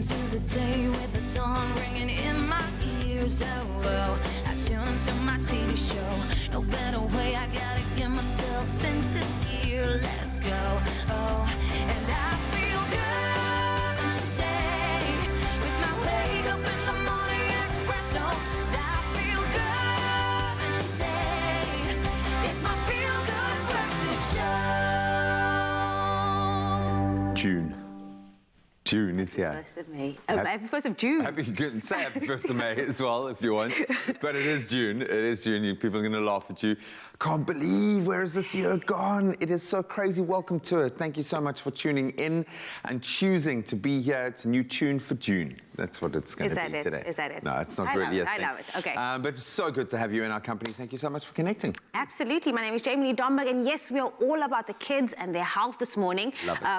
into the day with the dawn ringing in my ears. Oh, well, I tune into my TV show. No better way, I gotta get myself into gear. Let's go. Oh, and I feel good today with my wake up in the morning Expresso. I feel good today. It's my feel good breakfast show. June is here. First of May. Oh, happy 1st of June. You can say happy 1st of May as well if you want. But it is June. It is June. People are going to laugh at you. Can't believe, where is this year gone? It is so crazy. Welcome to it. Thank you so much for tuning in and choosing to be here. It's a new tune for June. That's what it's going to be today. Is that it? No, it's not really a thing. I love it. Okay. But it's so good to have you in our company. Thank you so much for connecting. Absolutely. My name is Jamie Lee Domberg, and yes, we are all about the kids and their health this morning.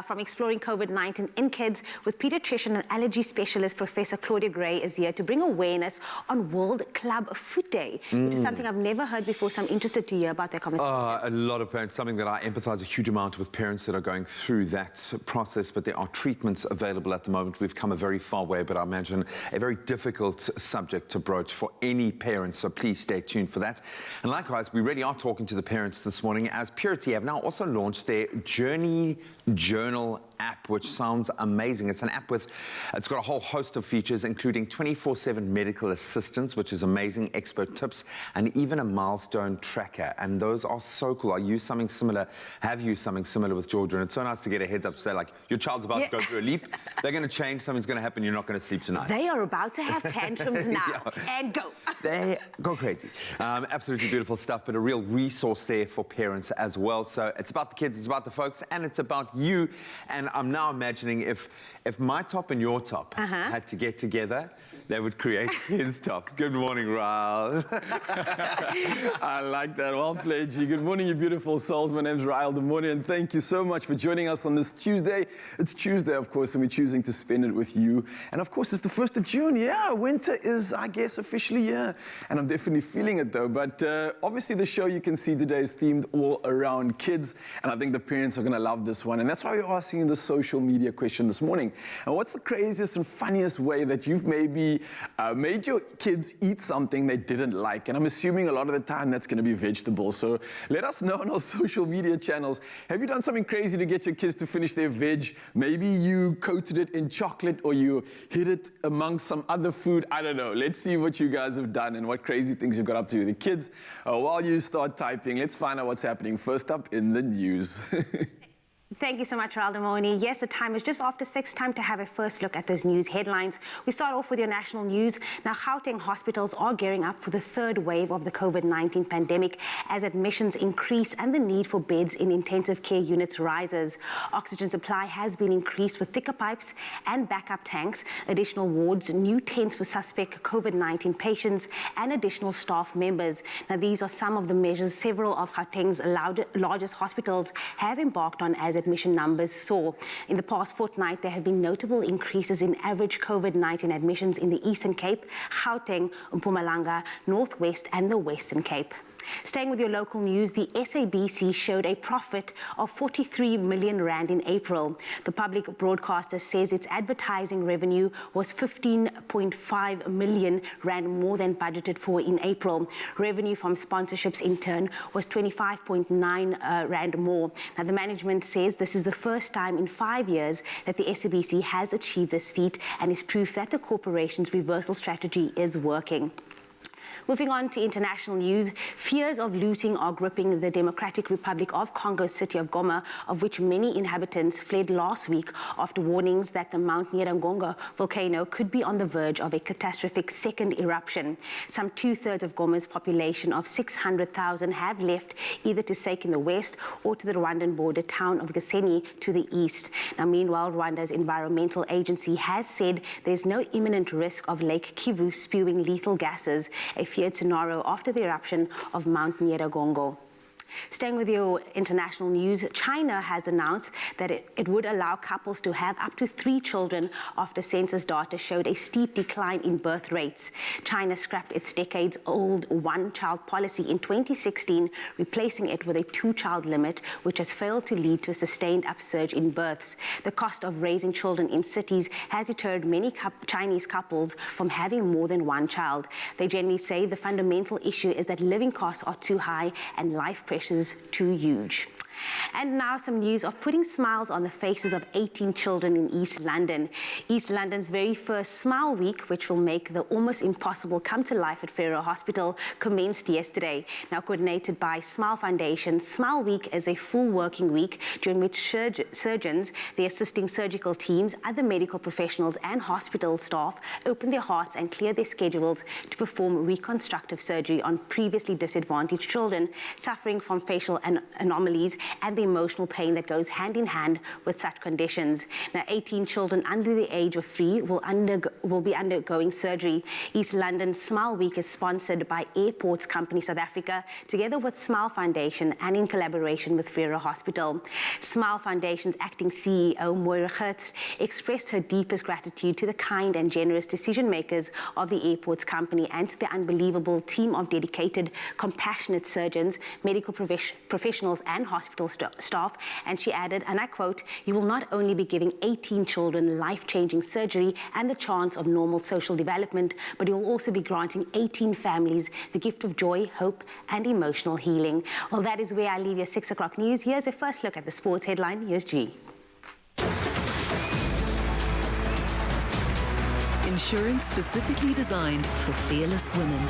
From exploring COVID-19 in kids with pediatrician and allergy specialist Professor Claudia Gray is here to bring awareness on World Club Foot Day, which is something I've never heard before, so I'm interested to hear about their conversation. A lot of parents, something that I empathize a huge amount with parents that are going through that process, but there are treatments available at the moment. We've come a very far way, but I imagine a very difficult subject to broach for any parent, so please stay tuned for that. And likewise, we really are talking to the parents this morning, as Purity have now also launched their Journey Journal app, which sounds amazing. It's an app it's got a whole host of features, including 24/7 medical assistance, which is amazing, expert tips, and even a milestone tracker. And those are so cool. I use something similar, have used something similar with Georgia, and it's so nice to get a heads up to say, like, your child's about to go through a leap, they're going to change, something's going to happen, you're not going to sleep tonight. They are about to have tantrums now, and go. They go crazy. Absolutely beautiful stuff, but a real resource there for parents as well. So it's about the kids, it's about the folks, and it's about you. And I'm now imagining if my top and your top had to get together, they would create his top. Good morning, Raul. I like that. Well played, G. Good morning, you beautiful souls. My name's Raul Demoni, and thank you so much for joining us on this Tuesday. It's Tuesday, of course, and we're choosing to spend it with you. And of course, it's the 1st of June. Yeah, winter is, I guess, officially here. And I'm definitely feeling it, though. But obviously, the show you can see today is themed all around kids. And I think the parents are going to love this one. And that's why we're asking you the social media question this morning. And what's the craziest and funniest way that you've maybe made your kids eat something they didn't like? And I'm assuming a lot of the time that's going to be vegetables. So let us know on our social media channels. Have you done something crazy to get your kids to finish their veg? Maybe you coated it in chocolate, or you hid it amongst some other food. I don't know. Let's see what you guys have done and what crazy things you got up to with the kids. While you start typing, let's find out what's happening first up in the news. Thank you so much, Raul Demoni. Yes, the time is just after 6, time to have a first look at those news headlines. We start off with your national news. Now, Gauteng hospitals are gearing up for the 3rd wave of the COVID-19 pandemic as admissions increase and the need for beds in intensive care units rises. Oxygen supply has been increased with thicker pipes and backup tanks, additional wards, new tents for suspect COVID-19 patients, and additional staff members. Now, these are some of the measures several of Gauteng's largest hospitals have embarked on as admission numbers soar. In the past fortnight, there have been notable increases in average COVID-19 admissions in the Eastern Cape, Gauteng, Mpumalanga, Northwest, and the Western Cape. Staying with your local news, the SABC showed a profit of 43 million rand in April. The public broadcaster says its advertising revenue was 15.5 million rand more than budgeted for in April. Revenue from sponsorships, in turn, was 25.9 rand more. Now, the management says this is the first time in 5 years that the SABC has achieved this feat, and is proof that the corporation's reversal strategy is working. Moving on to international news, fears of looting are gripping the Democratic Republic of Congo's city of Goma, of which many inhabitants fled last week after warnings that the Mount Nyiragongo volcano could be on the verge of a catastrophic second eruption. Some 2/3 of Goma's population of 600,000 have left, either to Sake in the west or to the Rwandan border town of Gisenyi to the east. Now, meanwhile, Rwanda's environmental agency has said there's no imminent risk of Lake Kivu spewing lethal gases, a feared scenario after the eruption of Mount Nyiragongo. Staying with your international news, China has announced that it would allow couples to have up to 3 children after census data showed a steep decline in birth rates. China scrapped its decades-old one-child policy in 2016, replacing it with a 2-child limit, which has failed to lead to a sustained upsurge in births. The cost of raising children in cities has deterred many Chinese couples from having more than 1 child. They generally say the fundamental issue is that living costs are too high and life pressures too huge. And now some news of putting smiles on the faces of 18 children in East London. East London's very first Smile Week, which will make the almost impossible come to life at Faro Hospital, commenced yesterday. Now coordinated by Smile Foundation, Smile Week is a full working week during which surgeons, the assisting surgical teams, other medical professionals and hospital staff open their hearts and clear their schedules to perform reconstructive surgery on previously disadvantaged children suffering from facial anomalies and the emotional pain that goes hand in hand with such conditions. Now, 18 children under the age of 3 will be undergoing surgery. East London Smile Week is sponsored by Airports Company South Africa, together with Smile Foundation and in collaboration with Faro Hospital. Smile Foundation's acting CEO, Moira Hertz, expressed her deepest gratitude to the kind and generous decision makers of the Airports Company and to the unbelievable team of dedicated, compassionate surgeons, medical professionals and hospital staff, and she added, and I quote, "You will not only be giving 18 children life-changing surgery and the chance of normal social development, but you will also be granting 18 families the gift of joy, hope, and emotional healing." Well, that is where I leave your 6 o'clock news. Here's a first look at the sports headline. Here's G. Insurance specifically designed for fearless women.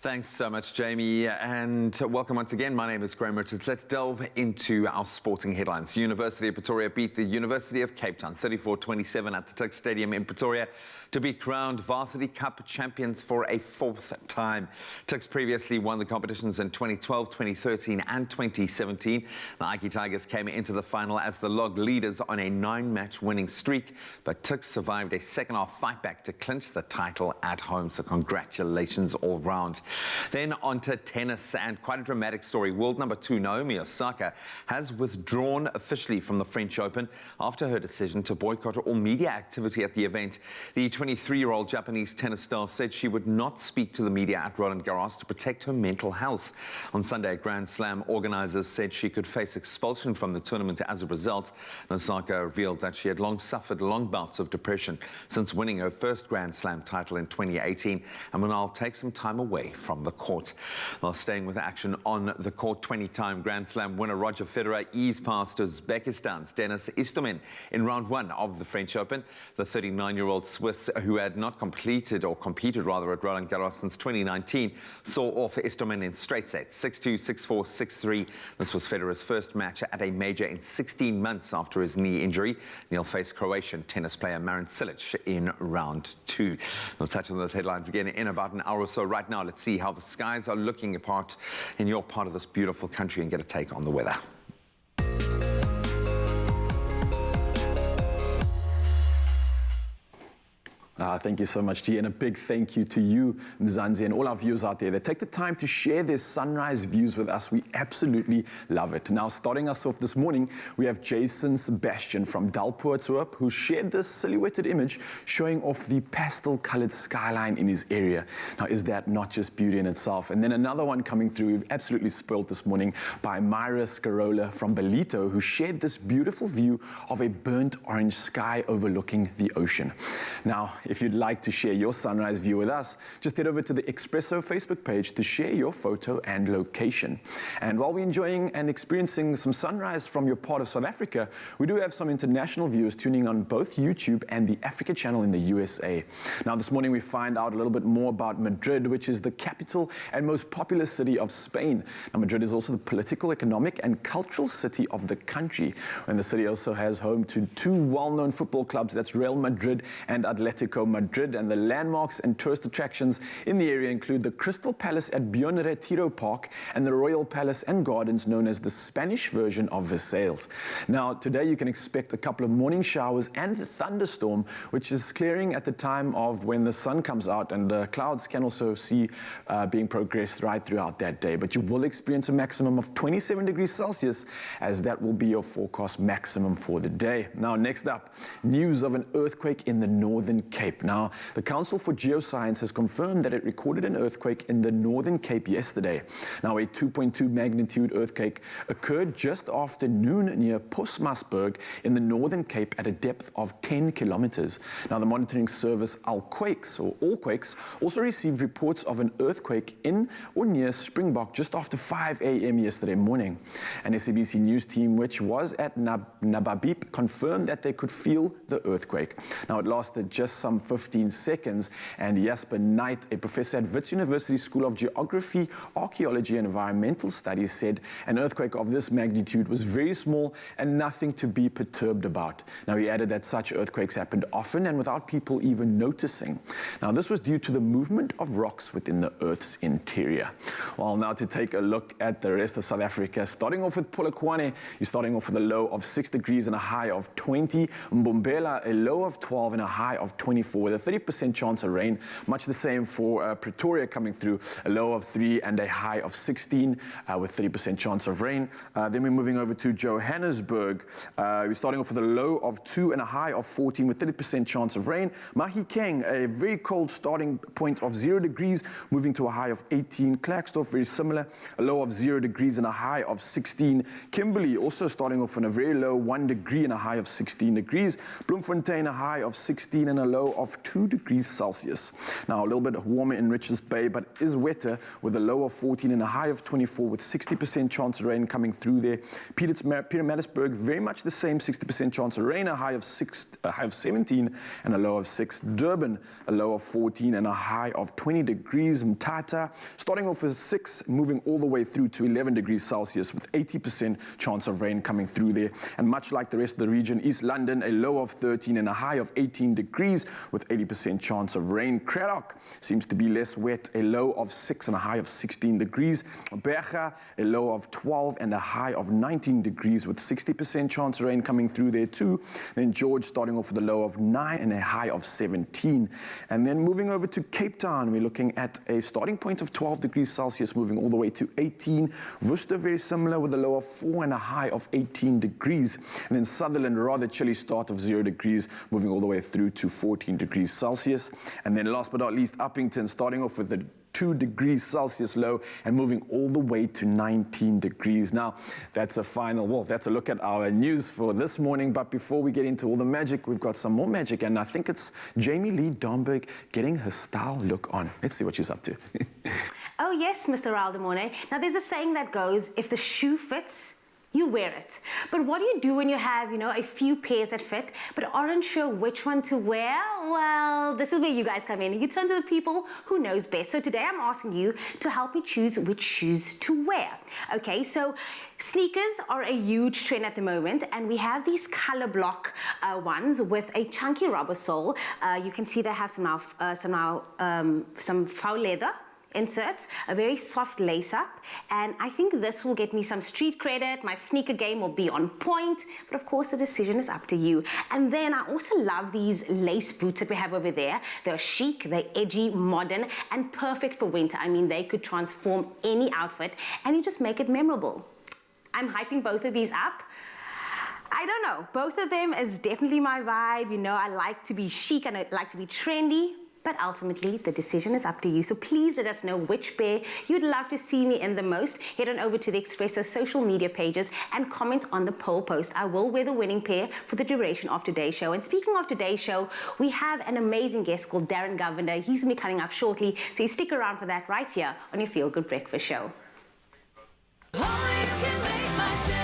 Thanks so much, Jamie, and welcome once again. My name is Graham Richards. Let's delve into our sporting headlines. University of Pretoria beat the University of Cape Town 34-27 at the Tuck Stadium in Pretoria to be crowned Varsity Cup champions for a 4th time. Tuks previously won the competitions in 2012, 2013 and 2017. The Ike Tigers came into the final as the log leaders on a 9-match winning streak, but Tuks survived a second-half fight back to clinch the title at home, so congratulations all round. Then on to tennis, and quite a dramatic story. World number 2 Naomi Osaka has withdrawn officially from the French Open after her decision to boycott all media activity at the event. The 23-year-old Japanese tennis star said she would not speak to the media at Roland Garros to protect her mental health. On Sunday, Grand Slam organizers said she could face expulsion from the tournament as a result. Osaka revealed that she had long suffered long bouts of depression since winning her first Grand Slam title in 2018 and will now take some time away from the court. While staying with action on the court, 20-time Grand Slam winner Roger Federer eased past Uzbekistan's Denis Istomin in round 1 of the French Open. The 39-year-old Swiss, who had not competed at Roland Garros since 2019, saw off Istomin in straight sets, 6-2, 6-4, 6-3. This was Federer's first match at a major in 16 months after his knee injury. He'll face Croatian tennis player Marin Cilic in round 2. We'll touch on those headlines again in about an hour or so. Right now, let's see how the skies are looking apart in your part of this beautiful country and get a take on the weather. Thank you so much, G, and a big thank you to you, Mzansi, and all our viewers out there that take the time to share their sunrise views with us. We absolutely love it. Now, starting us off this morning, we have Jason Sebastian from Dalpoortshoop, who shared this silhouetted image showing off the pastel-colored skyline in his area. Now, is that not just beauty in itself? And then another one coming through, we've absolutely spoiled this morning, by Myra Scarola from Belito, who shared this beautiful view of a burnt orange sky overlooking the ocean. Now, if you'd like to share your sunrise view with us, just head over to the Expresso Facebook page to share your photo and location. And while we're enjoying and experiencing some sunrise from your part of South Africa, we do have some international viewers tuning on both YouTube and the Africa channel in the USA. Now, this morning we find out a little bit more about Madrid, which is the capital and most populous city of Spain. Now, Madrid is also the political, economic and cultural city of the country. And the city also has home to two well-known football clubs, that's Real Madrid and Atletico Atletico Madrid, and the landmarks and tourist attractions in the area include the Crystal Palace at Buen Retiro Park and the Royal Palace and Gardens, known as the Spanish version of Versailles. Now, today you can expect a couple of morning showers and a thunderstorm, which is clearing at the time of when the sun comes out, and the clouds can also see being progressed right throughout that day. But you will experience a maximum of 27 degrees Celsius, as that will be your forecast maximum for the day. Now, next up, news of an earthquake in the Northern Cape. Now, the Council for Geoscience has confirmed that it recorded an earthquake in the Northern Cape yesterday. Now, a 2.2 magnitude earthquake occurred just after noon near Postmasburg in the Northern Cape at a depth of 10 kilometers. Now, the monitoring service Allquakes also received reports of an earthquake in or near Springbok just after 5 a.m. yesterday morning. An SABC News team which was at Nababip confirmed that they could feel the earthquake. Now, it lasted just some 15 seconds, and Jasper Knight, a professor at Wits University School of Geography, Archaeology and Environmental Studies, said an earthquake of this magnitude was very small and nothing to be perturbed about. Now, he added that such earthquakes happened often and without people even noticing. Now, this was due to the movement of rocks within the Earth's interior. Well, now to take a look at the rest of South Africa, starting off with Polokwane, you're starting off with a low of 6 degrees and a high of 20. Mbombela, a low of 12 and a high of 24 with a 30% chance of rain. Much the same for Pretoria coming through, a low of 3 and a high of 16 with 30% chance of rain. Then we're moving over to Johannesburg. We're starting off with a low of 2 and a high of 14 with 30% chance of rain. Mahikeng, a very cold starting point of 0 degrees, moving to a high of 18. Klerksdorp, very similar, a low of 0 degrees and a high of 16. Kimberley, also starting off on a very low 1 degree and a high of 16 degrees. Bloemfontein, a high of 16 and a low of 2 degrees Celsius. Now, a little bit warmer in Richards Bay, but it is wetter with a low of 14 and a high of 24 with 60% chance of rain coming through there. Pietermaritzburg, very much the same, 60% chance of rain, a high of 17 and a low of 6. Durban, a low of 14 and a high of 20 degrees. Mthatha, starting off with 6, moving all the way through to 11 degrees Celsius with 80% chance of rain coming through there. And much like the rest of the region, East London, a low of 13 and a high of 18 degrees with 80% chance of rain. Cradock seems to be less wet, a low of 6 and a high of 16 degrees. Berga, a low of 12 and a high of 19 degrees with 60% chance of rain coming through there too. Then George starting off with a low of 9 and a high of 17. And then moving over to Cape Town, we're looking at a starting point of 12 degrees Celsius, moving all the way to 18. Worcester, very similar, with a low of 4 and a high of 18 degrees. And then Sutherland, rather chilly start of 0 degrees, moving all the way through to 14 degrees Celsius. And then last but not least, Uppington, starting off with a 2 degrees Celsius low and moving all the way to 19 degrees. Now, that's a look at our news for this morning. But before we get into all the magic, we've got some more magic. And I think it's Jamie Lee Domberg getting her style look on. Let's see what she's up to. Oh, yes, Mr. Aldemone. Now, there's a saying that goes, if the shoe fits, you wear it. But what do you do when you have, a few pairs that fit, but aren't sure which one to wear? Well, this is where you guys come in. You turn to the people who knows best. So today I'm asking you to help me choose which shoes to wear. Okay, so sneakers are a huge trend at the moment, and we have these color block ones with a chunky rubber sole. You can see they have some faux leather inserts, a very soft lace up, and I think this will get me some street credit. My sneaker game will be on point, but of course the decision is up to you. And then I also love these lace boots that we have over there. They're chic, they're edgy, modern, and perfect for winter. I mean, they could transform any outfit and you just make it memorable. I'm hyping both of these up. I don't know, both of them is definitely my vibe. I like to be chic and I like to be trendy. But ultimately, the decision is up to you. So please let us know which pair you'd love to see me in the most. Head on over to the Expresso social media pages and comment on the poll post. I will wear the winning pair for the duration of today's show. And speaking of today's show, we have an amazing guest called Darren Govender. He's going to be coming up shortly. So you stick around for that right here on your Feel Good Breakfast Show. Oh, you can make my day.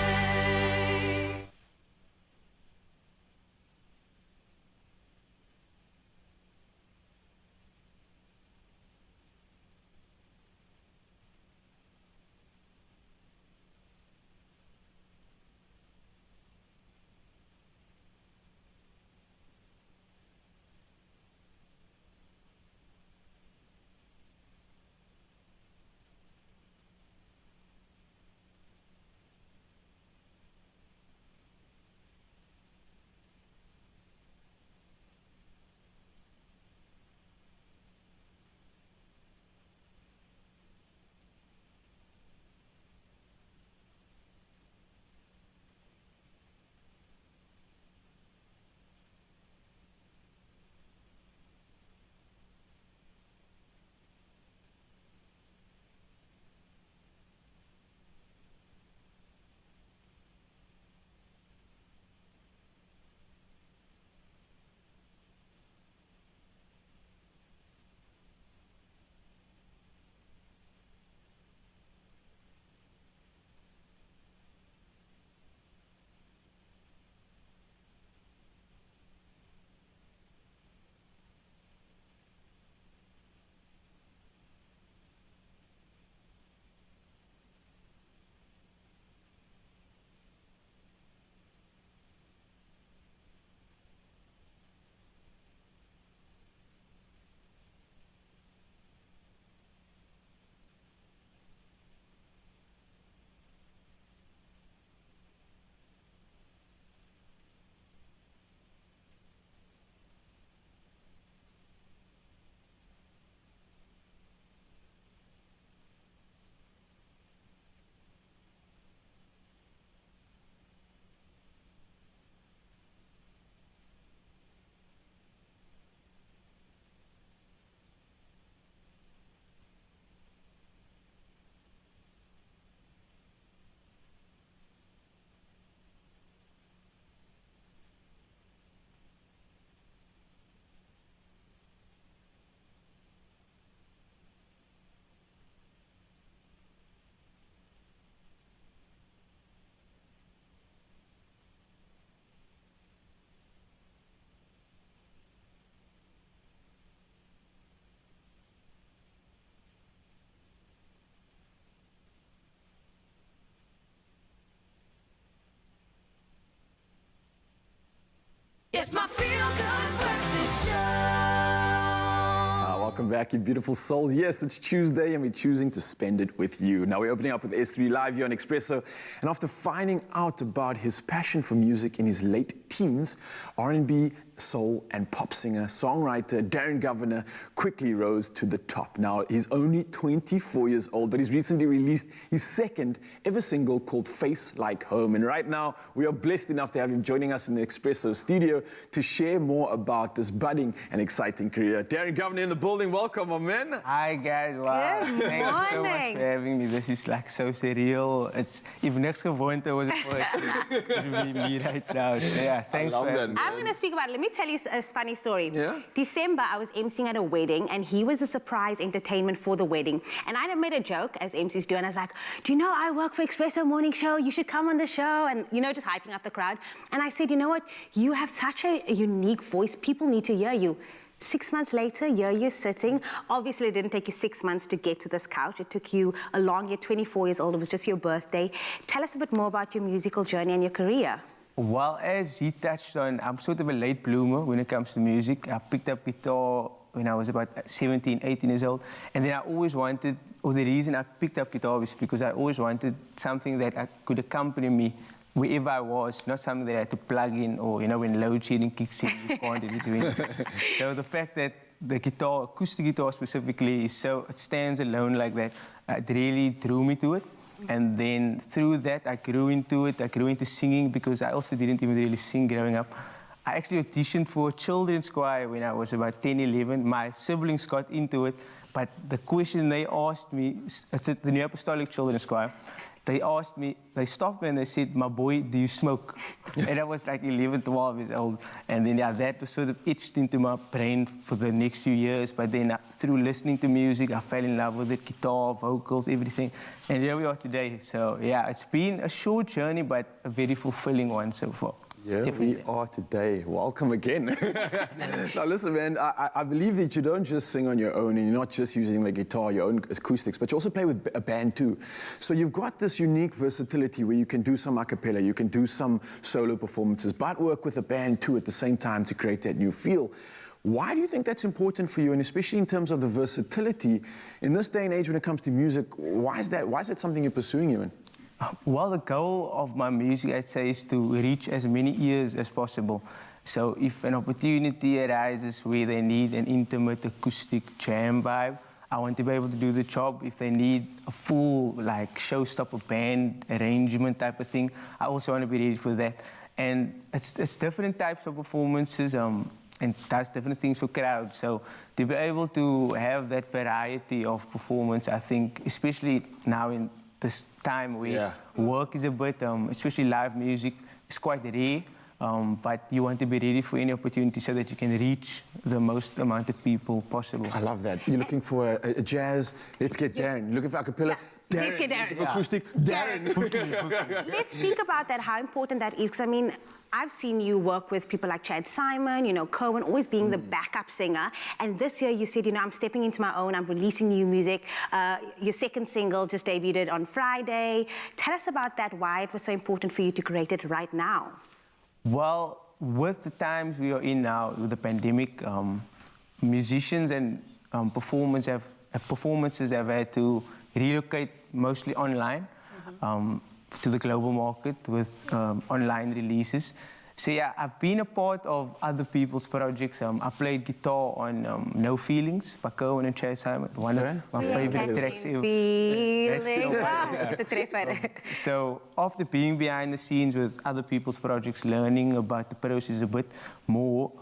welcome back, you beautiful souls. Yes, it's Tuesday and we're choosing to spend it with you. Now we're opening up with S3 Live here on Expresso, and after finding out about his passion for music in his late teens, R&B, soul and pop singer, songwriter Darren Governor quickly rose to the top. Now he's only 24 years old, but he's recently released his second ever single called Face Like Home. And right now we are blessed enough to have him joining us in the Expresso studio to share more about this budding and exciting career. Darren Governor in the building, welcome, my man. Hi guys, wow. Good Thank you so much morning. for having me. This is like so surreal. It's if next winter was a first, it would be me right now. So yeah, thanks love for that, having me. man. I'm going to speak about it. Let me tell you a funny story. Yeah? December, I was emceeing at a wedding, and he was a surprise entertainment for the wedding. And I made a joke, as MCs do, and I was like, do you know I work for Expresso Morning Show? You should come on the show. And, you know, just hyping up the crowd. And I said, you know what? You have such a unique voice. People need to hear you. 6 months later, here you're sitting. Obviously, it didn't take you 6 months to get to this couch. It took you a long year, 24 years old. It was just your birthday. Tell us a bit more about your musical journey and your career. Well, as he touched on, I'm sort of a late bloomer when it comes to music. I picked up guitar when I was about 17, 18 years old. And then I always wanted, or the reason I picked up guitar was because I always wanted something that could accompany me wherever I was, not something that I had to plug in or, you know, when load shedding kicks in, you can't really do anything. So the fact that the guitar, acoustic guitar specifically, is so, it stands alone like that, it really drew me to it. And then through that, I grew into it. I grew into singing because I also didn't even really sing growing up. I actually auditioned for a children's choir when I was about 10, 11. My siblings got into it, but the question they asked me, it's at the New Apostolic Children's Choir, they asked me, they stopped me and they said, my boy, do you smoke? And I was like 11, 12 years old. And then yeah, that was sort of etched into my brain for the next few years. But then through listening to music, I fell in love with it, guitar, vocals, everything. And here we are today. So yeah, it's been a short journey, but a very fulfilling one so far. Yeah, Definitely. we are today. Welcome again. Now, listen, man, I believe that you don't just sing on your own and you're not just using the guitar, your own acoustics, but you also play with a band too. So you've got this unique versatility where you can do some a cappella, you can do some solo performances, but work with a band too at the same time to create that new feel. Why do you think that's important for you, and especially in terms of the versatility in this day and age when it comes to music? Why is that something you're pursuing, Ewan? Well, the goal of my music, I'd say, is to reach as many ears as possible. So if an opportunity arises where they need an intimate acoustic jam vibe, I want to be able to do the job. If they need a full, like, showstopper band arrangement type of thing, I also want to be ready for that. And it's different types of performances and does different things for crowds. So to be able to have that variety of performance, I think, especially now in this time where work is a bit, especially live music, is quite rare, but you want to be ready for any opportunity so that you can reach the most amount of people possible. I love that. You're looking for a jazz, let's get Darren. You're looking for a cappella, Yeah. Darren. Let's get Darren. Looking for acoustic, Darren. Let's speak about that, how important that is, because I mean, I've seen you work with people like Chad Simon, you know, Cohen, always being the backup singer. And this year you said, you know, I'm stepping into my own, I'm releasing new music. Your second single just debuted on Friday. Tell us about that, why it was so important for you to create it right now. Well, with the times we are in now, with the pandemic, musicians and performances have had to relocate mostly online. To the global market with online releases. So yeah, I've been a part of other people's projects. I played guitar on No Feelings by Cohen and Chad Simon, one of my favorite tracks ever. It's a treffer. So after being behind the scenes with other people's projects, learning about the process a bit more,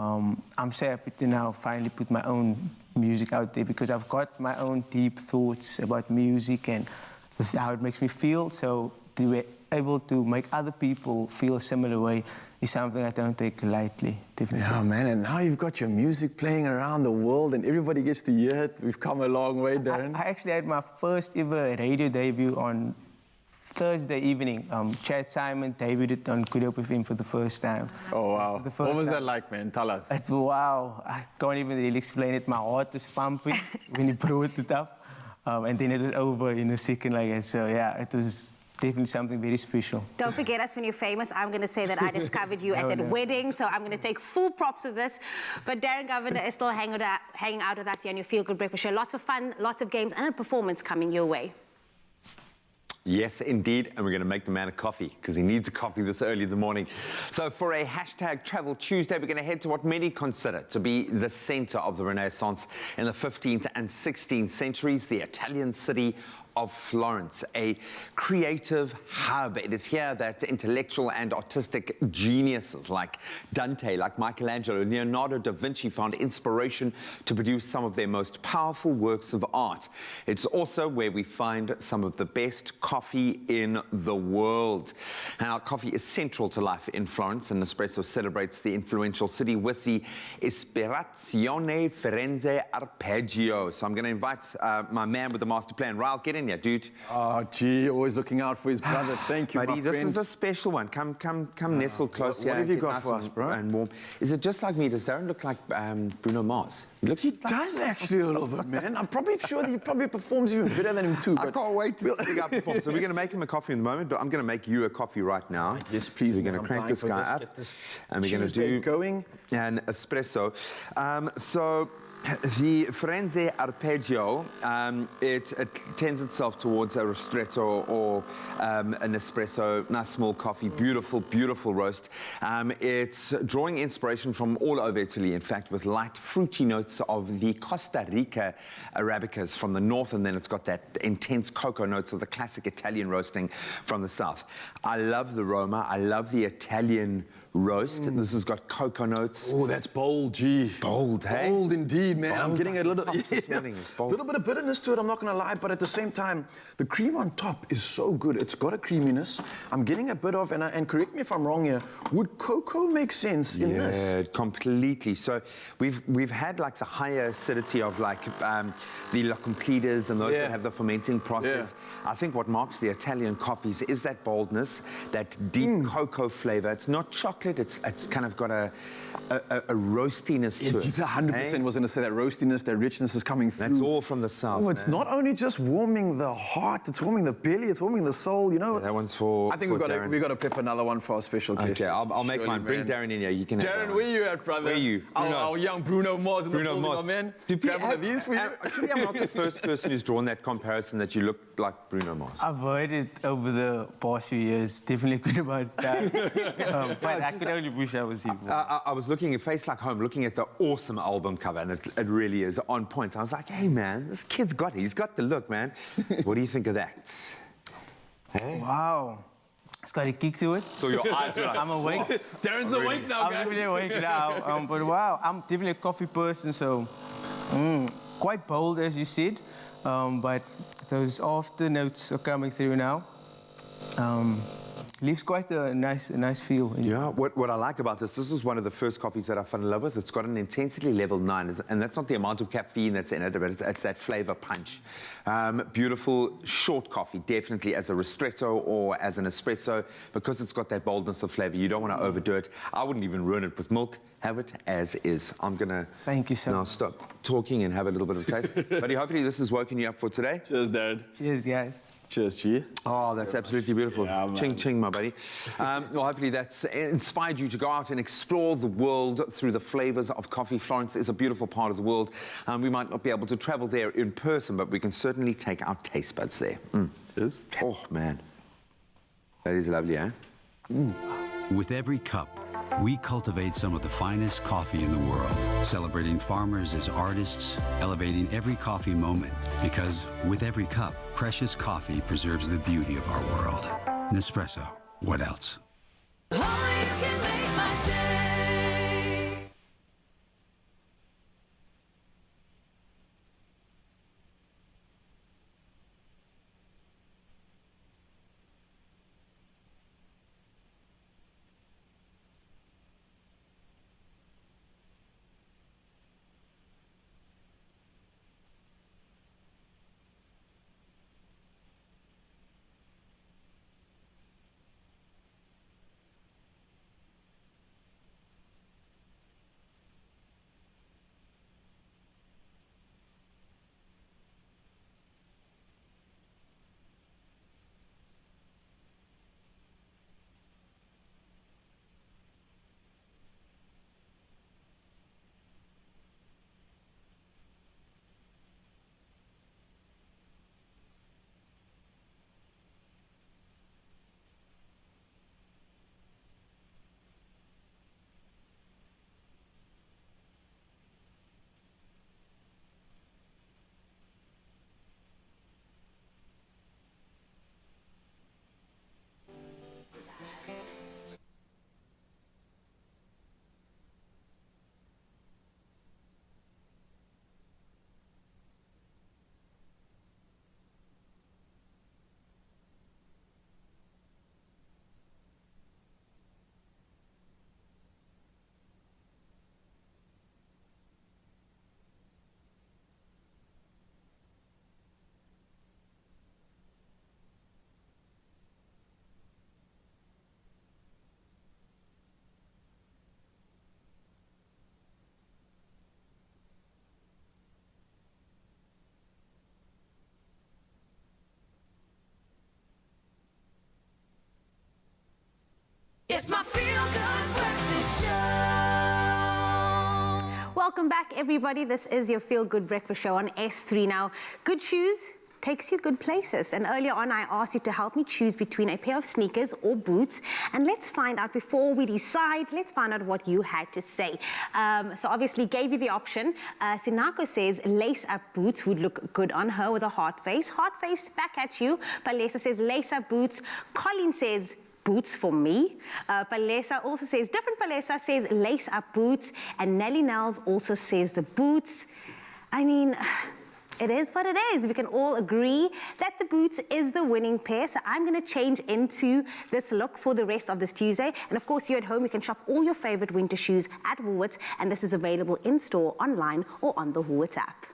I'm so happy to now finally put my own music out there because I've got my own deep thoughts about music and how it makes me feel. So to be able to make other people feel a similar way is something I don't take lightly, definitely. Yeah, man, and now you've got your music playing around the world and everybody gets to hear it. We've come a long way, Darren. I actually had my first ever radio debut on Thursday evening. Chad Simon debuted on Good Hope FM for the first time. Oh, wow. What was time. that like, man? Tell us. It's wow. I can't even really explain it. My heart was pumping when he brought it up. And then it was over in a second like that. So, yeah, it was definitely something very special. Don't forget us when you're famous. I'm going to say that I discovered you at that wedding, so I'm going to take full props with this. But Darren Governor is still hanging out with us here on your Feel Good Breakfast Show. Lots of fun, lots of games, and a performance coming your way. Yes, indeed, and we're going to make the man a coffee because he needs a coffee this early in the morning. So for a hashtag Travel Tuesday, we're going to head to what many consider to be the center of the Renaissance in the 15th and 16th centuries, the Italian city of Florence, a creative hub. It is here that intellectual and artistic geniuses like Dante, like Michelangelo, Leonardo da Vinci found inspiration to produce some of their most powerful works of art. It's also where we find some of the best coffee in the world. Now, coffee is central to life in Florence, and Expresso celebrates the influential city with the Ispirazione Firenze Arpeggio. So I'm going to invite my man with the master plan. Ryle, get in here, dude. Oh, gee, always looking out for his brother. Thank you, Buddy, my this friend. is a special one. Come nestle close here. What have you Get got nice for us, bro? And warm. Is it just like me? Does Darren look like Bruno Mars? He does actually a little bit, man. I'm probably sure that he probably performs even better than him too. I can't wait to see how perform. So we're going to make him a coffee in the moment, but I'm going to make you a coffee right now. Yes, please. So we're going to crank this guy up, and we're going to do an espresso. So the Firenze Arpeggio, it tends itself towards a ristretto or an espresso, nice small coffee, beautiful, beautiful roast. It's drawing inspiration from all over Italy, in fact, with light, fruity notes of the Costa Rica Arabicas from the north, and then it's got that intense cocoa notes of the classic Italian roasting from the south. I love the aroma. I love the Italian roast. This has got cocoa notes. Oh, that's bold, gee. Bold, hey? Bold indeed, man. I'm Bold getting a little, this morning. It's bold. little bit of bitterness to it, I'm not going to lie, but at the same time, the cream on top is so good. It's got a creaminess. I'm getting a bit of, and correct me if I'm wrong here, would cocoa make sense in this? Yeah, completely. So we've had like the higher acidity of like the La Completas and those that have the fermenting process. I think what marks the Italian coffees is that boldness, that deep cocoa flavor. It's not chocolate. It's kind of got a roastiness to it. 100% was going to say that roastiness, that richness is coming through. That's all from the south. Oh, it's not only just warming the heart, it's warming the belly, it's warming the soul, you know. That one's for I think we've got to prep another one for our special guest. Okay, I'll make Surely, mine. Bring man. Darren in here. You can have Darren, that where one. you at, brother? Where are you? Our young Bruno Mars in the building, my man. Grab one of these for you. Actually, I'm not the first person who's drawn that comparison that you look like Bruno Mars. I've heard it over the past few years. Definitely good about that. But I could only wish I was here. I was looking at Face Like Home, looking at the awesome album cover, and it really is on point. I was like, hey, man, this kid's got it. He's got the look, man. What do you think of that? Hey? Wow. It's got a kick to it. So your eyes were like, I'm awake. Darren's awake now, I'm guys. definitely awake now. But wow, I'm definitely a coffee person, so quite bold, as you said. But those after notes are coming through now. Leaves quite a nice feel. yeah, what I like about this is one of the first coffees that I fell in love with. It's got an intensity level 9, and that's not the amount of caffeine that's in it, but it's that flavor punch. Beautiful, short coffee, definitely as a ristretto or as an espresso, because it's got that boldness of flavor. You don't want to overdo it. I wouldn't even ruin it with milk. Have it as is. I'm going to Thank you, sir. now stop talking and have a little bit of taste. Buddy, hopefully this has woken you up for today. Cheers, Darren. Cheers, guys. Cheers, G. Oh, that's absolutely beautiful. Yeah, man. Ching, ching, my buddy. Well, hopefully that's inspired you to go out and explore the world through the flavors of coffee. Florence is a beautiful part of the world. We might not be able to travel there in person, but we can certainly take our taste buds there. Cheers. Oh, man. That is lovely, eh? With every cup, we cultivate some of the finest coffee in the world, celebrating farmers as artists, elevating every coffee moment. Because with every cup, precious coffee preserves the beauty of our world. Nespresso, what else? Oh, you can make my day. Welcome back, everybody. This is your Feel Good Breakfast Show on S3. Now, good shoes takes you good places. And earlier on, I asked you to help me choose between a pair of sneakers or boots. And let's find out, before we decide, let's find out what you had to say. So obviously gave you the option. Sinako says lace-up boots would look good on her with a heart face. Heart face back at you. Palesa says lace-up boots. Colin says boots for me. Palesa also says, different Palesa says lace-up boots. And Nelly Nels also says the boots. I mean, it is what it is. We can all agree that the boots is the winning pair. So I'm going to change into this look for the rest of this Tuesday. And of course, you at home, you can shop all your favorite winter shoes at Woolworths. And this is available in store, online, or on the Woolworths app.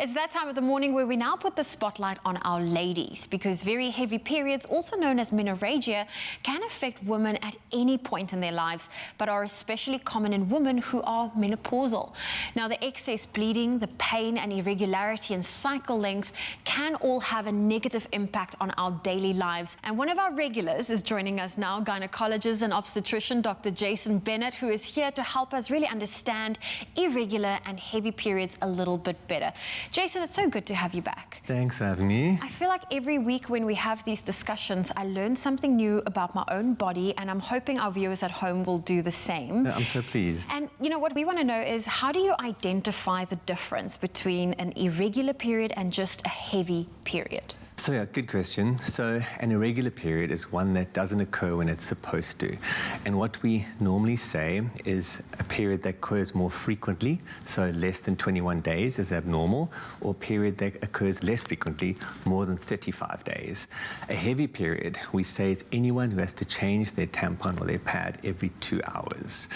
It's that time of the morning where we now put the spotlight on our ladies, because very heavy periods, also known as menorrhagia, can affect women at any point in their lives, but are especially common in women who are menopausal. Now, the excess bleeding, the pain and irregularity in cycle length can all have a negative impact on our daily lives. And one of our regulars is joining us now, gynecologist and obstetrician Dr. Jason Bennett, who is here to help us really understand irregular and heavy periods a little bit better. Jason, it's so good to have you back. Thanks for having me. I feel like every week when we have these discussions, I learn something new about my own body, and I'm hoping our viewers at home will do the same. I'm so pleased. And you know, what we want to know is, how do you identify the difference between an irregular period and just a heavy period? So yeah, good question. So an irregular period is one that doesn't occur when it's supposed to. And what we normally say is a period that occurs more frequently, so less than 21 days is abnormal, or a period that occurs less frequently, more than 35 days. A heavy period, we say, is anyone who has to change their tampon or their pad every 2 hours.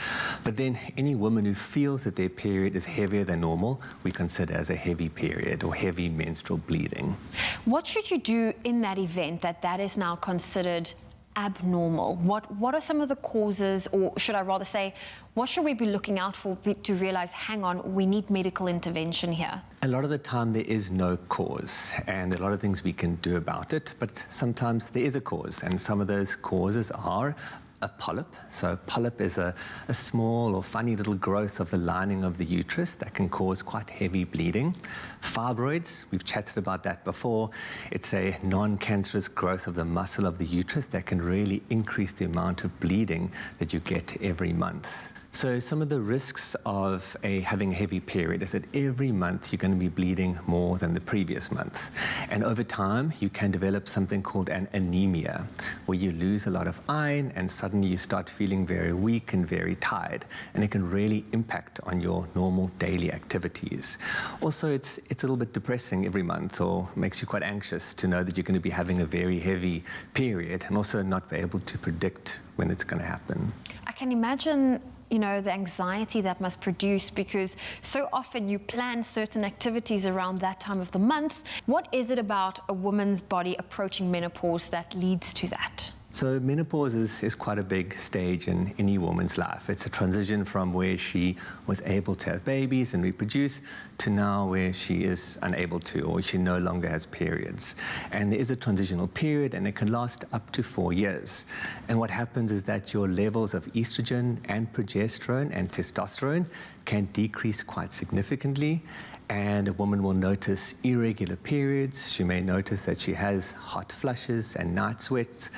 But then any woman who feels that their period is heavier than normal, we consider as a heavy period or heavy menstrual bleeding. What should you do in that event that is now considered abnormal? What are some of the causes, or should I rather say, what should we be looking out for to realize, hang on, we need medical intervention here? A lot of the time there is no cause, and there are a lot of things we can do about it, but sometimes there is a cause, and some of those causes are a polyp. So a polyp is a small or funny little growth of the lining of the uterus that can cause quite heavy bleeding. Fibroids, we've chatted about that before. It's a non-cancerous growth of the muscle of the uterus that can really increase the amount of bleeding that you get every month. So some of the risks of having a heavy period is that every month you're going to be bleeding more than the previous month. And over time, you can develop something called an anemia, where you lose a lot of iron and suddenly you start feeling very weak and very tired. And it can really impact on your normal daily activities. Also, it's a little bit depressing every month, or makes you quite anxious to know that you're going to be having a very heavy period, and also not be able to predict when it's going to happen. I can imagine, you know, the anxiety that must produce, because so often you plan certain activities around that time of the month. What is it about a woman's body approaching menopause that leads to that? So menopause is quite a big stage in any woman's life. It's a transition from where she was able to have babies and reproduce to now where she is unable to, or she no longer has periods. And there is a transitional period, and it can last up to 4 years. And what happens is that your levels of estrogen and progesterone and testosterone can decrease quite significantly. And a woman will notice irregular periods. She may notice that she has hot flushes and night sweats,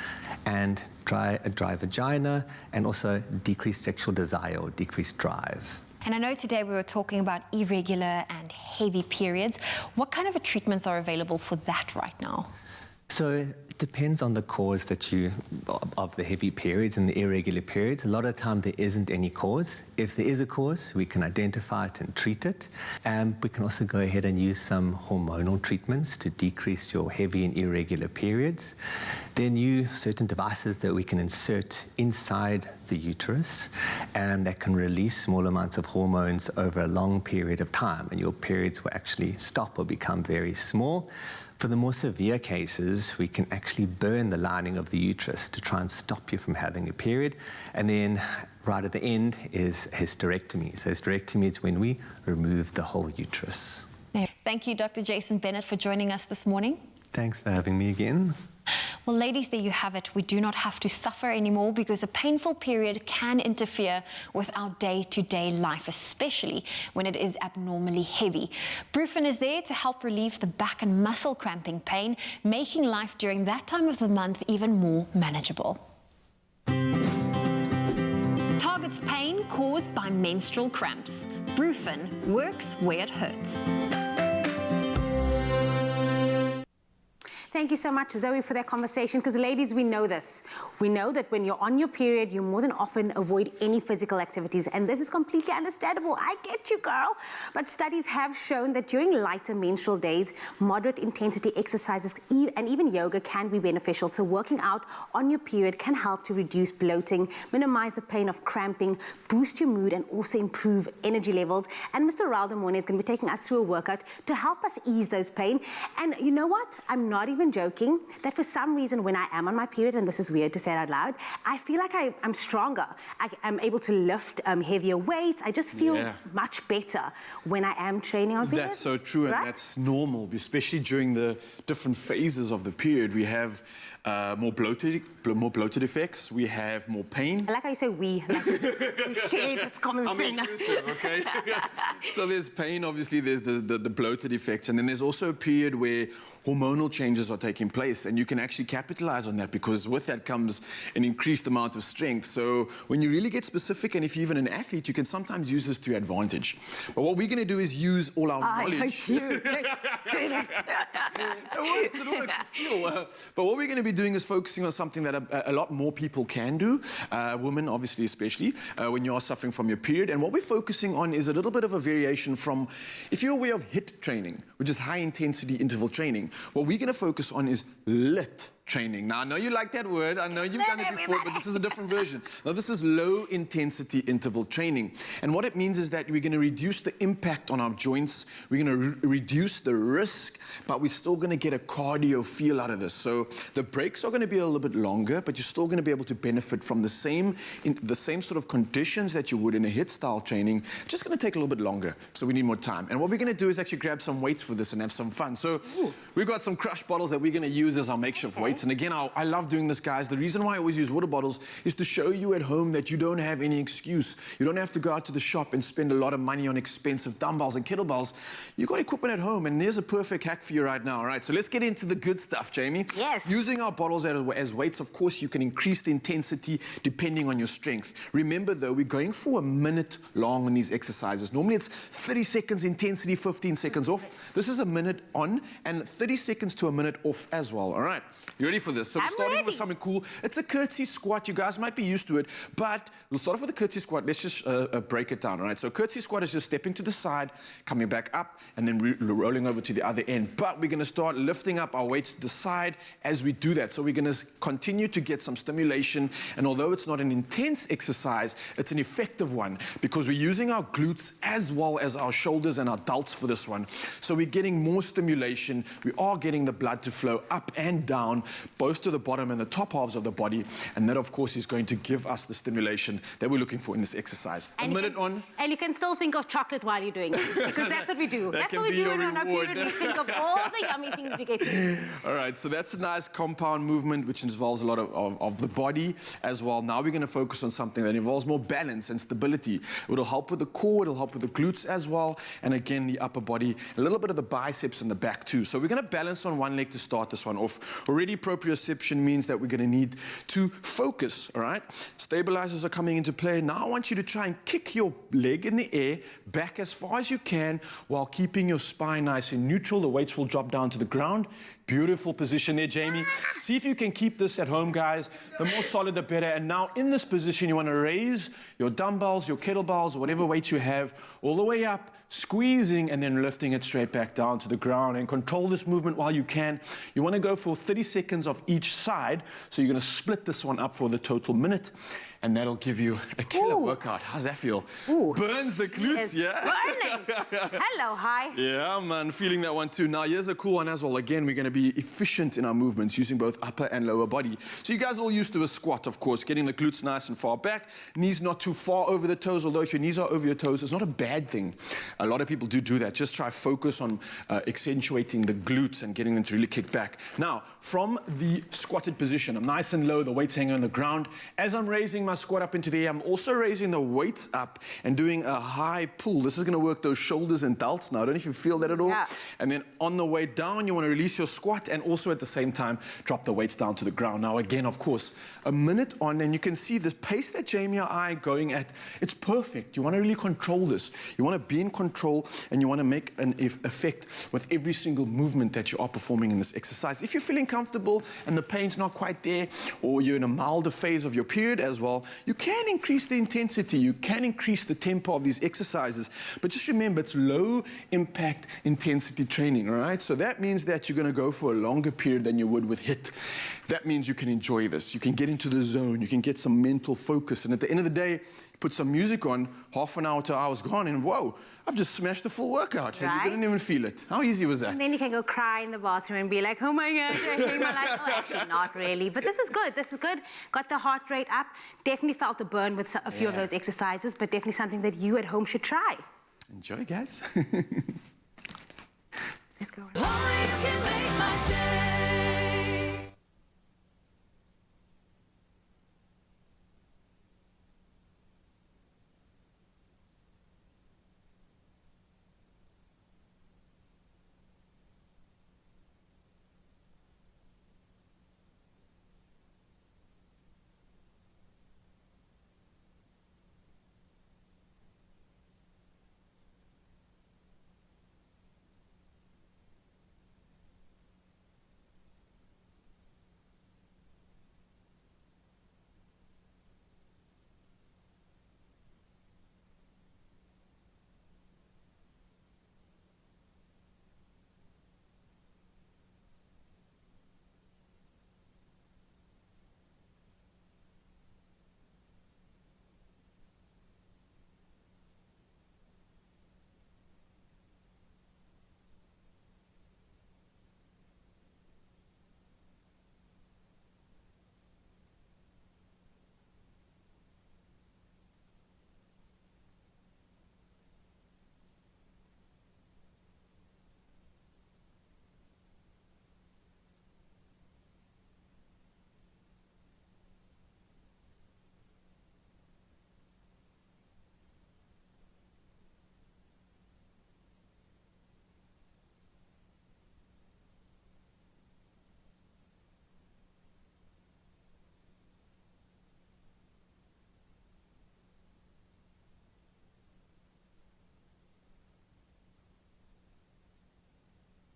and a dry vagina, and also decreased sexual desire or decreased drive. And I know today we were talking about irregular and heavy periods. What kind of treatments are available for that right now? So it depends on the cause of the heavy periods and the irregular periods. A lot of the time there isn't any cause. If there is a cause, we can identify it and treat it. And we can also go ahead and use some hormonal treatments to decrease your heavy and irregular periods. There are new certain devices that we can insert inside the uterus, and that can release small amounts of hormones over a long period of time, and your periods will actually stop or become very small. For the more severe cases, we can actually burn the lining of the uterus to try and stop you from having a period. And then right at the end is hysterectomy. So hysterectomy is when we remove the whole uterus. Thank you, Dr. Jason Bennett, for joining us this morning. Thanks for having me again. Well, ladies, there you have it. We do not have to suffer anymore because a painful period can interfere with our day-to-day life, especially when it is abnormally heavy. Brufen is there to help relieve the back and muscle cramping pain, making life during that time of the month even more manageable. Targets pain caused by menstrual cramps. Brufen works where it hurts. Thank you so much, Zoe, for that conversation, because ladies, we know this. We know that when you're on your period, you more than often avoid any physical activities, and this is completely understandable. I get you, girl. But studies have shown that during lighter menstrual days, moderate intensity exercises and even yoga can be beneficial. So working out on your period can help to reduce bloating, minimize the pain of cramping, boost your mood, and also improve energy levels. And Mr. Raul Demone is going to be taking us through a workout to help us ease those pain. And you know what? I'm not even joking that for some reason when I am on my period, and this is weird to say it out loud, I feel like I'm stronger. I'm able to lift heavier weights. I just feel much better when I am training on period. That's so true, right? and that's normal, especially during the different phases of the period. We have more bloated effects. We have more pain. I like how you say we. Like, we share this common I'm thing. inclusive, okay? So there's pain, obviously, there's the bloated effects, and then there's also a period where hormonal changes are taking place, and you can actually capitalize on that because with that comes an increased amount of strength. So when you really get specific, and if you're even an athlete, you can sometimes use this to your advantage. But what we're going to do is use all our knowledge. I hate you. Let's do this. It works, it's fuel. But what we're going to be doing is focusing on something that a lot more people can do, women obviously especially, when you are suffering from your period. And what we're focusing on is a little bit of a variation from, if you're aware of HIIT training, which is high intensity interval training, what we're going to focus on is LIT training. Now, I know you like that word. I know you've done it before, but this is a different version. Now, this is low intensity interval training. And what it means is that we're going to reduce the impact on our joints. We're going to reduce the risk, but we're still going to get a cardio feel out of this. So the breaks are going to be a little bit longer, but you're still going to be able to benefit from the same sort of conditions that you would in a HIIT style training. Just going to take a little bit longer, so we need more time. And what we're going to do is actually grab some weights for this and have some fun. So we've got some crush bottles that we're going to use as our makeshift weights. And again, I love doing this, guys. The reason why I always use water bottles is to show you at home that you don't have any excuse. You don't have to go out to the shop and spend a lot of money on expensive dumbbells and kettlebells. You've got equipment at home, and there's a perfect hack for you right now. All right, so let's get into the good stuff, Jamie. Yes. Using our bottles as weights, of course, you can increase the intensity depending on your strength. Remember, though, we're going for a minute long on these exercises. Normally, it's 30 seconds intensity, 15 seconds off. This is a minute on and 30 seconds to a minute off as well. All right, you ready for this? So we're starting with something cool. It's a curtsy squat. You guys might be used to it, but we'll start off with a curtsy squat. Let's just break it down, all right? So curtsy squat is just stepping to the side, coming back up, and then rolling over to the other end. But we're going to start lifting up our weights to the side as we do that. So we're going to continue to get some stimulation, and although it's not an intense exercise, it's an effective one because we're using our glutes as well as our shoulders and our delts for this one. So we're getting more stimulation. We are getting the blood to flow up and down, both to the bottom and the top halves of the body, and that of course is going to give us the stimulation that we're looking for in this exercise. And a minute on. And you can still think of chocolate while you're doing it, because that's what we do. That That's can what we be do your when we're on our reward. period. We think of all the yummy things we get to do. All right, so that's a nice compound movement which involves a lot of the body as well. Now we're going to focus on something that involves more balance and stability. It'll help with the core, it'll help with the glutes as well, and again the upper body, a little bit of the biceps and the back too. So we're going to balance on one leg to start this one off. Already proprioception means that we're going to need to focus, all right? Stabilizers are coming into play. Now I want you to try and kick your leg in the air back as far as you can while keeping your spine nice and neutral. The weights will drop down to the ground. Beautiful position there, Jamie. See if you can keep this at home, guys. The more solid, the better. And now in this position, you want to raise your dumbbells, your kettlebells, whatever weight you have, all the way up, squeezing and then lifting it straight back down to the ground. And control this movement while you can. You want to go for 30 seconds of each side. So you're going to split this one up for the total minute. and that'll give you a killer workout. How's that feel? Ooh. Burns the glutes, yeah? Burning. Hello, hi. Yeah, man, feeling that one too. Now, here's a cool one as well. Again, we're going to be efficient in our movements using both upper and lower body. So you guys are all used to a squat, of course, getting the glutes nice and far back, knees not too far over the toes, although if your knees are over your toes, it's not a bad thing. A lot of people do that. Just try focus on accentuating the glutes and getting them to really kick back. Now, from the squatted position, I'm nice and low, the weight's hanging on the ground. As I'm raising my squat up into the air, I'm also raising the weights up and doing a high pull. This is going to work those shoulders and delts now. I don't know if you feel that at all. Yeah. And then on the way down, you want to release your squat and also at the same time, drop the weights down to the ground. Now, again, of course, a minute on, and you can see the pace that Jamie or I are going at, it's perfect. You want to really control this. You want to be in control, and you want to make an effect with every single movement that you are performing in this exercise. If you're feeling comfortable and the pain's not quite there, or you're in a milder phase of your period as well, you can increase the intensity, you can increase the tempo of these exercises. But just remember, it's low impact intensity training, all right? So that means that you're going to go for a longer period than you would with HIIT. That means you can enjoy this. You can get into the zone, you can get some mental focus, and at the end of the day, put some music on, half an hour to an hour's gone, and whoa, I've just smashed the full workout, and you didn't even feel it. How easy was that? And then you can go cry in the bathroom and be like, oh my gosh, I hate my life. Oh, actually, not really. But this is good. This is good. Got the heart rate up. Definitely felt the burn with a few of those exercises, but definitely something that you at home should try. Enjoy, guys. Let's go. Only you can make my day.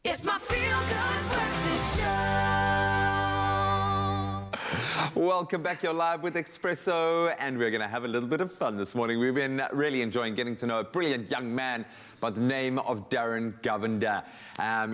It's my feel-good breakfast show. Welcome back. You're live with Expresso, and we're going to have a little bit of fun this morning. We've been really enjoying getting to know a brilliant young man by the name of Darren Govender.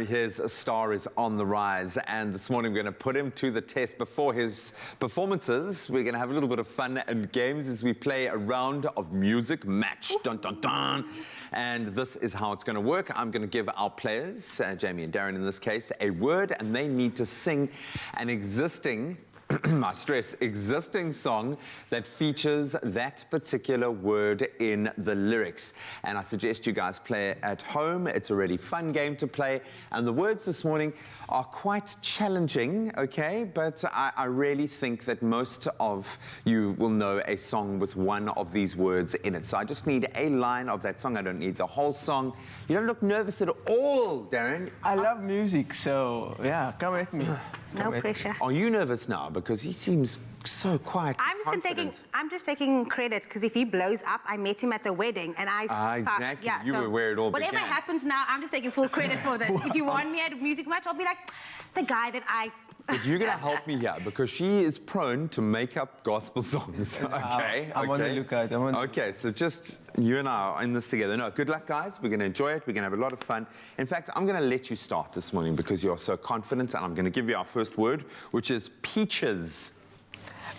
His star is on the rise, and this morning we're going to put him to the test. Before his performances, we're going to have a little bit of fun and games as we play a round of music match. Dun, dun, dun. And this is how it's going to work. I'm going to give our players, Jamie and Darren in this case, a word, and they need to sing an existing I stress, existing song that features that particular word in the lyrics. And I suggest you guys play at home. It's a really fun game to play. And the words this morning are quite challenging, okay? But I really think that most of you will know a song with one of these words in it. So I just need a line of that song. I don't need the whole song. You don't look nervous at all, Darren. I love music, so yeah, come at me. No pressure. Are you nervous now? Because he seems so quiet. I'm just taking credit, because if he blows up, I met him at the wedding, and exactly. You were where it all began. Whatever happens now, I'm just taking full credit for this. If you want me at a music match, I'll be like the guy that I. But you're going to help me here, because she is prone to make up gospel songs. Okay. I'm on the lookout. Okay, so just you and I are in this together. No, good luck, guys. We're going to enjoy it. We're going to have a lot of fun. In fact, I'm going to let you start this morning because you're so confident, and I'm going to give you our first word, which is peaches.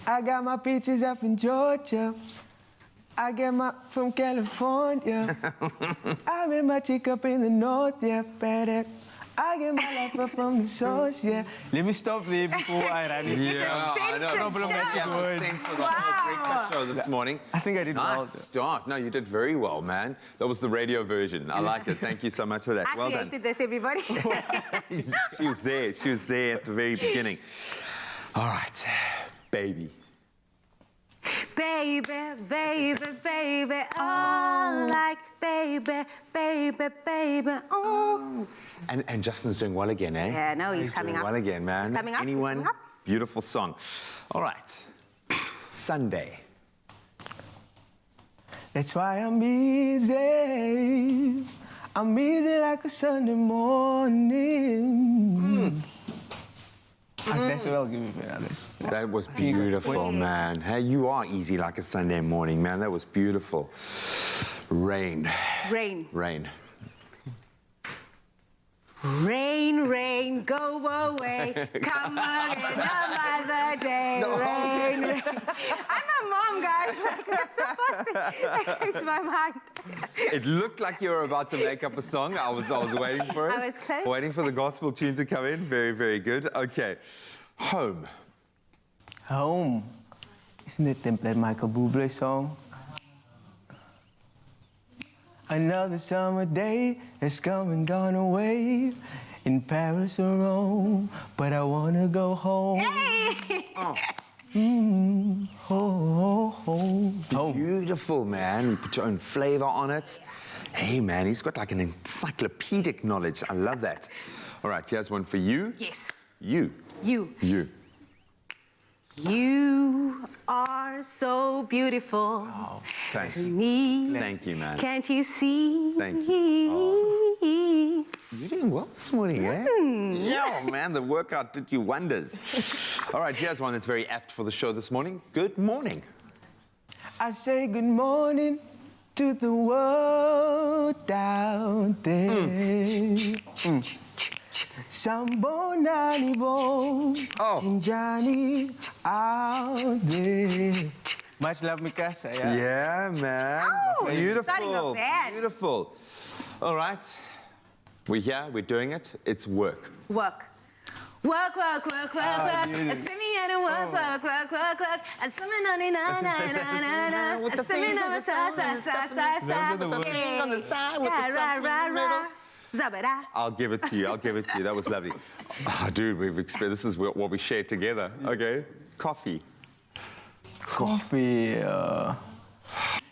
I got my peaches up in Georgia. I get my from California. I met my chick up in the north, yeah, better. I get my life up from the source, yeah. Let me stop there before I run it. Yeah, I know. Problematic Yeah, word. sense of the whole breakfast show this morning. I think I did well. Nice start. No, you did very well, man. That was the radio version. I like it. Thank you so much for that. I Well created done. this, everybody. She was there. She was there at the very beginning. All right, baby. Baby, baby, baby, oh, like baby, baby, baby, oh. And Justin's doing well again, eh? Yeah, no, he's coming doing up. well again, man. He's coming up, he's Anyone? coming up. Beautiful song. All right, Sunday. That's why I'm easy. I'm easy like a Sunday morning. That's what I'll give you for others. That was beautiful, man. Hey, you are easy like a Sunday morning, man. That was beautiful. Rain. Rain. Rain. Rain, rain, go away. Come again another day. No. Rain, rain. I'm a mom, guys. Like, that's the first thing that came to my mind. It looked like you were about to make up a song. I was waiting for it. I was close. Waiting for the gospel tune to come in. Very, very good. Okay. Home. Home. Isn't it that Michael Bublé song? Another summer day has come and gone away in Paris or Rome, but I wanna go home. Hey! Home. Beautiful, man. You put your own flavor on it. Hey, man, he's got like an encyclopedic knowledge. I love that. All right, here's one for you. Yes. You. You. You. You are so beautiful Thanks. to me. Thank you, man. Can't you see? Thank you. You're doing well this morning, eh? Yeah, man, the workout did you wonders. All right, here's one that's very apt for the show this morning. Good morning. I say good morning to the world out there. Sambo Nani Bo and Johnny out there. Much love, Mikasa. Yeah, man. Oh, starting Beautiful. a band. Beautiful. All right. We're here. We're doing it. It's work. Work. Work, work, work, work, work. beautiful. Send me out to work, work, work, work, work. And send me na na na na na. With the And send me things na on the sa side sa and the sa sa stuff sa. Those are the words. Things on the side with the Ra, something in the ra, middle. ra. Zabada. I'll give it to you. I'll give it to you. That was lovely. Oh, dude, this is what we shared together. Okay. Coffee. Coffee.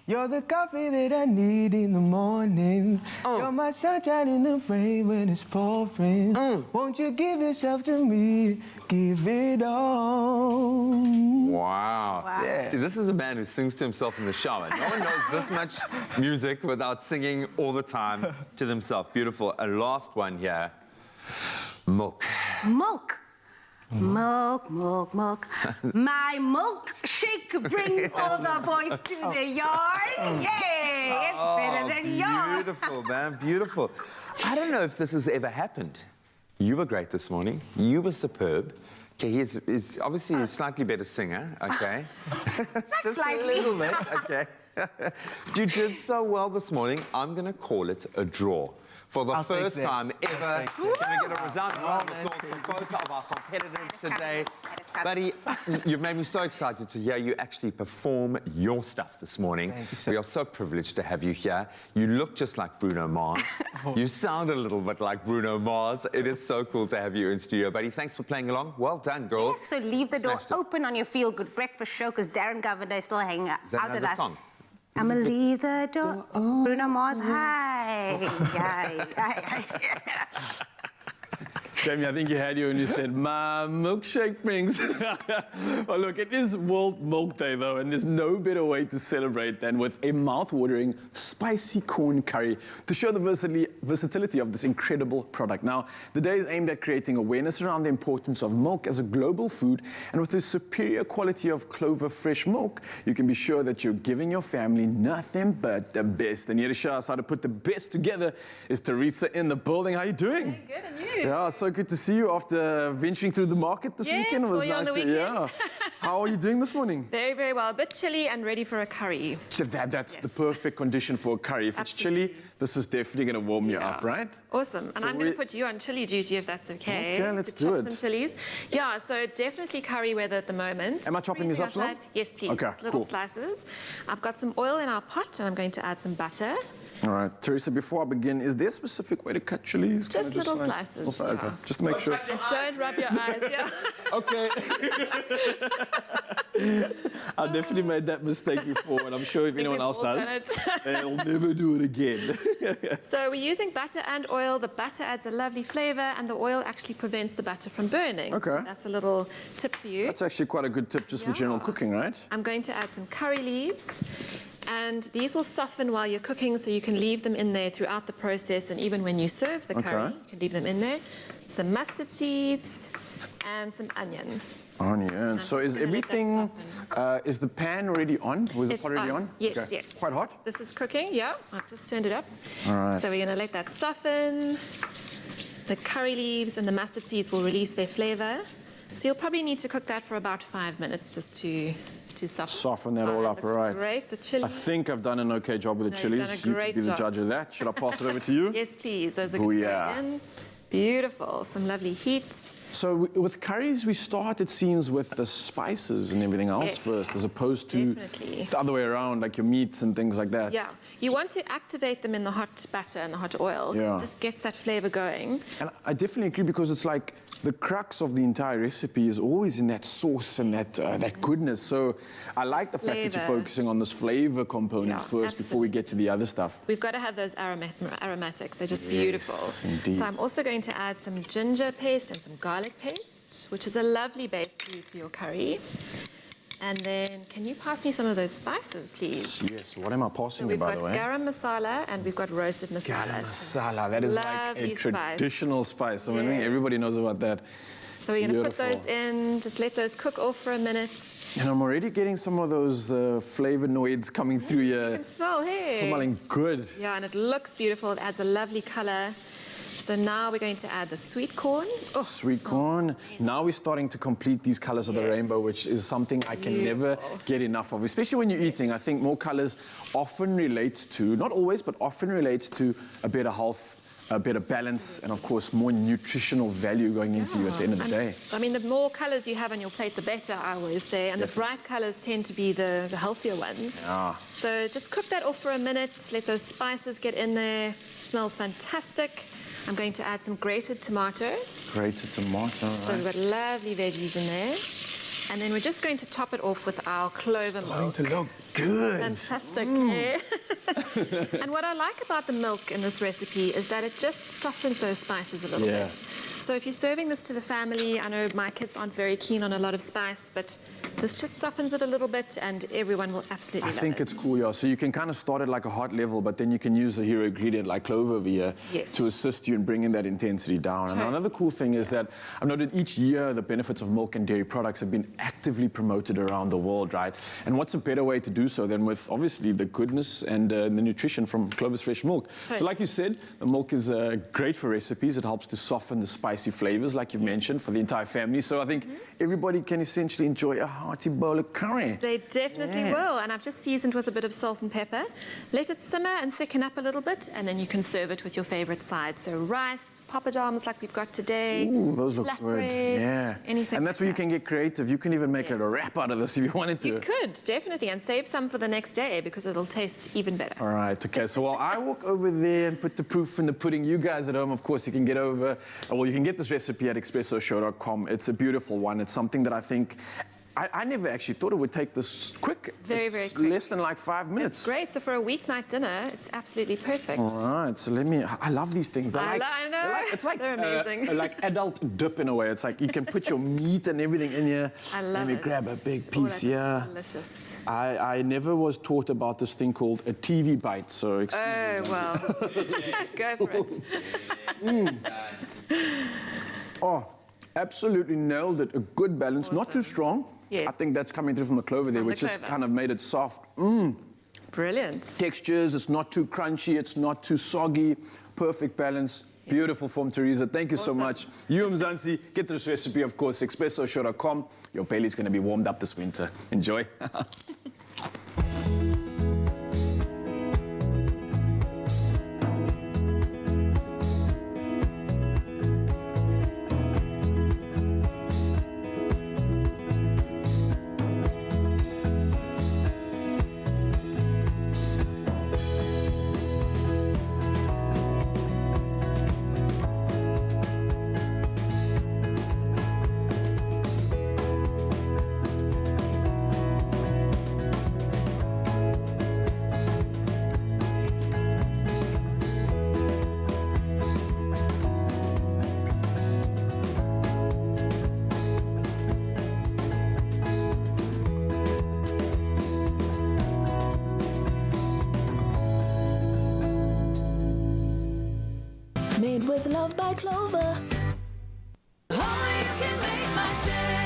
You're the coffee that I need in the morning. You're my sunshine in the rain when it's pouring. Won't you give yourself to me? Give it all. Wow. Yeah. See, this is a man who sings to himself in the shower. No one knows this much music without singing all the time to themselves. Beautiful. A last one here. Milk. Milk. Milk, milk, milk. My milkshake brings all the boys to the yard. Yay! It's better than yours. Beautiful, man. Beautiful. I don't know if this has ever happened. You were great this morning. You were superb. Okay, he's obviously a slightly better singer, okay? Just slightly. a little bit, okay. You did so well this morning. I'm going to call it a draw. For the I'll take first that. time ever, I'll take can we get a resounding round of applause for both of our competitors today? Buddy, you've made me so excited to hear you actually perform your stuff this morning. Thank you, sir. We are so privileged to have you here. You look just like Bruno Mars. You sound a little bit like Bruno Mars. It is so cool to have you in studio, buddy. Thanks for playing along. Well done, girl. Yes, so leave the door Smashed it. open on your Feel Good Breakfast show because Darren Governor is still hanging out, Is that with another us. song? I'm gonna leave the door. Bruno Mars, hi. Hi. Jamie, I think you had you when you said, my milkshake brings. Well, look, it is World Milk Day, though, and there's no better way to celebrate than with a mouth-watering spicy corn curry to show the versatility of this incredible product. Now, the day is aimed at creating awareness around the importance of milk as a global food, and with the superior quality of Clover fresh milk, you can be sure that you're giving your family nothing but the best. And here to show us how to put the best together is Teresa in the building. How are you doing? Good, and you? Yeah, so good to see you after venturing through the market this Yes, weekend. It was saw you on nice the to weekend. How are you doing this morning? Very, very well. A bit chilly and ready for a curry. So that's the Yes. perfect condition for a curry. If it's chilly, Absolutely. this is definitely going to warm you up, right? Awesome. And So I'm going we- to put you on chili duty if that's okay. Okay, let's to do chop it. some chilies. Yeah, so definitely curry weather at the moment. Am I chopping these Freezing up slow? outside. Yes, please. Okay, Just little cool. slices. I've got some oil in our pot and I'm going to add some butter. All right, Teresa, before I begin, is there a specific way to cut chilies? Can I Just little like- slices, Okay, yeah. just to make sure. Don't rub your eyes, yeah. Okay. I definitely made that mistake before, and I'm sure if anyone we've else all does, done it. they'll never do it again. So we're using butter and oil. The butter adds a lovely flavor and the oil actually prevents the butter from burning. Okay. So that's a little tip for you. That's actually quite a good tip just for general Yeah. cooking, right? I'm going to add some curry leaves. And these will soften while you're cooking, so you can leave them in there throughout the process. And even when you serve the curry, Okay. you can leave them in there. Some mustard seeds and some onion. Onion. So just is gonna let that everything, soften. is the pan already on? Was the It's pot already on? Yes, Okay. yes. Quite hot? This is cooking, yeah. I've just turned it up. All right. So we're going to let that soften. The curry leaves and the mustard seeds will release their flavor. So you'll probably need to cook that for about 5 minutes just to soften. Soften that all up, looks right. Great. The chili. I think I've done an okay job with the No, you've chilies. done a You great could be the job. judge of that. Should I pass it over to you? Yes, please. Those are Booyah. going in. Beautiful. Some lovely heat. So with curries, we start, it seems, with the spices and everything else Yes. first, as opposed to Definitely. the other way around, like your meats and things like that. Yeah. You want to activate them in the hot butter and the hot oil. Yeah. It just gets that flavor going. And I definitely agree, because it's like the crux of the entire recipe is always in that sauce and that goodness. So I like the fact that you're Flavor. focusing on this flavor component Yeah, first before we get to the other stuff. We've got to have those aromatics. They're just beautiful. indeed. So I'm also going to add some ginger paste and some garlic paste, which is a lovely base to use for your curry. And then, can you pass me some of those spices, please? Yes, what am I So passing you, we've by got the way? garam masala and we've got roasted masala. Garam masala, that is like a Lovely spice. traditional spice. I mean, I think Yes. everybody knows about that. So we're going to put Beautiful. those in, just let those cook off for a minute. And I'm already getting some of those flavonoids coming through You here. can smell, hey. Smelling good. Yeah, and it looks beautiful. It adds a lovely color. So now we're going to add the sweet corn. Oh, Sweet smells corn. amazing. Now we're starting to complete these colors of the Yes. rainbow, which is something I can never get enough of, especially when you're eating. I think more colors often relates to, not always, but often relates to a better health, a better balance, and of course, more nutritional value going into you at the end of the day. I mean, the more colors you have on your plate, the better, I always say. And the bright colors tend to be the healthier ones. Yeah. So just cook that off for a minute. Let those spices get in there. Smells fantastic. I'm going to add some grated tomato. Grated tomato, So right? we've got lovely veggies in there. And then we're just going to top it off with our clover Starting milk. to look good. Fantastic. eh? And what I like about the milk in this recipe is that it just softens those spices a little Yeah. bit. So if you're serving this to the family, I know my kids aren't very keen on a lot of spice, but this just softens it a little bit and everyone will absolutely I love think it. it's cool, yeah. So you can kind of start at like a hot level, but then you can use a hero ingredient like clover over here Yes. to assist you in bringing that intensity down. And Totally. another cool thing is that I've noted each year the benefits of milk and dairy products have been actively promoted around the world, right? And what's a better way to do so than with obviously the goodness and the nutrition from Clover's fresh milk? So Totally. like you said, the milk is great for recipes. It helps to soften the spicy flavors, like you've mentioned, for the entire family. So I think everybody can essentially enjoy a hearty bowl of curry. They definitely Yeah. will. And I've just seasoned with a bit of salt and pepper. Let it simmer and thicken up a little bit, and then you can serve it with your favorite side. So rice, poppadoms like we've got today. Ooh, those look good. flatbread, Yeah. anything And that's like where you can that. get creative. You can even make Yes. a wrap out of this if you wanted to. You could, definitely, and save some for the next day because it'll taste even better. All right, okay. So while I walk over there and put the proof in the pudding, you guys at home, of course, you can get over, well, you can get this recipe at expressoshow.com. It's a beautiful one. It's something that I think, I never actually thought it would take this quick. Very, It's very quick. less than like 5 minutes. It's great. So for a weeknight dinner, it's absolutely perfect. All right, so I love these things. I know. It's like, They're amazing. like adult dip in a way. It's like you can put your meat and everything in here. I love Let me it. grab a big Oh, piece, that is yeah. delicious. I never was taught about this thing called a TV bite, so excuse me. Oh, well. Go for it. Oh, absolutely nailed it. A good balance, not too strong. Yes. I think that's coming through from the clover there, From the which just clover. kind of made it soft. Brilliant. Textures, it's not too crunchy, it's not too soggy. Perfect balance. Beautiful form, Teresa. Thank you so much. You, Mzansi, get this recipe, of course, expressoshow.com. Your belly's going to be warmed up this winter. Enjoy. Made with love by Clover. Only you can make my day.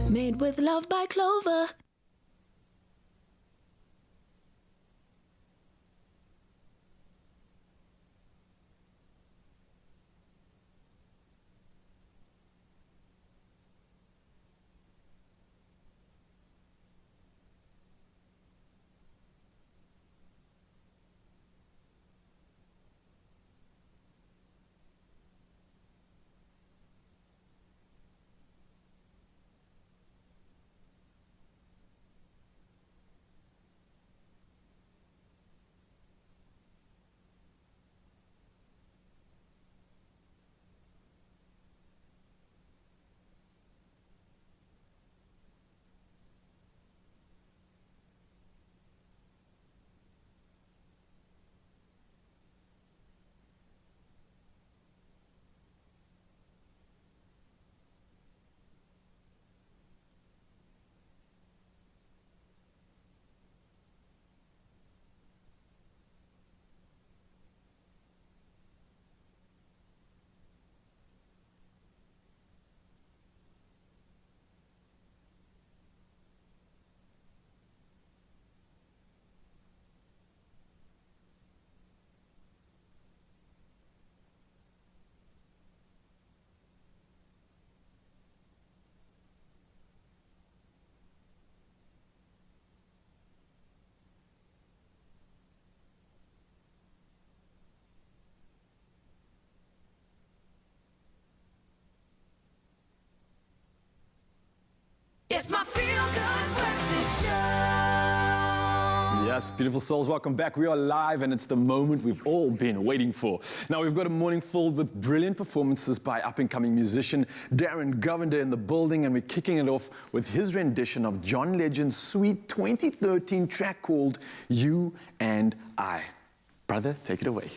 Made with love by Clover. It's my feel-good breakfast show. Yes, beautiful souls, welcome back. We are live and it's the moment we've all been waiting for. Now, we've got a morning filled with brilliant performances by up-and-coming musician Darren Govender in the building, and we're kicking it off with his rendition of John Legend's sweet 2013 track called You and I. Brother, take it away.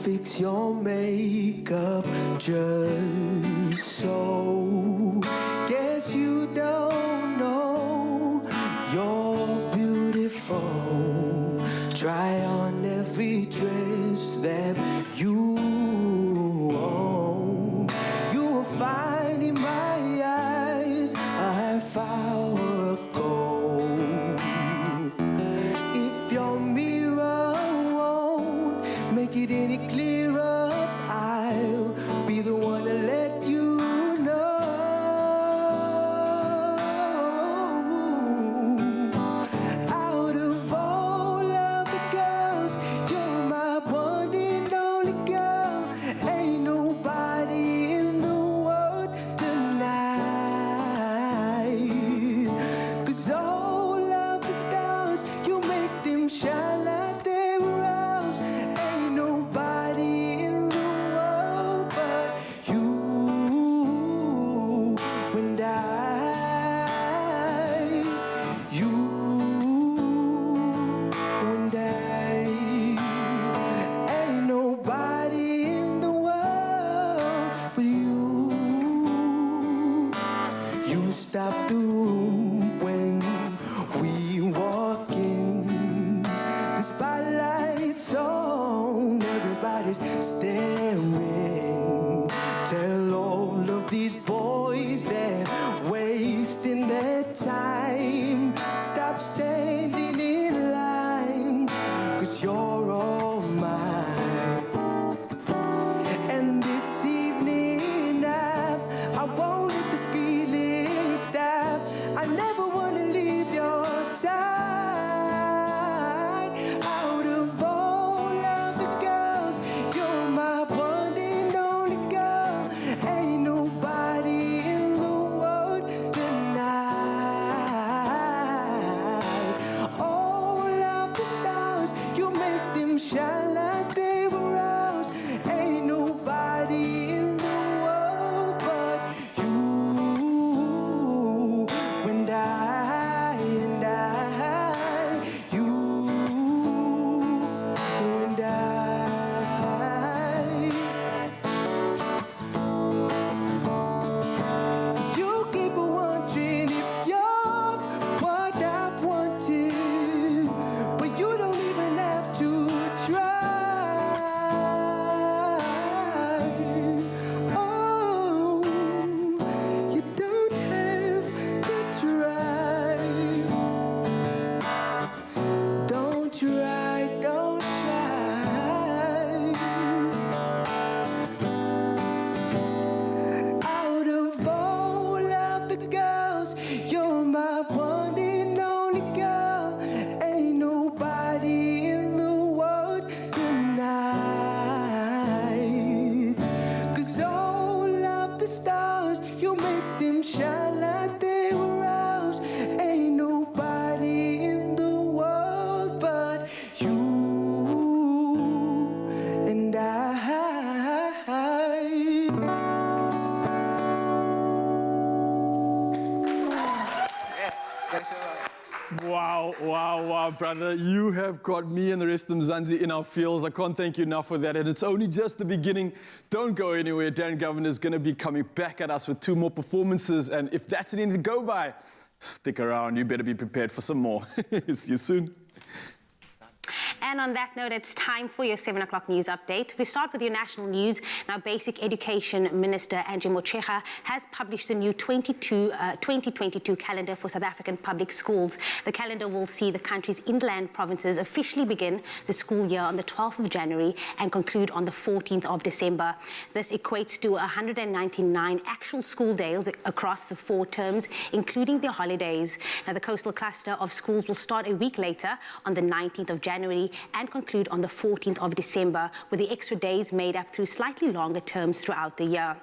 Fix your makeup just so. Guess you don't know you're beautiful. Try on every dress that you own. You will find in my eyes a half hour ago. If your mirror won't make it any clearer, I'll be the one to let you know. Out of all of the girls Wow, wow, wow, brother. You have got me and the rest of Mzansi in our feels. I can't thank you enough for that. And it's only just the beginning. Don't go anywhere. Darren Governor is going to be coming back at us with 2 more performances. And if that's anything to go by, stick around. You better be prepared for some more. See you soon. And on that note, it's time for your 7 o'clock news update. We start with your national news. Now, Basic Education Minister Angie Motshekga has published the new 2022 calendar for South African public schools. The calendar will see the country's inland provinces officially begin the school year on the 12th of January and conclude on the 14th of December. This equates to 199 actual school days across the 4 terms, including their holidays. Now, the coastal cluster of schools will start a week later on the 19th of January and conclude on the 14th of December, with the extra days made up through slightly longer terms throughout the year.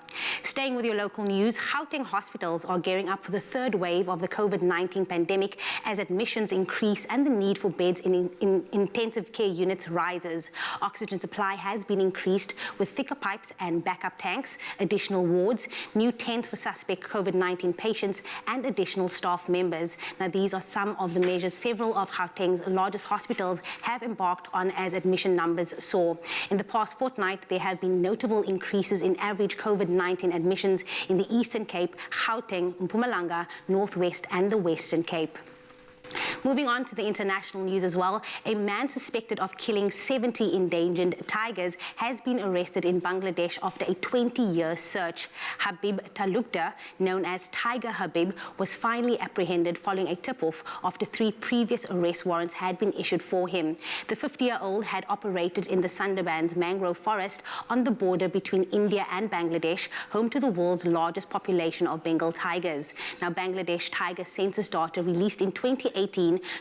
Staying with your local news, Gauteng hospitals are gearing up for the 3rd wave of the COVID-19 pandemic as admissions increase and the need for beds in intensive care units rises. Oxygen supply has been increased with thicker pipes and backup tanks, additional wards, new tents for suspect COVID-19 patients, and additional staff members. Now, these are some of the measures several of Gauteng's largest hospitals have embarked on as admission numbers soar. In the past fortnight, there have been notable increases in average COVID-19 admissions in the Eastern Cape, Gauteng, Mpumalanga, Northwest, and the Western Cape. Moving on to the international news as well, a man suspected of killing 70 endangered tigers has been arrested in Bangladesh after a 20-year search. Habib Talukder, known as Tiger Habib, was finally apprehended following a tip-off after 3 previous arrest warrants had been issued for him. The 50-year-old had operated in the Sundarbans mangrove forest on the border between India and Bangladesh, home to the world's largest population of Bengal tigers. Now, Bangladesh tiger census data released in 2018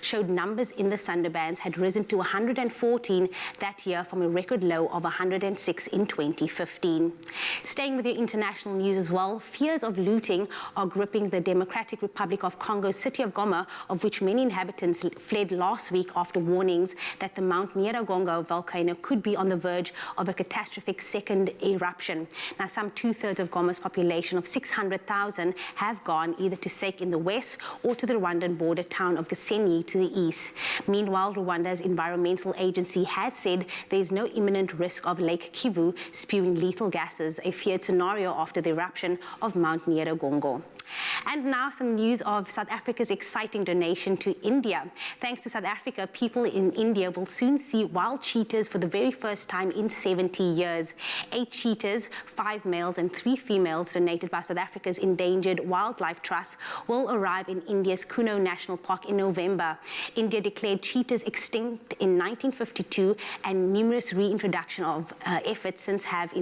showed numbers in the Sundarbans had risen to 114 that year from a record low of 106 in 2015. Staying with your international news as well, fears of looting are gripping the Democratic Republic of Congo's city of Goma, of which many inhabitants fled last week after warnings that the Mount Nyiragongo volcano could be on the verge of a catastrophic second eruption. Now, some 2/3 of Goma's population of 600,000 have gone either to Sake in the west or to the Rwandan border town of Gisenyi to the east. Meanwhile, Rwanda's environmental agency has said there is no imminent risk of Lake Kivu spewing lethal gases, a feared scenario after the eruption of Mount Nyiragongo. And now some news of South Africa's exciting donation to India. Thanks to South Africa, people in India will soon see wild cheetahs for the very first time in 70 years. 8 cheetahs, 5 males and 3 females donated by South Africa's Endangered Wildlife Trust will arrive in India's Kuno National Park in November. India declared cheetahs extinct in 1952 and numerous reintroduction of efforts since have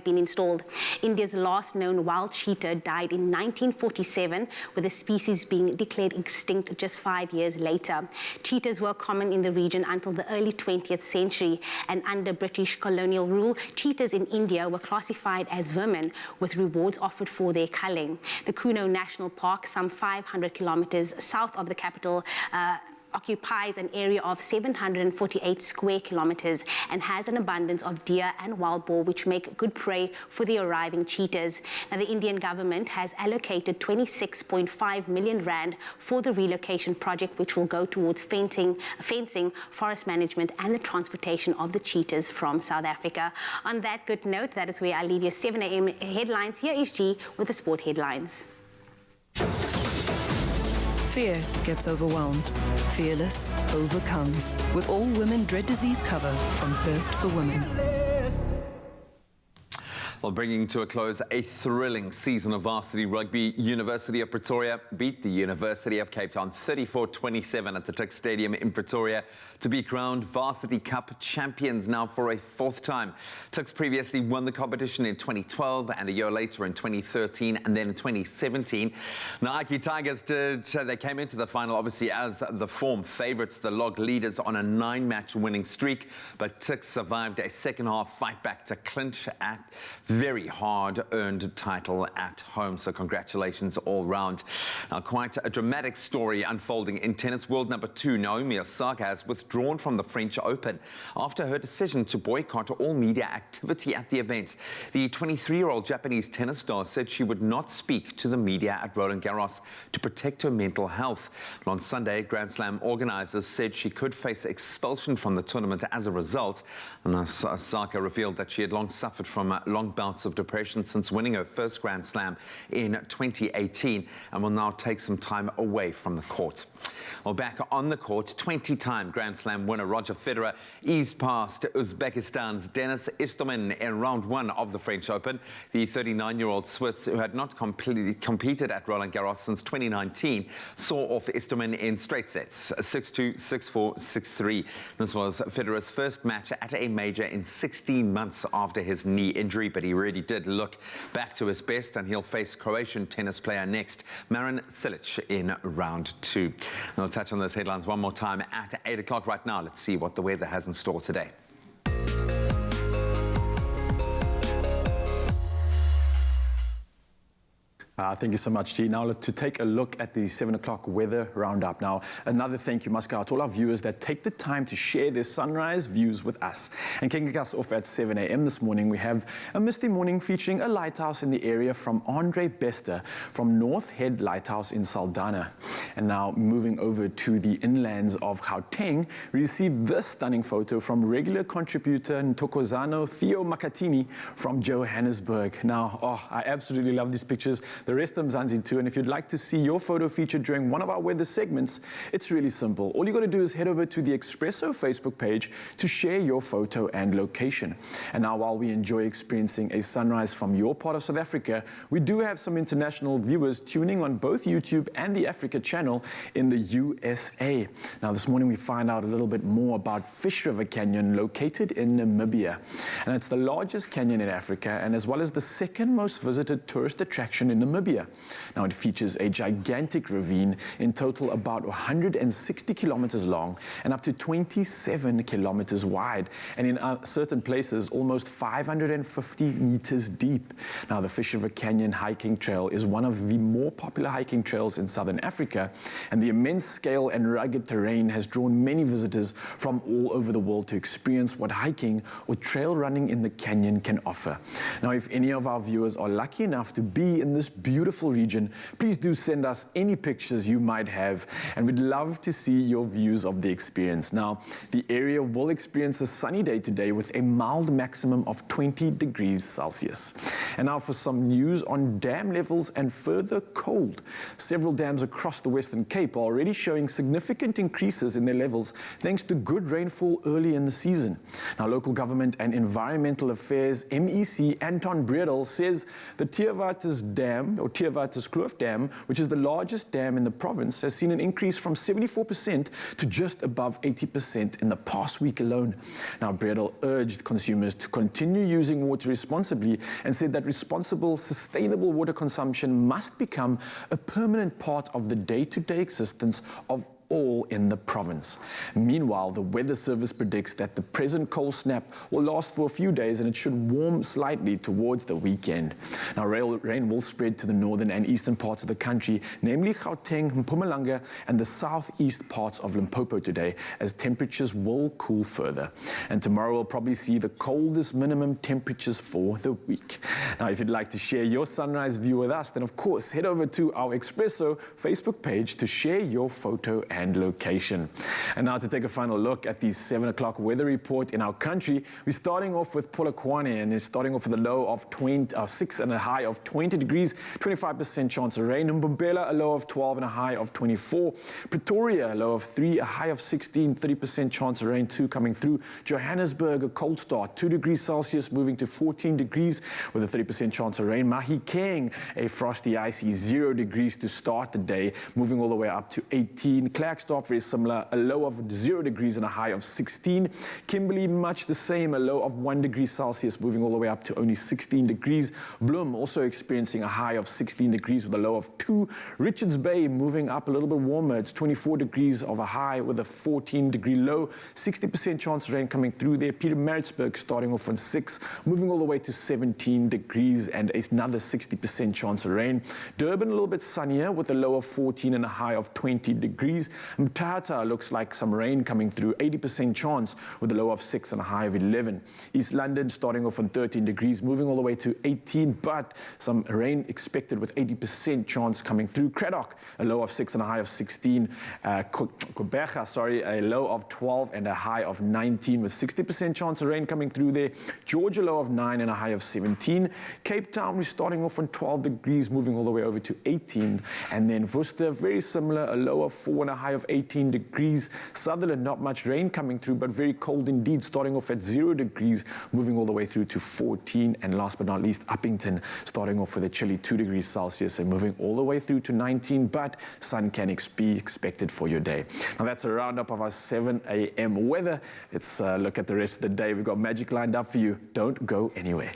been installed. India's last known wild cheetah died in 1947, with the species being declared extinct just 5 years later. Cheetahs were common in the region until the early 20th century, and under British colonial rule, cheetahs in India were classified as vermin, with rewards offered for their culling. The Kuno National Park, some 500 kilometers south of the capital, occupies an area of 748 square kilometers and has an abundance of deer and wild boar, which make good prey for the arriving cheetahs. Now, the Indian government has allocated 26.5 million rand for the relocation project, which will go towards fencing, forest management, and the transportation of the cheetahs from South Africa. On that good note, that is where I leave your 7 a.m. headlines. Here is G with the sport headlines. Fear gets overwhelmed. Fearless overcomes. With all women dread disease cover from First for Women. Well, bringing to a close a thrilling season of varsity rugby. University of Pretoria beat the University of Cape Town 34-27 at the Tuck Stadium in Pretoria to be crowned Varsity Cup champions now for a 4th time. Tucks previously won the competition in 2012 and a year later in 2013 and then in 2017. Now, Aki Tigers they came into the final obviously as the form favourites, the log leaders on a 9-match winning streak, but Tucks survived a second half fight back to clinch at very hard-earned title at home. So congratulations all round. Now, quite a dramatic story unfolding in tennis. World number 2 Naomi Osaka has withdrawn from the French Open after her decision to boycott all media activity at the event. The 23-year-old Japanese tennis star said she would not speak to the media at Roland Garros to protect her mental health. But on Sunday, Grand Slam organizers said she could face expulsion from the tournament as a result. And Osaka revealed that she had long suffered from long bouts of depression since winning her first Grand Slam in 2018 and will now take some time away from the court. Well, back on the court, 20-time Grand Slam winner Roger Federer eased past Uzbekistan's Denis Istomin in round 1 of the French Open. The 39-year-old Swiss, who had not competed at Roland Garros since 2019, saw off Istomin in straight sets, 6-2, 6-4, 6-3. This was Federer's first match at a major in 16 months after his knee injury, but he really did look back to his best, and he'll face Croatian tennis player next, Marin Cilic, in round 2. And we'll touch on those headlines one more time at 8 o'clock. Right now, let's see what the weather has in store today. Thank you so much, G. Now, to take a look at the 7 o'clock weather roundup. Now, another thank you must go out to all our viewers that take the time to share their sunrise views with us. And kicking us off at 7 a.m. this morning, we have a misty morning featuring a lighthouse in the area from Andre Bester from North Head Lighthouse in Saldanha. And now, moving over to the inlands of Gauteng, we received this stunning photo from regular contributor Ntokozano Theo Makatini from Johannesburg. Now, I absolutely love these pictures. The rest of Mzansi too, and if you'd like to see your photo featured during one of our weather segments, it's really simple. All you got to do is head over to the Expresso Facebook page to share your photo and location. And now, while we enjoy experiencing a sunrise from your part of South Africa, we do have some international viewers tuning on both YouTube and the Africa channel in the USA. Now, this morning we find out a little bit more about Fish River Canyon, located in Namibia. And it's the largest canyon in Africa, and as well as the second most visited tourist attraction in Namibia. Now, it features a gigantic ravine, in total about 160 kilometers long and up to 27 kilometers wide, and in certain places almost 550 meters deep. Now, the Fish River Canyon hiking trail is one of the more popular hiking trails in southern Africa, and the immense scale and rugged terrain has drawn many visitors from all over the world to experience what hiking or trail running in the canyon can offer. Now, if any of our viewers are lucky enough to be in this beautiful region, please do send us any pictures you might have, and we'd love to see your views of the experience. Now, the area will experience a sunny day today with a mild maximum of 20 degrees Celsius. And now for some news on dam levels and further cold. Several dams across the Western Cape are already showing significant increases in their levels thanks to good rainfall early in the season. Now, Local Government and Environmental Affairs MEC Anton Bredel says the Theewaterskloof Dam, which is the largest dam in the province, has seen an increase from 74% to just above 80% in the past week alone. Now, Bredel urged consumers to continue using water responsibly and said that responsible, sustainable water consumption must become a permanent part of the day-to-day existence of all in the province. Meanwhile, the Weather Service predicts that the present cold snap will last for a few days, and it should warm slightly towards the weekend. Now, rain will spread to the northern and eastern parts of the country, namely Gauteng, Mpumalanga, and the southeast parts of Limpopo today, as temperatures will cool further. And tomorrow we'll probably see the coldest minimum temperatures for the week. Now, if you'd like to share your sunrise view with us, then of course head over to our Expresso Facebook page to share your photo and location. And now to take a final look at the 7 o'clock weather report in our country, we're starting off with Polokwane, and it's starting off with a low of 6 and a high of 20 degrees, 25% chance of rain. Mbombela, a low of 12 and a high of 24. Pretoria, a low of 3, a high of 16, 30% chance of rain too coming through. Johannesburg, a cold start, 2 degrees Celsius moving to 14 degrees with a 30% chance of rain. Mahikeng, a frosty, icy 0 degrees to start the day, moving all the way up to 18. Flagstaff, very similar, a low of 0 degrees and a high of 16. Kimberley, much the same, a low of 1 degree Celsius, moving all the way up to only 16 degrees. Bloem also experiencing a high of 16 degrees with a low of 2. Richards Bay moving up a little bit warmer. It's 24 degrees of a high with a 14-degree low. 60% chance of rain coming through there. Pietermaritzburg starting off on 6, moving all the way to 17 degrees and another 60% chance of rain. Durban a little bit sunnier with a low of 14 and a high of 20 degrees. Mthatha looks like some rain coming through, 80% chance with a low of 6 and a high of 11. East London starting off on 13 degrees, moving all the way to 18, but some rain expected with 80% chance coming through. Cradock, a low of 6 and a high of 16. Gqeberha, a low of 12 and a high of 19 with 60% chance of rain coming through there. Georgia, low of 9 and a high of 17. Cape Town, we're starting off on 12 degrees, moving all the way over to 18. And then Worcester, very similar, a low of 4 and a high of 18 degrees. Sutherland, not much rain coming through, but very cold indeed, starting off at 0 degrees, moving all the way through to 14. And last but not least, Uppington, starting off with a chilly 2 degrees Celsius and moving all the way through to 19, but sun can be expected for your day. Now that's a roundup of our 7 a.m. weather. Let's look at the rest of the day. We've got magic lined up for you. Don't go anywhere.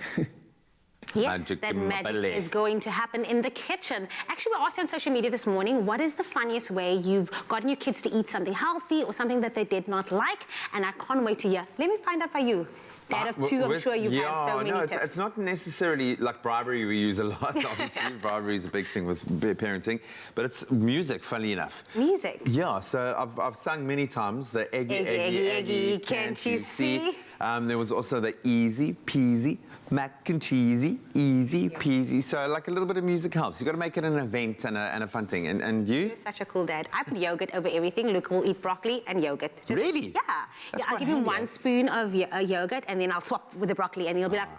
Yes, that magic is going to happen in the kitchen. Actually, we asked on social media this morning, what is the funniest way you've gotten your kids to eat something healthy or something that they did not like? And I can't wait to hear. Let me find out by you. Dad of 2, I'm sure you have so many tips. It's not necessarily like bribery we use a lot. Obviously, bribery is a big thing with parenting, but it's music, funnily enough. Music? Yeah, so I've sung many times the eggy, can't you see? There was also the easy peasy, mac and cheesy, easy peasy. So like a little bit of music helps. You've got to make it an event and a fun thing. And you? You're such a cool dad. I put yogurt over everything. Luke will eat broccoli and yogurt. Really? Yeah. I'll give him 1 spoon of yogurt and then I'll swap with the broccoli and he'll be like,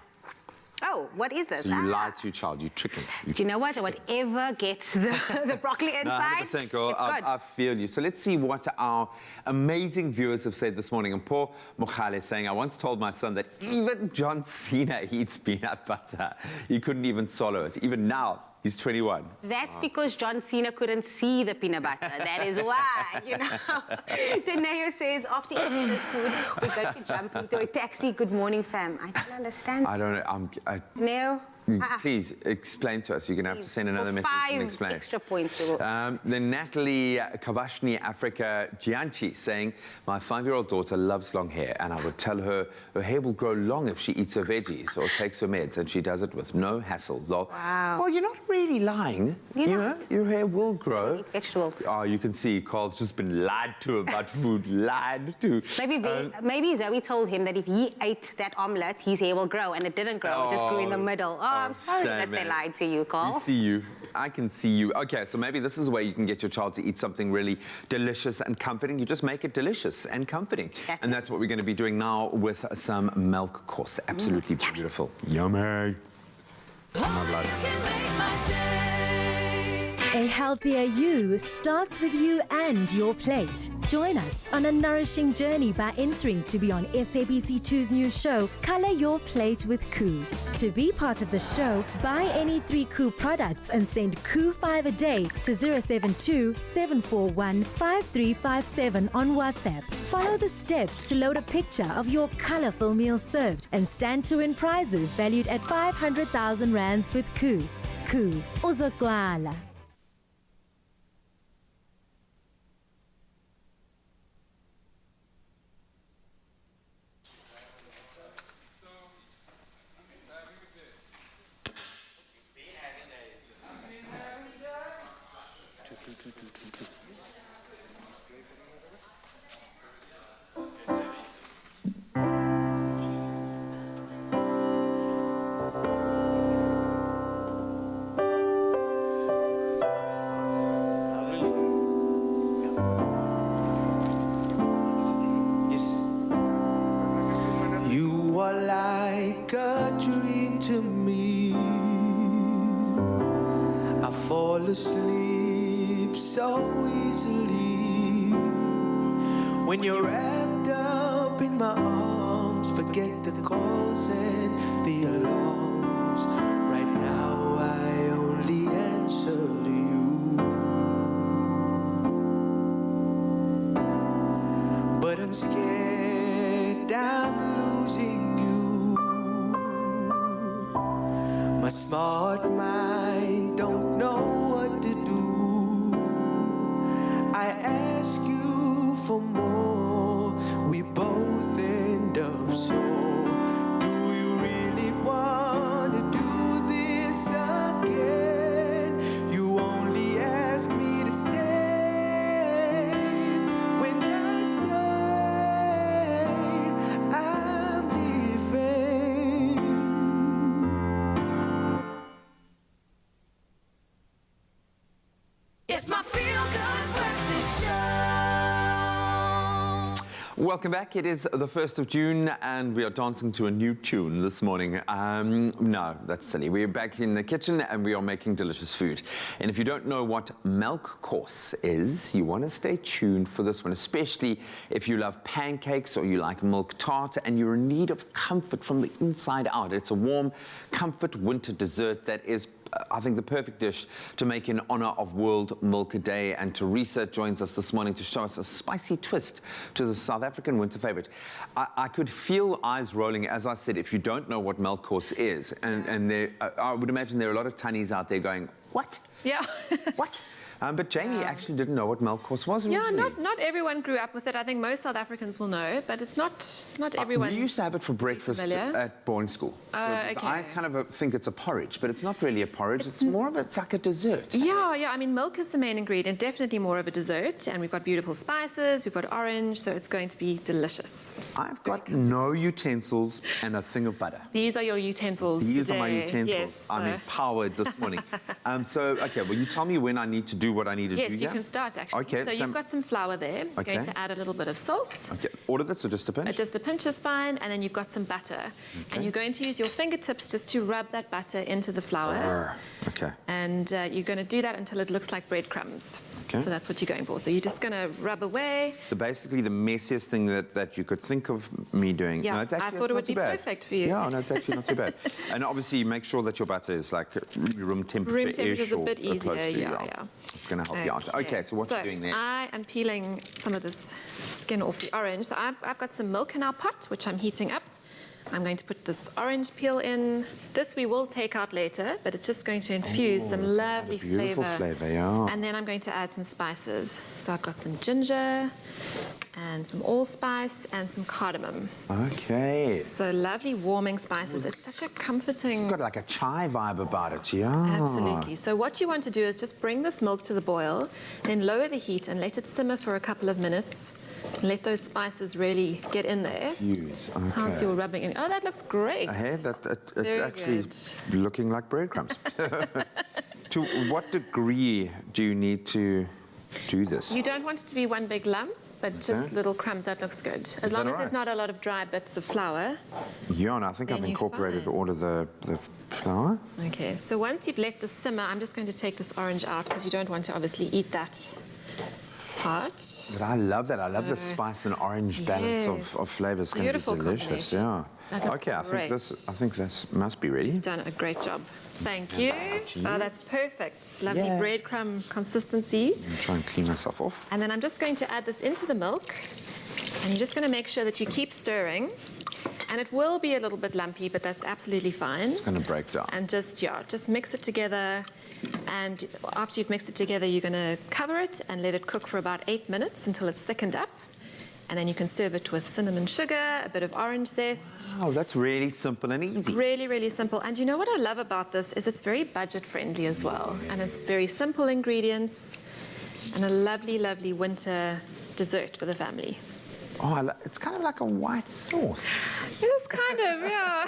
oh, what is this? So you lie to your child, you trick him. Do you know what? Whatever gets the broccoli inside, 100%, girl. it's good. I feel you. So let's see what our amazing viewers have said this morning. And poor Mokhale is saying, I once told my son that even John Cena eats peanut butter. He couldn't even swallow it. Even now, he's 21. That's because John Cena couldn't see the peanut butter. That is why, you know. Deneo says, after eating this food, we're going to jump into a taxi. Good morning, fam. I don't understand. I don't know. Deneo? Please explain to us. You're going to have to send another message and explain. 5 extra points. Then Natalie Kavashni Africa Gianchi saying, my 5-year-old daughter loves long hair and I would tell her her hair will grow long if she eats her veggies or takes her meds, and she does it with no hassle. Wow. Well, you're not really lying. Your hair will grow. Eat vegetables. Oh, you can see Carl's just been lied to about food. Lied to. Maybe Zoe told him that if he ate that omelette, his hair will grow, and it didn't grow. It just grew in the middle. Oh, I'm sorry that they lied to you, Carl. We see you. I can see you. Okay, so maybe this is a way you can get your child to eat something really delicious and comforting. You just make it delicious and comforting. That's what we're going to be doing now with some milk course. Absolutely beautiful. Yummy. A healthier you starts with you and your plate. Join us on a nourishing journey by entering to be on SABC2's new show, Color Your Plate with Koo. To be part of the show, buy any 3 Koo products and send Koo5 a day to 072 741 5357 on WhatsApp. Follow the steps to load a picture of your colorful meal served and stand to win prizes valued at 500,000 rands with Koo. Koo, uzotwala. You are like a dream to me. I fall asleep so easily when you're wrapped up in my arms. Forget the calls and the alarms. Right now I only answer to you. My smart mind don't know what to do. I ask you for more, we both end up sore. Do you really want to do this again? You only ask me to stay when I say I'm leaving. It's my feel-good breakfast show. Welcome back. It is the 1st of June and we are dancing to a new tune this morning. No, that's silly. We're back in the kitchen and we are making delicious food. And if you don't know what milk course is, you want to stay tuned for this one, especially if you love pancakes or you like milk tart and you're in need of comfort from the inside out. It's a warm, comfort winter dessert that is I think the perfect dish to make in honor of World Milk Day. And Teresa joins us this morning to show us a spicy twist to the South African winter favorite. I could feel eyes rolling, as I said, if you don't know what milk course is. And there, I would imagine there are a lot of tunnies out there going, what? Yeah. What? But Jamie actually didn't know what milk course was originally. Yeah, not everyone grew up with it. I think most South Africans will know, but it's not everyone. We used to have it for breakfast at boarding school. So I kind of think it's a porridge, but it's not really a porridge. It's more of it's like a dessert. Yeah. I mean, milk is the main ingredient, definitely more of a dessert. And we've got beautiful spices, we've got orange, so it's going to be delicious. I've got no utensils and a thing of butter. These are your utensils These today. are my utensils. Yes, I'm empowered this morning. Okay, well, you tell me when I need to do what I need to do. Yes, you can start actually. Okay, so you've got some flour there. You're going to add a little bit of salt. Okay, all of this or just a pinch? Just a pinch is fine, and then you've got some butter. And you're going to use your fingertips just to rub that butter into the flour. Okay. And you're going to do that until it looks like breadcrumbs. Okay. So that's what you're going for. So you're just going to rub away. So basically the messiest thing that you could think of me doing. Yeah, no, it's actually, I thought it would be perfect for you. Yeah, no, it's actually not too bad. And obviously make sure that your butter is like room temperature. Room temperature is a bit or easier, close to, yeah. It's going to help you out. Okay, so what are you doing there? I am peeling some of this skin off the orange. So I've got some milk in our pot, which I'm heating up. I'm going to put this orange peel in. This we will take out later, but it's just going to infuse some lovely beautiful flavor, yeah. And then I'm going to add some spices. So I've got some ginger and some allspice and some cardamom. Okay. So lovely warming spices. It's such a comforting... It's got like a chai vibe about it, yeah. Absolutely. So what you want to do is just bring this milk to the boil, then lower the heat and let it simmer for a couple of minutes. Let those spices really get in there. Okay. How's your rubbing in? Oh, that looks great. Hey, it's actually good. looking like breadcrumbs. To what degree do you need to do this? You don't want it to be one big lump, but just little crumbs. That looks good. As long as there's not a lot of dry bits of flour. Yeah, and I think I've incorporated all of the flour. Okay, so once you've let this simmer, I'm just going to take this orange out because you don't want to obviously eat that part. But I love that. I love the spice and orange balance of flavors. It's going to be delicious. Yeah. Okay, I think this must be ready. You've done a great job. Thank you. Oh, that's perfect. It's lovely breadcrumb consistency. I'm trying to clean myself off. And then I'm just going to add this into the milk. And you're just going to make sure that you keep stirring. And it will be a little bit lumpy, but that's absolutely fine. It's going to break down. And just mix it together. And after you've mixed it together, you're going to cover it and let it cook for about 8 minutes until it's thickened up. And then you can serve it with cinnamon sugar, a bit of orange zest. Oh, that's really simple and easy. Really, really simple. And you know what I love about this is it's very budget friendly as well. And it's very simple ingredients and a lovely, lovely winter dessert for the family. Oh, it's kind of like a white sauce. It is kind of, yeah.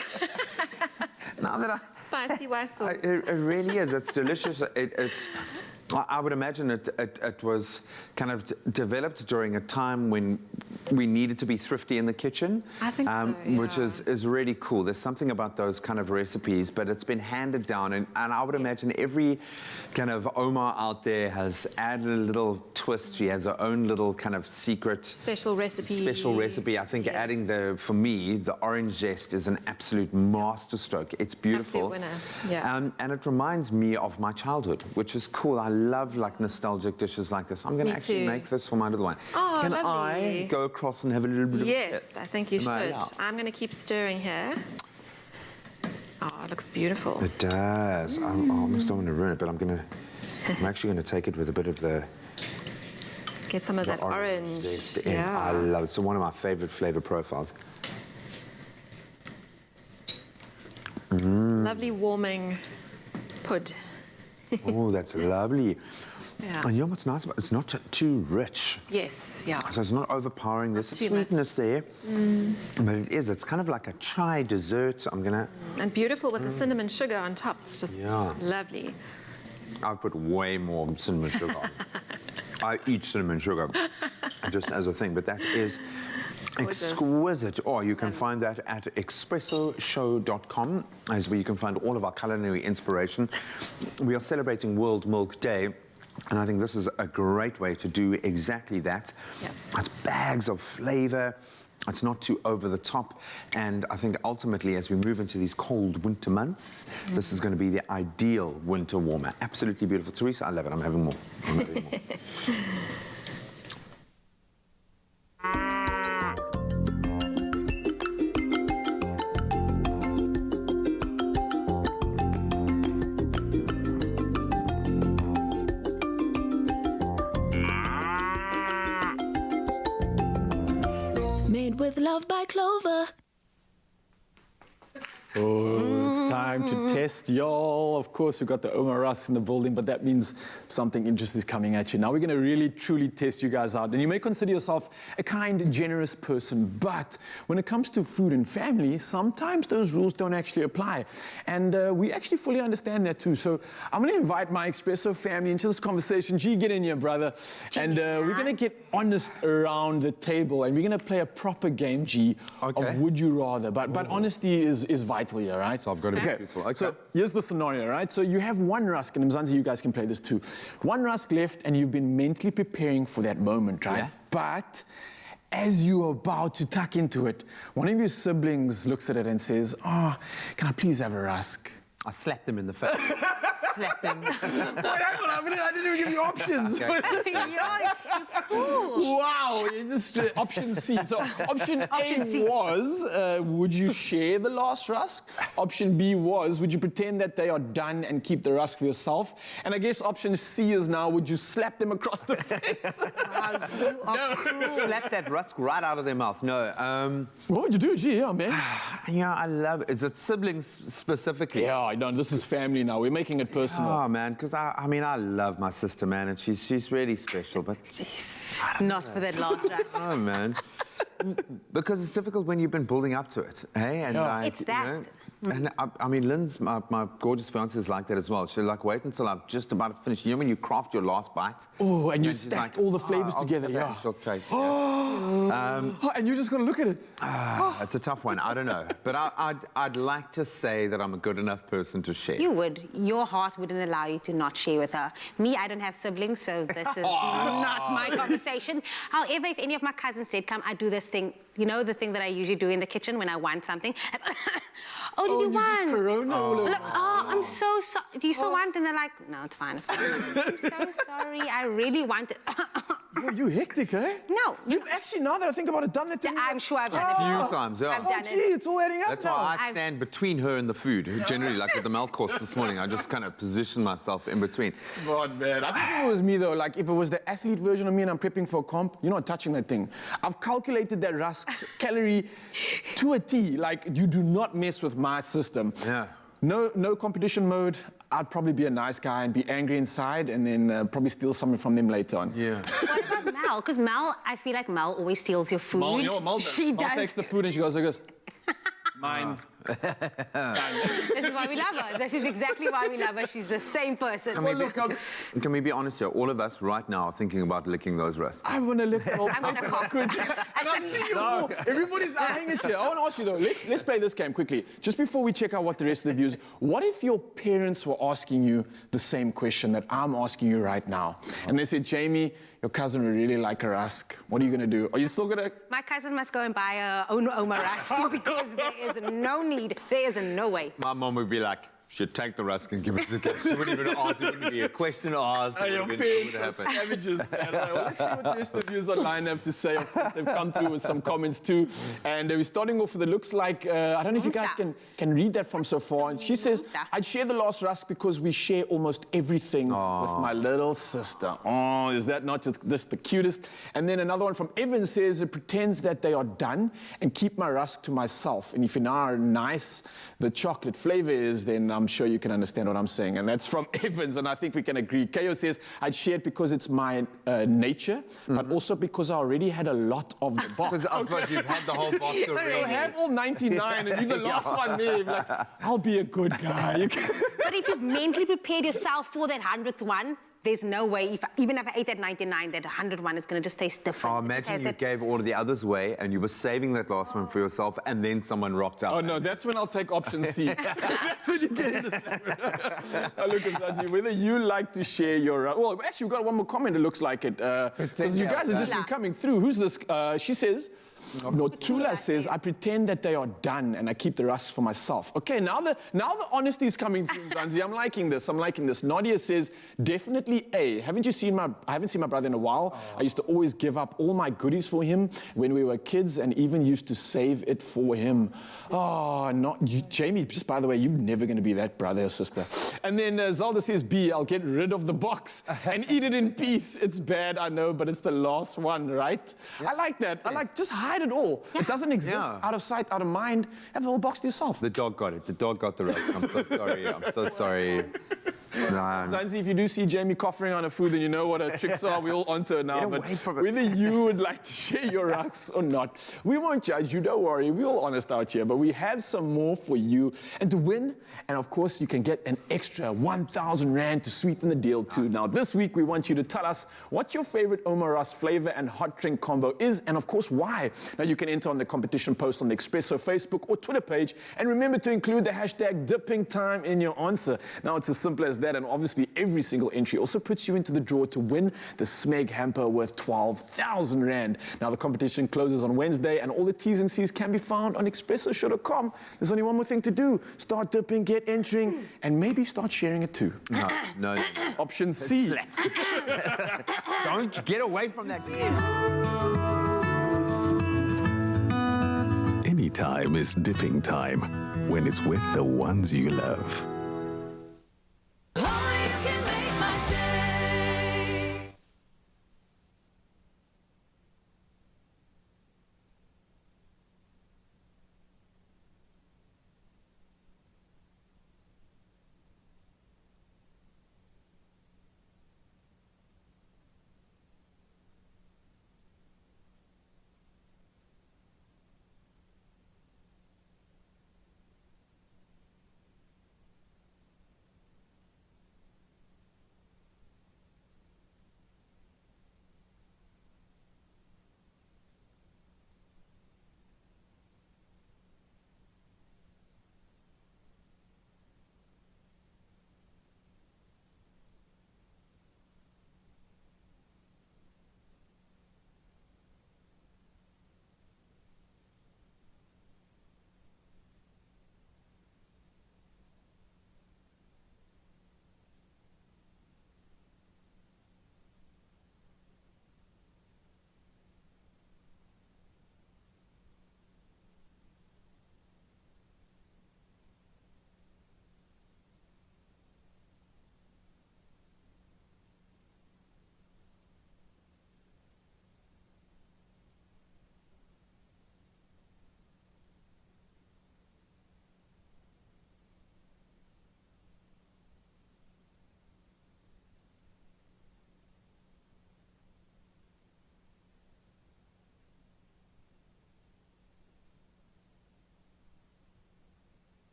Now that Spicy white sauce. It really is. It's delicious. I would imagine it was kind of developed during a time when we needed to be thrifty in the kitchen. I think so, yeah. Which is really cool. There's something about those kind of recipes, but it's been handed down. And I would imagine every kind of Oma out there has added a little twist. She has her own little kind of secret... Special recipe. I think adding for me, the orange zest is an absolute masterstroke. It's beautiful. Absolute winner, yeah. And it reminds me of my childhood, which is cool. I love like nostalgic dishes like this. I'm going to actually make this for my little one. Oh, Can lovely. I go across and have a little bit of it? Yes, I think you should. I'm going to keep stirring here. Oh, it looks beautiful. It does. I almost don't want to ruin it, but I'm actually going to take it with a bit of the Get some of that orange. zest in. Yeah. I love it. It's one of my favorite flavor profiles. Lovely warming pud. Oh, that's lovely. Yeah. And you know what's nice about it? It's not too rich. Yes, yeah. So it's not overpowering. There's a too much. sweetness there. But it is. It's kind of like a chai dessert. I'm going to... And beautiful with the cinnamon sugar on top. Just Yeah. lovely. I put way more cinnamon sugar on. I eat cinnamon sugar just as a thing, but that is exquisite. Oh, you can find that at expressoshow.com, as where you can find all of our culinary inspiration. We are celebrating World Milk Day, and I think this is a great way to do exactly that. Yeah. It's bags of flavor. It's not too over the top, and I think ultimately as we move into these cold winter months, this is going to be the ideal winter warmer. Absolutely beautiful. Teresa, I love it. I'm having more. I'm having more. Made with love by Clover. Oh, it's time to test y'all. Of course, we've got the Omar Russ in the building, but that means something interesting is coming at you. Now we're going to really, truly test you guys out. And you may consider yourself a kind, generous person, but when it comes to food and family, sometimes those rules don't actually apply. And we actually fully understand that too. So I'm going to invite my Expresso family into this conversation. G, get in here, brother. And we're going to get honest around the table, and we're going to play a proper game, G, of Would You Rather. But honesty is vital here, right? So I've got to be truthful. Okay. So here's the scenario, right? So you have one rusk, and Mzansi, you guys can play this too. One rusk left, and you've been mentally preparing for that moment, right? Yeah. But as you're about to tuck into it, one of your siblings looks at it and says, "Oh, can I please have a rusk?" I slapped them in the face. Slap them. Wait, hang on, I didn't even give you options. You're cool. Wow, you just option C. So option A was, would you share the last rusk? Option B was, would you pretend that they are done and keep the rusk for yourself? And I guess option C is now, would you slap them across the face? Wow, you are cool. Slap that rusk right out of their mouth. No. What would you do, G? Yeah, man. Yeah, I love it. Is it siblings specifically? Yeah, I know. This is family now. We're making it personal. Oh, man, because I mean, I love my sister, man, and she's really special, but jeez. Not for that last rush. Oh, man. Because it's difficult when you've been building up to it, hey? And like, It's that. You know, and I mean, Lynn's, my gorgeous fiancée is like that as well. She'll like wait until I'm just about to finish. You know when you craft your last bite? Oh, and you she's stack like, all the flavors I'll together, have that yeah. and she'll taste it. Oh, and you're just going to look at it. It's a tough one. I don't know. But I'd like to say that I'm a good enough person to share. You would. Your heart wouldn't allow you to not share with her. Me, I don't have siblings, so this is not my conversation. However, if any of my cousins said, come, I do this thing, you know, the thing that I usually do in the kitchen when I want something. Oh, did you want? Just Corona all over. Like, oh, I'm so sorry. Do you still want? And they're like, no, it's fine, it's fine. I'm so sorry. I really want it. Oh, you hectic, eh? No. You've actually, now that I think about it, done that to me. I'm sure I've done it. A few times, yeah. I've done Gee, it. it's all adding up That's now. why I stand between her and the food. Generally, like with the milk course this morning, I just kind of position myself in between. Smart, man. I think if it was me, though, like if it was the athlete version of me and I'm prepping for a comp, you're not touching that thing. I've calculated that rusk's calorie to a T. Like, you do not mess with my system. Yeah. No competition mode. I'd probably be a nice guy and be angry inside and then probably steal something from them later on. Yeah. What about Mel? Because Mel, I feel like Mel always steals your food. Mel, you know what Mel does? She Mel does. takes the food and she goes like this. Mine. This is why we love her. This is exactly why we love her. She's the same person. Can we be honest here? All of us right now are thinking about licking those rusks. I want to lick them all. I'm going to cough. And I see you all. Everybody's eyeing at you. I want to ask you, though, let's play this game quickly. Just before we check out what the rest of the views, what if your parents were asking you the same question that I'm asking you right now? And they said, Jamie, your cousin would really like a rusk. What are you going to do? Are you still going to... My cousin must go and buy a Oma Rusk because there is no need. There is no way. My mom would be like, she'd take the rusk and give it to the kid. She wouldn't even ask. It wouldn't be a question asked. It Your would have been, parents what are would happen. savages, man. Well, let's see what the rest of the viewers online have to say. Of course, they've come through with some comments too. And we're starting off with it looks like, I don't know if you guys can read that from so far. And she says, I'd share the last rusk because we share almost everything with my little sister. Oh, is that not just the cutest? And then another one from Evan says, it pretends that they are done and keep my rusk to myself. And if you know how nice the chocolate flavor is, then I'm sure you can understand what I'm saying. And that's from Evans, and I think we can agree. Ko says, I'd share it because it's my nature, but also because I already had a lot of the box. Because I suppose you've had the whole box already. So have all 99 and leave the last one there. Be like, I'll be a good guy. But if you've mentally prepared yourself for that 100th one, there's no way, even if I ate that 99, that 101 is going to just taste different. Oh, imagine you gave all of the others away and you were saving that last one for yourself and then someone rocked out. Oh, no, that's when I'll take option C. That's when you get in the look, Mzansi, whether you like to share your... well, actually, we've got one more comment, it looks like it. Because you guys have just been coming through. Who's this? She says... No, Tula says, I pretend that they are done and I keep the rust for myself. Okay, now the honesty is coming through, Zanzi. I'm liking this. Nadia says, definitely A. I haven't seen my brother in a while. I used to always give up all my goodies for him when we were kids and even used to save it for him. Oh, not you, Jamie, just by the way, you're never going to be that brother or sister. And then Zelda says, B, I'll get rid of the box and eat it in peace. It's bad, I know, but it's the last one, right? Yeah. I like that. I like, just hide it all. Yeah. It doesn't exist out of sight, out of mind. Have the whole box to yourself. The dog got it. The dog got the rest. I'm so sorry. I'm so sorry. Zanzi, if you do see Jamie coughing on her food, then you know what her tricks are. We're all onto it now. But whether you would like to share your rucks or not, we won't judge you. Don't worry. We're all honest out here. But we have some more for you. And to win, and of course, you can get an extra 1,000 Rand to sweeten the deal too. Now, this week, we want you to tell us what your favorite Omar Russ flavor and hot drink combo is, and of course, why. Now, you can enter on the competition post on the Expresso Facebook or Twitter page. And remember to include the hashtag dipping time in your answer. Now, it's as simple as that. And obviously, every single entry also puts you into the draw to win the Smeg hamper worth 12,000 Rand. Now, the competition closes on Wednesday, and all the T's and C's can be found on expressoshow.com. There's only one more thing to do. Start dipping, get entering, and maybe start sharing it too. No. Option C. Don't get away from that. Any time is dipping time when it's with the ones you love.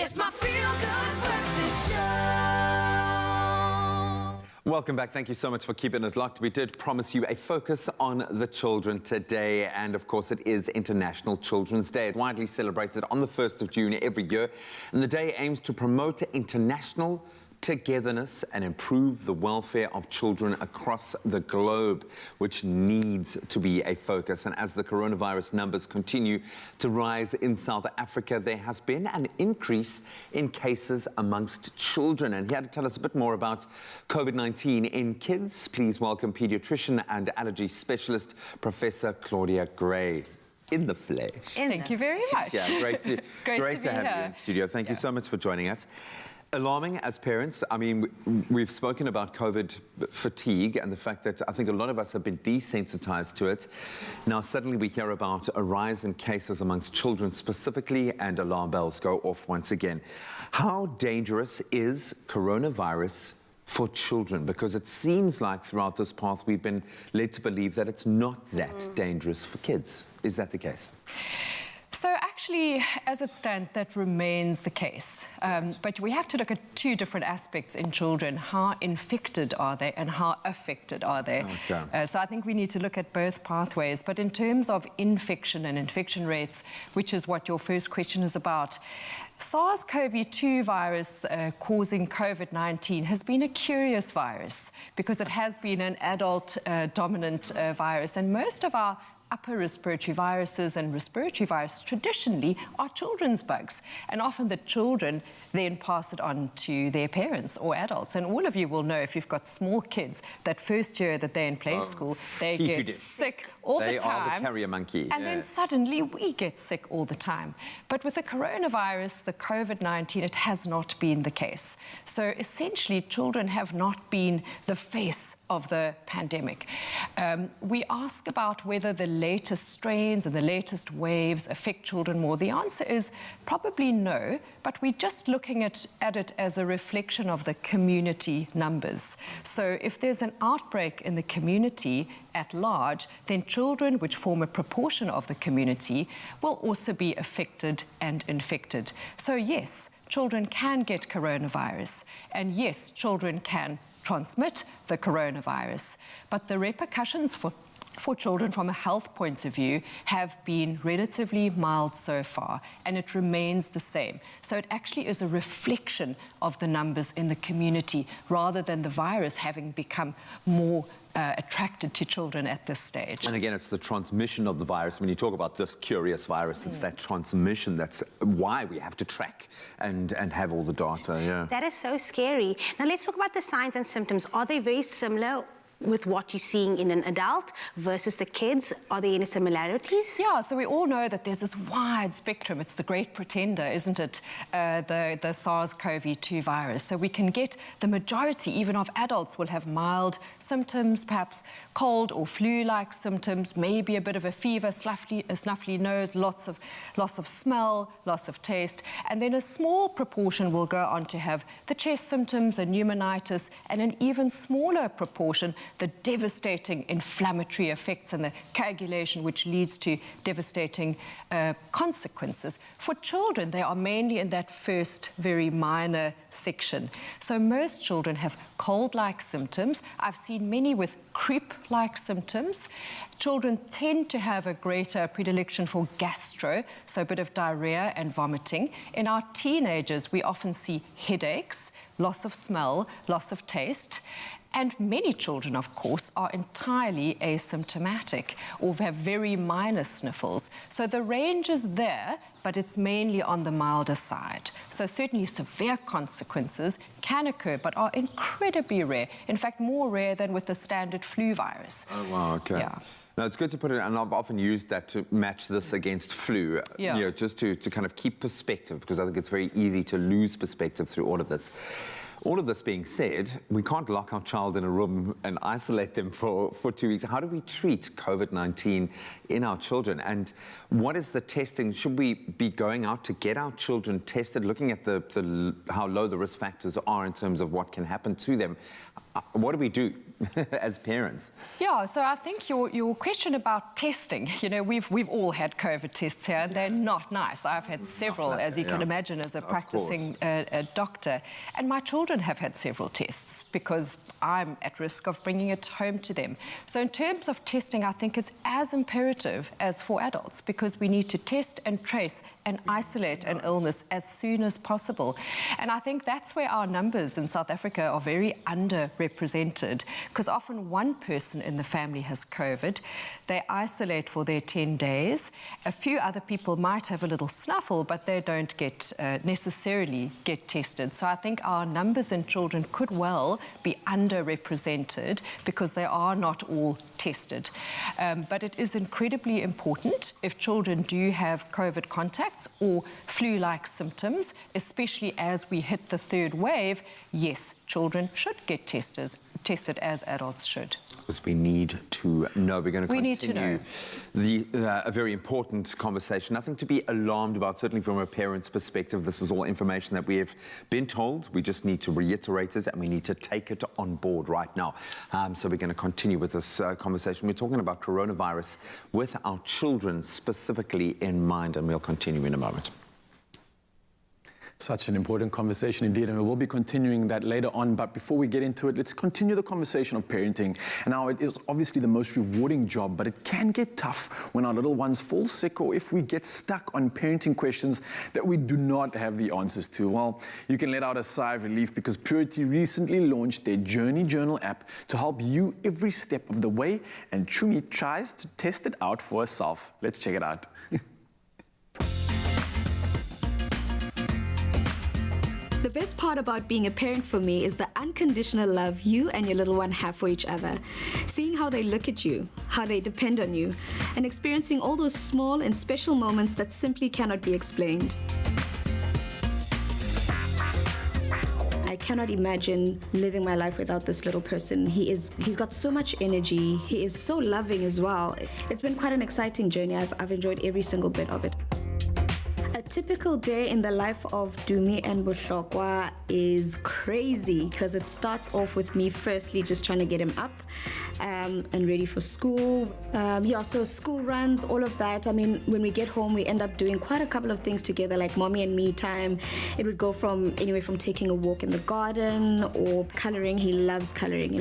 It's my feel-good breakfast show. Welcome back. Thank you so much for keeping it locked. We did promise you a focus on the children today, and of course it is International Children's Day. It's widely celebrated on the 1st of June every year, and the day aims to promote international togetherness and improve the welfare of children across the globe, which needs to be a focus. And as the coronavirus numbers continue to rise in South Africa, there has been an increase in cases amongst children. And here to tell us a bit more about COVID-19 in kids, please welcome pediatrician and allergy specialist, Professor Claudia Gray. In the flesh. Thank you very much. Yeah, great to have here. you in studio. Thank you so much for joining us. Alarming as parents. I mean, we've spoken about COVID fatigue and the fact that I think a lot of us have been desensitized to it. Now, suddenly we hear about a rise in cases amongst children specifically, and alarm bells go off once again. How dangerous is coronavirus for children? Because it seems like throughout this path we've been led to believe that it's not that dangerous for kids. Is that the case? So actually, as it stands, that remains the case. But we have to look at two different aspects in children. How infected are they and how affected are they? Okay. So I think we need to look at both pathways. But in terms of infection and infection rates, which is what your first question is about, SARS-CoV-2 virus causing COVID-19 has been a curious virus because it has been an adult-dominant virus. And most of our upper respiratory viruses and respiratory viruses traditionally are children's bugs, and often the children then pass it on to their parents or adults. And all of you will know, if you've got small kids, that first year that they're in play school, they get sick all the time. They are the carrier monkey. And then suddenly we get sick all the time. But with the coronavirus, the COVID-19, it has not been the case. So essentially, children have not been the face of the pandemic. We ask about whether the latest strains and the latest waves affect children more. The answer is probably no, but we're just looking at it as a reflection of the community numbers. So if there's an outbreak in the community at large, then children, which form a proportion of the community, will also be affected and infected. So yes, children can get coronavirus, and yes, children can transmit the coronavirus, but the repercussions for children from a health point of view have been relatively mild so far, and it remains the same. So it actually is a reflection of the numbers in the community rather than the virus having become more attracted to children at this stage. And again, it's the transmission of the virus. When you talk about this curious virus, it's that transmission that's why we have to track and have all the data. Yeah. That is so scary. Now let's talk about the signs and symptoms. Are they very similar with what you're seeing in an adult versus the kids? Are there any similarities? Yeah, so we all know that there's this wide spectrum. It's the great pretender, isn't it? The SARS-CoV-2 virus. So we can get the majority, even of adults, will have mild symptoms, perhaps cold or flu-like symptoms, maybe a bit of a fever, a snuffly nose, loss of smell, loss of taste. And then a small proportion will go on to have the chest symptoms, a pneumonitis, and an even smaller proportion the devastating inflammatory effects and the coagulation, which leads to devastating consequences. For children, they are mainly in that first very minor section. So most children have cold-like symptoms. I've seen many with croup-like symptoms. Children tend to have a greater predilection for gastro, so a bit of diarrhea and vomiting. In our teenagers, we often see headaches, loss of smell, loss of taste. And many children, of course, are entirely asymptomatic or have very minor sniffles. So the range is there, but it's mainly on the milder side. So certainly severe consequences can occur, but are incredibly rare. In fact, more rare than with the standard flu virus. Oh, wow, okay. Yeah. Now, it's good to put it, and I've often used that to match this against flu, Yeah. you know, just to kind of keep perspective, because I think it's very easy to lose perspective through all of this. All of this being said, we can't lock our child in a room and isolate them for 2 weeks. How do we treat COVID-19 in our children? And what is the testing? Should we be going out to get our children tested, looking at how low the risk factors are in terms of what can happen to them? What do we do? as parents? Yeah, so I think your question about testing, you know, we've all had COVID tests here, and they're not nice. I've had several, as you can imagine, as a practicing doctor, and my children have had several tests because I'm at risk of bringing it home to them. So in terms of testing, I think it's as imperative as for adults, because we need to test and trace and isolate an illness as soon as possible. And I think that's where our numbers in South Africa are very underrepresented, because often one person in the family has COVID, they isolate for their 10 days. A few other people might have a little snuffle, but they don't get necessarily get tested. So I think our numbers in children could well be underrepresented because they are not all tested. But it is incredibly important if children do have COVID contacts or flu-like symptoms, especially as we hit the third wave, yes, children should get tested as adults should. Because we need to know. We're going to need to know. A very important conversation. Nothing to be alarmed about, certainly from a parent's perspective. This is all information that we have been told. We just need to reiterate it, and we need to take it on board right now. So we're going to continue with this conversation. We're talking about coronavirus with our children specifically in mind, and we'll continue in a moment. Such an important conversation indeed, and we will be continuing that later on. But before we get into it, let's continue the conversation of parenting. And now, it is obviously the most rewarding job, but it can get tough when our little ones fall sick or if we get stuck on parenting questions that we do not have the answers to. Well, you can let out a sigh of relief because Purity recently launched their Journey Journal app to help you every step of the way, and Chumi tries to test it out for herself. Let's check it out. The best part about being a parent for me is the unconditional love you and your little one have for each other. Seeing how they look at you, how they depend on you, and experiencing all those small and special moments that simply cannot be explained. I cannot imagine living my life without this little person. He's got so much energy. He is so loving as well. It's been quite an exciting journey. I've enjoyed every single bit of it. A typical day in the life of Dumi and Bohlokwa is crazy because it starts off with me firstly just trying to get him up and ready for school. So school runs, all of that. I mean, when we get home, we end up doing quite a couple of things together, like mommy and me time. It would go from anywhere from taking a walk in the garden or coloring. He loves coloring.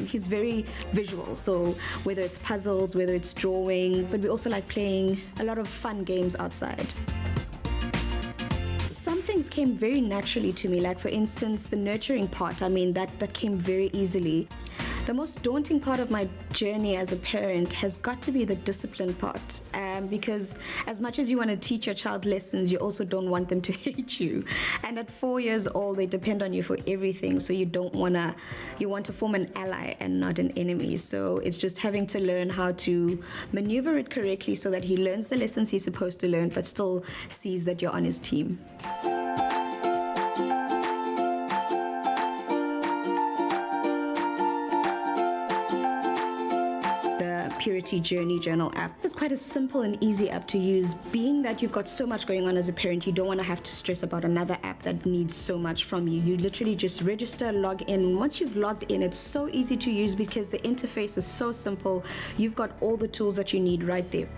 He's very visual. So whether it's puzzles, whether it's drawing, but we also like playing a lot of fun games outside. Some things came very naturally to me, like for instance, the nurturing part. I mean, that came very easily. The most daunting part of my journey as a parent has got to be the discipline part, because as much as you want to teach your child lessons, you also don't want them to hate you. And at 4 years old, they depend on you for everything, so you want to form an ally and not an enemy. So it's just having to learn how to maneuver it correctly so that he learns the lessons he's supposed to learn, but still sees that you're on his team. Purity Journey Journal app is quite a simple and easy app to use. Being that you've got so much going on as a parent, you don't want to have to stress about another app that needs so much from you. You literally just register, log in. Once you've logged in, it's so easy to use because the interface is so simple. You've got all the tools that you need right there.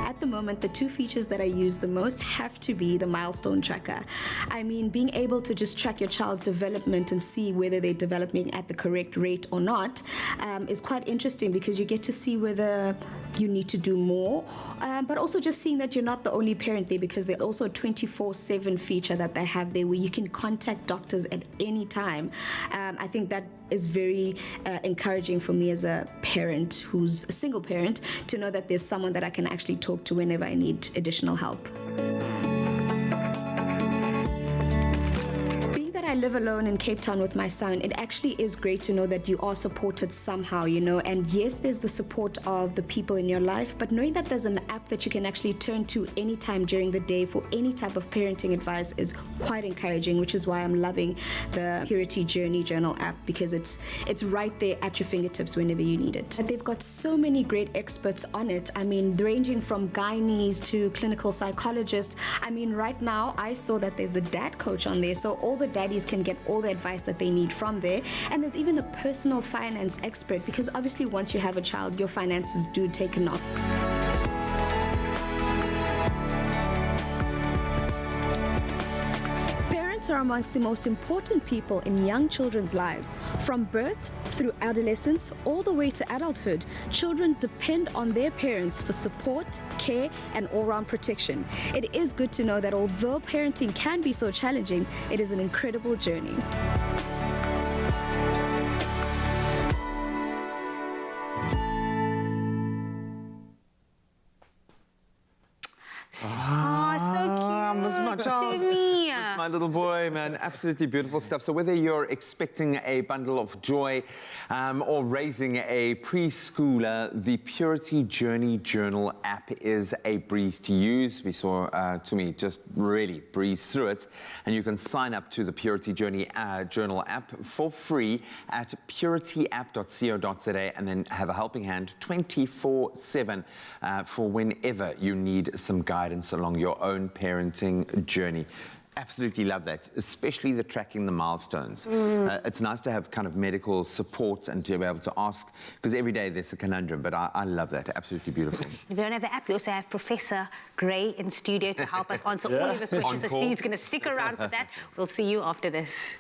At the moment, the two features that I use the most have to be the milestone tracker. I mean, being able to just track your child's development and see whether they're developing at the correct rate or not is quite interesting because you get to see whether you need to do more, but also just seeing that you're not the only parent there, because there's also a 24/7 feature that they have there where you can contact doctors at any time. I think that is very encouraging for me as a parent who's a single parent to know that there's someone that I can actually talk to whenever I need additional help. I live alone in Cape Town with my son, it actually is great to know that you are supported somehow, you know, and yes, there's the support of the people in your life, but knowing that there's an app that you can actually turn to anytime during the day for any type of parenting advice is quite encouraging, which is why I'm loving the Purity Journey Journal app, because it's right there at your fingertips whenever you need it. They've got so many great experts on it. I mean, ranging from gynaes to clinical psychologists. I mean, right now I saw that there's a dad coach on there, so all the daddies can get all the advice that they need from there. And there's even a personal finance expert, because obviously once you have a child, your finances do take a knock. Parents are amongst the most important people in young children's lives. From birth through adolescence all the way to adulthood, children depend on their parents for support, care, and all-round protection. It is good to know that although parenting can be so challenging, it is an incredible journey. Oh, so cute. Miss my child. Timmy. Miss my little boy, man. Absolutely beautiful stuff. So whether you're expecting a bundle of joy or raising a preschooler, the Purity Journey Journal app is a breeze to use. We saw Tumi just really breeze through it. And you can sign up to the Purity Journey Journal app for free at purityapp.co.za and then have a helping hand 24/7 for whenever you need some guidance along your own parenting journey. Absolutely love that, especially the tracking the milestones. It's nice to have kind of medical support and to be able to ask, because every day there's a conundrum, but I love that. Absolutely beautiful. If you don't have the app, we also have Professor Gray in studio to help us answer all of the questions. So she's going to stick around for that. We'll see you after this.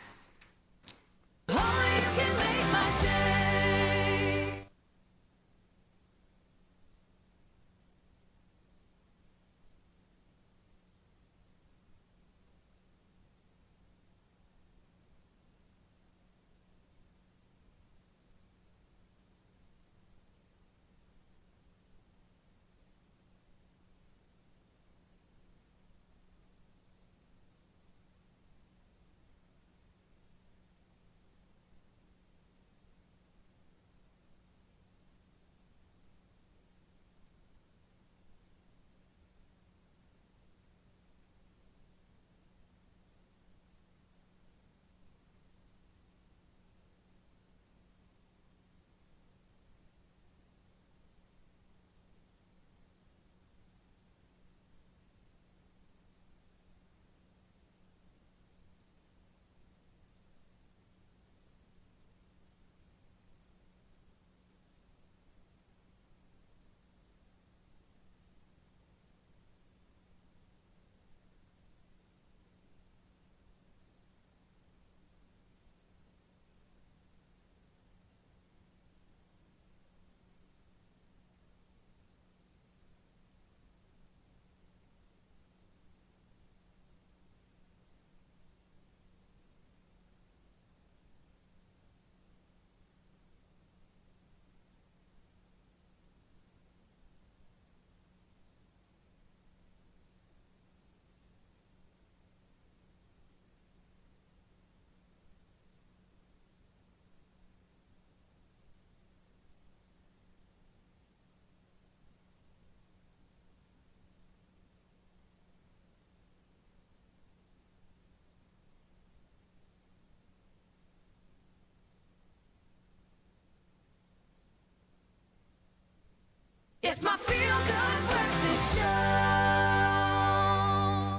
It's my feel-good breakfast show.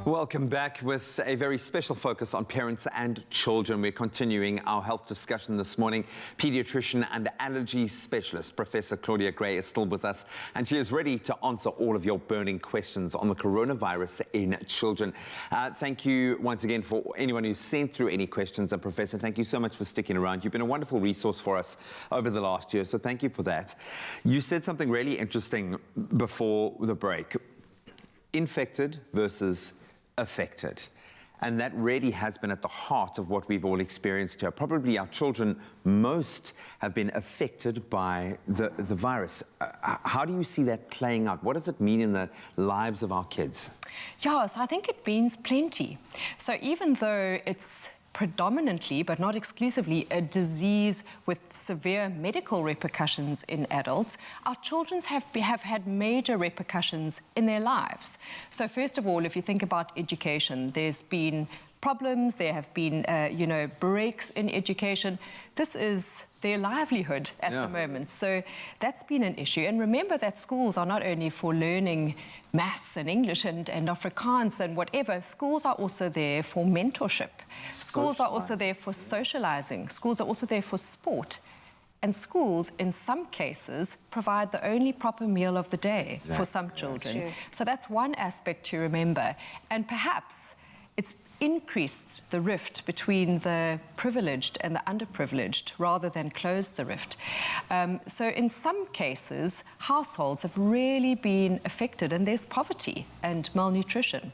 Welcome back with a very special focus on parents and children. We're continuing our health discussion this morning. Pediatrician and allergy specialist, Professor Claudia Gray, is still with us, and she is ready to answer all of your burning questions on the coronavirus in children. Thank you once again for anyone who's sent through any questions. And Professor, thank you so much for sticking around. You've been a wonderful resource for us over the last year, so thank you for that. You said something really interesting before the break. Infected versus affected. And that really has been at the heart of what we've all experienced here. Probably our children most have been affected by the virus. How do you see that playing out? What does it mean in the lives of our kids? Yes, I think it means plenty. So even though it's predominantly, but not exclusively, a disease with severe medical repercussions in adults, our children have had major repercussions in their lives. So first of all, if you think about education, there's been problems, there have been, breaks in education. This is their livelihood at the moment. So that's been an issue. And remember that schools are not only for learning maths and English and Afrikaans and whatever, schools are also there for mentorship. Schools are also there for socializing. Schools are also there for sport. And schools, in some cases, provide the only proper meal of the day for some children. So that's one aspect to remember. And perhaps it's increased the rift between the privileged and the underprivileged rather than closed the rift. So in some cases, households have really been affected and there's poverty and malnutrition.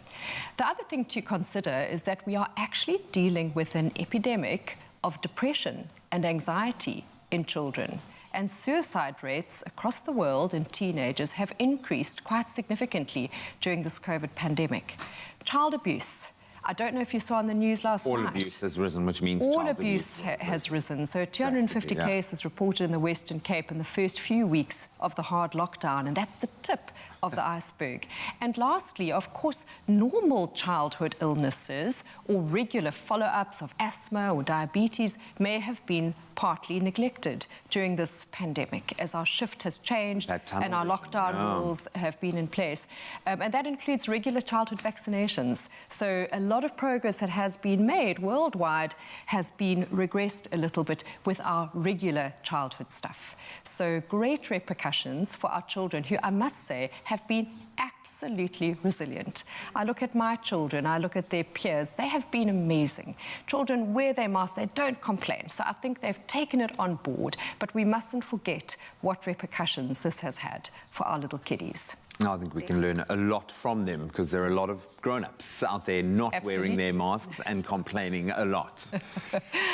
The other thing to consider is that we are actually dealing with an epidemic of depression and anxiety in children. And suicide rates across the world in teenagers have increased quite significantly during this COVID pandemic. Child abuse. I don't know if you saw on the news last night. All abuse has risen, which means all child abuse has risen. So 250 cases reported in the Western Cape in the first few weeks of the hard lockdown, and that's the tip of the iceberg. And lastly, of course, normal childhood illnesses or regular follow-ups of asthma or diabetes may have been partly neglected during this pandemic as our shift has changed and our lockdown rules have been in place. And that includes regular childhood vaccinations. So a lot of progress that has been made worldwide has been regressed a little bit with our regular childhood stuff. So great repercussions for our children who, I must say, have been absolutely resilient. I look at my children, I look at their peers, they have been amazing. Children wear their masks, they don't complain. So I think they've taken it on board, but we mustn't forget what repercussions this has had for our little kiddies. I think we can learn a lot from them because there are a lot of grown-ups out there not wearing their masks and complaining a lot.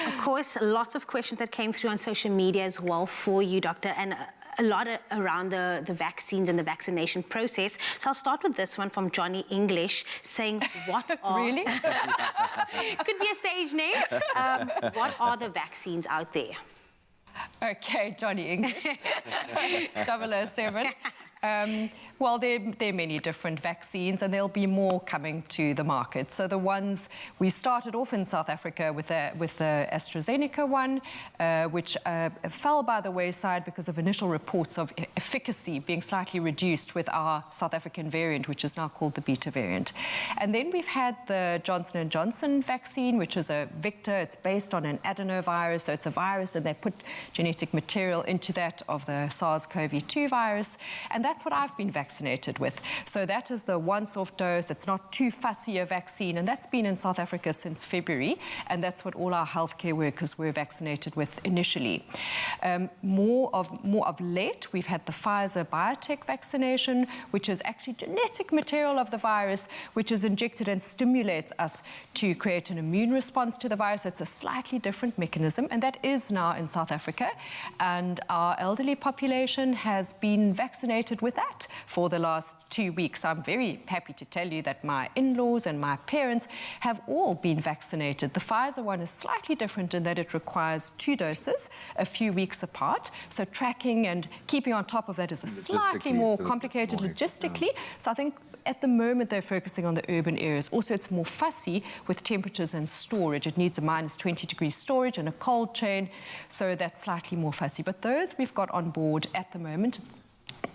Of course, lots of questions that came through on social media as well for you, Doctor, and a lot around the vaccines and the vaccination process. So I'll start with this one from Johnny English saying, what are... Really? Could be a stage name. What are the vaccines out there? Okay, Johnny English, 007. Well, there are many different vaccines, and there'll be more coming to the market. So the ones we started off in South Africa with the AstraZeneca one, which fell by the wayside because of initial reports of efficacy being slightly reduced with our South African variant, which is now called the Beta variant. And then we've had the Johnson & Johnson vaccine, which is a vector. It's based on an adenovirus, so it's a virus, and they put genetic material into that of the SARS-CoV-2 virus. And that's what I've been vaccinated with. So that is the once-off dose. It's not too fussy a vaccine, and that's been in South Africa since February, and that's what all our healthcare workers were vaccinated with initially. More of late, we've had the Pfizer biotech vaccination, which is actually genetic material of the virus, which is injected and stimulates us to create an immune response to the virus. It's a slightly different mechanism, and that is now in South Africa, and our elderly population has been vaccinated with that for the last 2 weeks. I'm very happy to tell you that my in-laws and my parents have all been vaccinated. The Pfizer one is slightly different in that it requires 2 doses a few weeks apart. So tracking and keeping on top of that is a slightly more complicated logistically. So I think at the moment they're focusing on the urban areas. Also, it's more fussy with temperatures and storage. It needs a -20-degree storage and a cold chain, so that's slightly more fussy. But those we've got on board at the moment.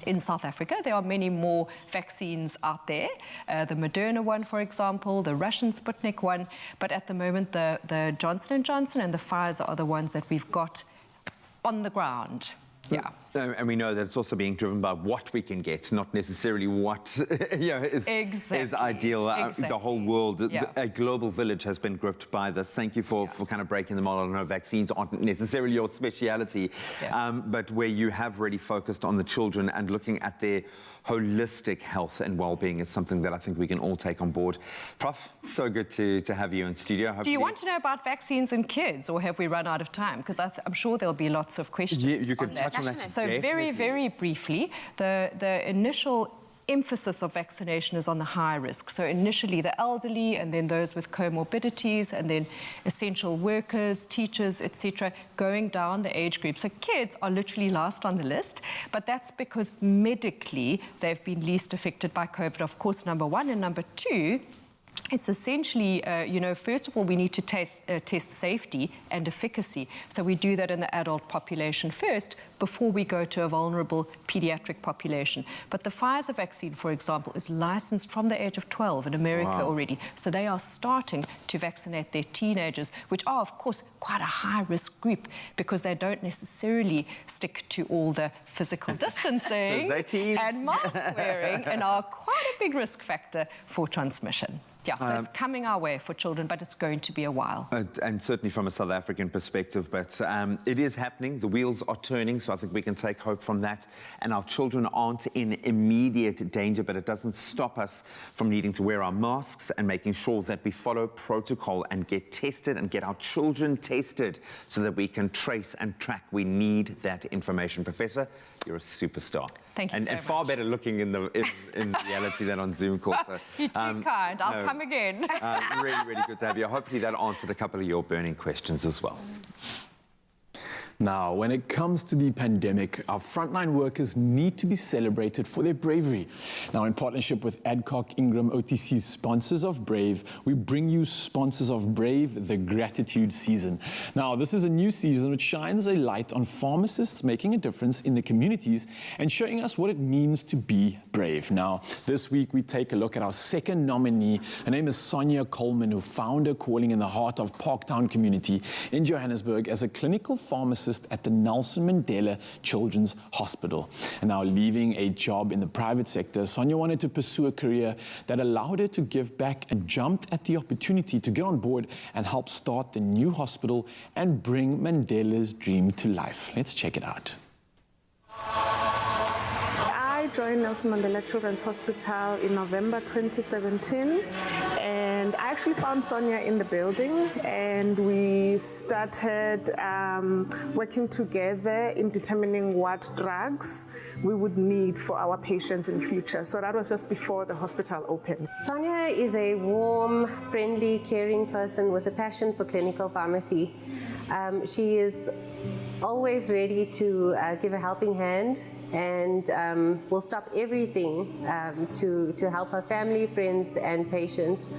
In South Africa, there are many more vaccines out there. The Moderna one, for example, the Russian Sputnik one. But at the moment, the Johnson & Johnson and the Pfizer are the ones that we've got on the ground. Yeah. And we know that it's also being driven by what we can get, not necessarily what is ideal. The whole world, a global village has been gripped by this. Thank you for kind of breaking the model. I know vaccines aren't necessarily your speciality, but where you have really focused on the children and looking at their holistic health and well-being is something that I think we can all take on board. Prof, so good to have you in studio. Do you want to know about vaccines in kids, or have we run out of time? Because I'm sure there'll be lots of questions. You can touch on that. So very, very briefly, the initial emphasis of vaccination is on the high risk. So initially the elderly, and then those with comorbidities, and then essential workers, teachers, etc., going down the age group. So kids are literally last on the list, but that's because medically they've been least affected by COVID, of course, number one. And number two, It's essentially, first of all, we need to test safety and efficacy. So we do that in the adult population first before we go to a vulnerable pediatric population. But the Pfizer vaccine, for example, is licensed from the age of 12 in America already. So they are starting to vaccinate their teenagers, which are, of course, quite a high-risk group because they don't necessarily stick to all the physical distancing and mask wearing and are quite a big risk factor for transmission. Yeah, so it's coming our way for children, but it's going to be a while. And certainly from a South African perspective, but it is happening. The wheels are turning, so I think we can take hope from that. And our children aren't in immediate danger, but it doesn't stop us from needing to wear our masks and making sure that we follow protocol and get tested and get our children tested so that we can trace and track. We need that information. Professor, you're a superstar. Thank you so and much. far better looking in reality than on Zoom calls. So, you're too kind. I'll come again. Really, really good to have you. Hopefully that answered a couple of your burning questions as well. Now, when it comes to the pandemic, our frontline workers need to be celebrated for their bravery. Now, in partnership with Adcock Ingram OTC's Sponsors of Brave, we bring you Sponsors of Brave, the Gratitude Season. Now, this is a new season which shines a light on pharmacists making a difference in the communities and showing us what it means to be brave. Now, this week we take a look at our second nominee. Her name is Sonia Coleman, who found her calling in the heart of Parktown community in Johannesburg as a clinical pharmacist at the Nelson Mandela Children's Hospital. And now, leaving a job in the private sector, Sonia wanted to pursue a career that allowed her to give back and jumped at the opportunity to get on board and help start the new hospital and bring Mandela's dream to life. Let's check it out. I joined Nelson Mandela Children's Hospital in November 2017, and I actually found Sonia in the building, and we started working together in determining what drugs we would need for our patients in future. So that was just before the hospital opened. Sonia is a warm, friendly, caring person with a passion for clinical pharmacy. She is always ready to give a helping hand and will stop everything to help her family, friends, and patients.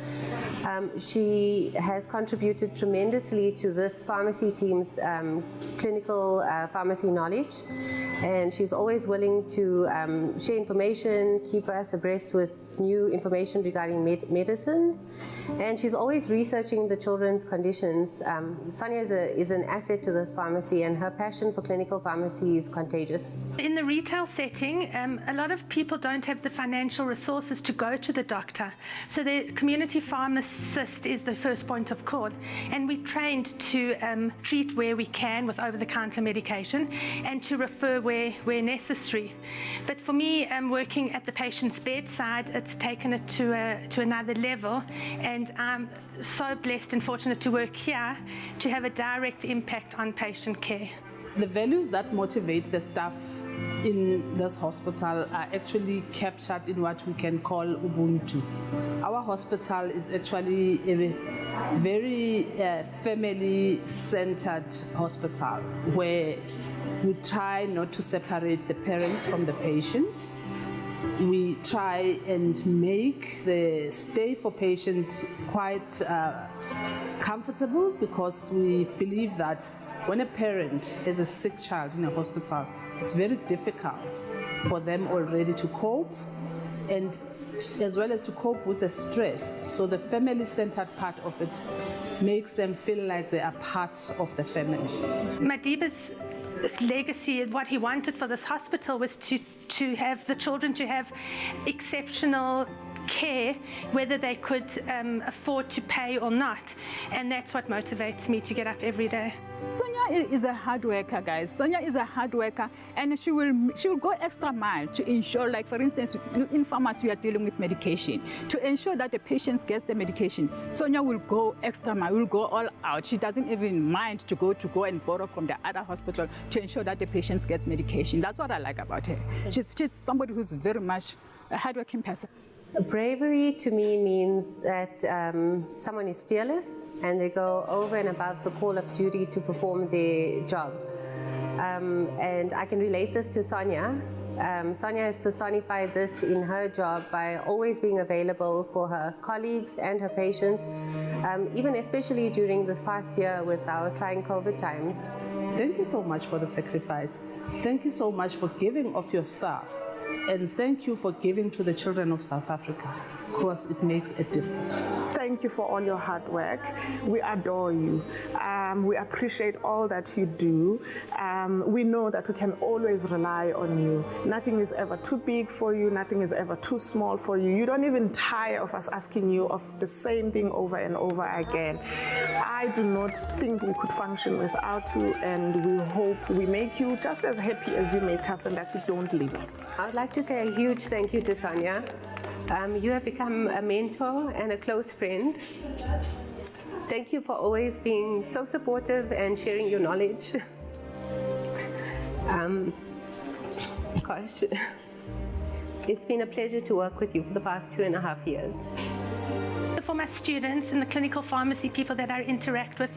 She has contributed tremendously to this pharmacy team's clinical pharmacy knowledge, and she's always willing to share information, keep us abreast with new information regarding medicines, and she's always researching the children's conditions. Sonia is an asset to this pharmacy, and her passion for clinical pharmacy is contagious. In the retail setting, a lot of people don't have the financial resources to go to the doctor, so the community pharmacist is the first point of call, and we're trained to treat where we can with over-the-counter medication and to refer where necessary. But for me, working at the patient's bedside, it's taken it to another level, and I'm so blessed and fortunate to work here to have a direct impact on patient care. The values that motivate the staff in this hospital are actually captured in what we can call Ubuntu. Our hospital is actually a very family-centered hospital where we try not to separate the parents from the patient. We try and make the stay for patients quite comfortable, because we believe that when a parent has a sick child in a hospital, it's very difficult for them already to cope, and as well as to cope with the stress. So the family-centered part of it makes them feel like they are part of the family. Madiba's legacy, what he wanted for this hospital, was to have the children to have exceptional care, whether they could afford to pay or not, and that's what motivates me to get up every day. Sonia is a hard worker, guys. Sonia is a hard worker, and she will go extra mile to ensure, like for instance, in pharmacy we are dealing with medication. To ensure that the patient gets the medication, Sonia will go extra mile, will go all out. She doesn't even mind to go and borrow from the other hospital to ensure that the patient gets medication. That's what I like about her. She's somebody who's very much a hardworking person. Bravery to me means that someone is fearless and they go over and above the call of duty to perform their job. And I can relate this to Sonia Sonia has personified this in her job by always being available for her colleagues and her patients, even especially during this past year with our trying COVID times. Thank you so much for the sacrifice. Thank you so much for giving of yourself. And thank you for giving to the children of South Africa, because it makes a difference. Thank you for all your hard work. We adore you. We appreciate all that you do. We know that we can always rely on you. Nothing is ever too big for you. Nothing is ever too small for you. You don't even tire of us asking you of the same thing over and over again. I do not think we could function without you, and we hope we make you just as happy as you make us and that you don't leave us. I would like to say a huge thank you to Sonia. You have become a mentor and a close friend. Thank you for always being so supportive and sharing your knowledge. Gosh, it's been a pleasure to work with you for the past 2.5 years. For my students and the clinical pharmacy people that I interact with,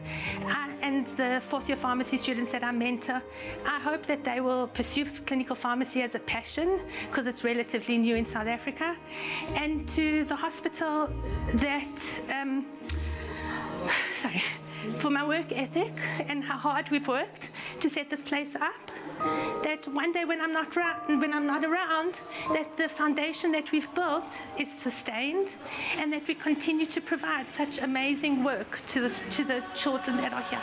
and the fourth-year pharmacy students that I mentor, I hope that they will pursue clinical pharmacy as a passion, because it's relatively new in South Africa. And to the hospital that, for my work ethic and how hard we've worked to set this place up, that one day when I'm not around, that the foundation that we've built is sustained, and that we continue to provide such amazing work to the children that are here.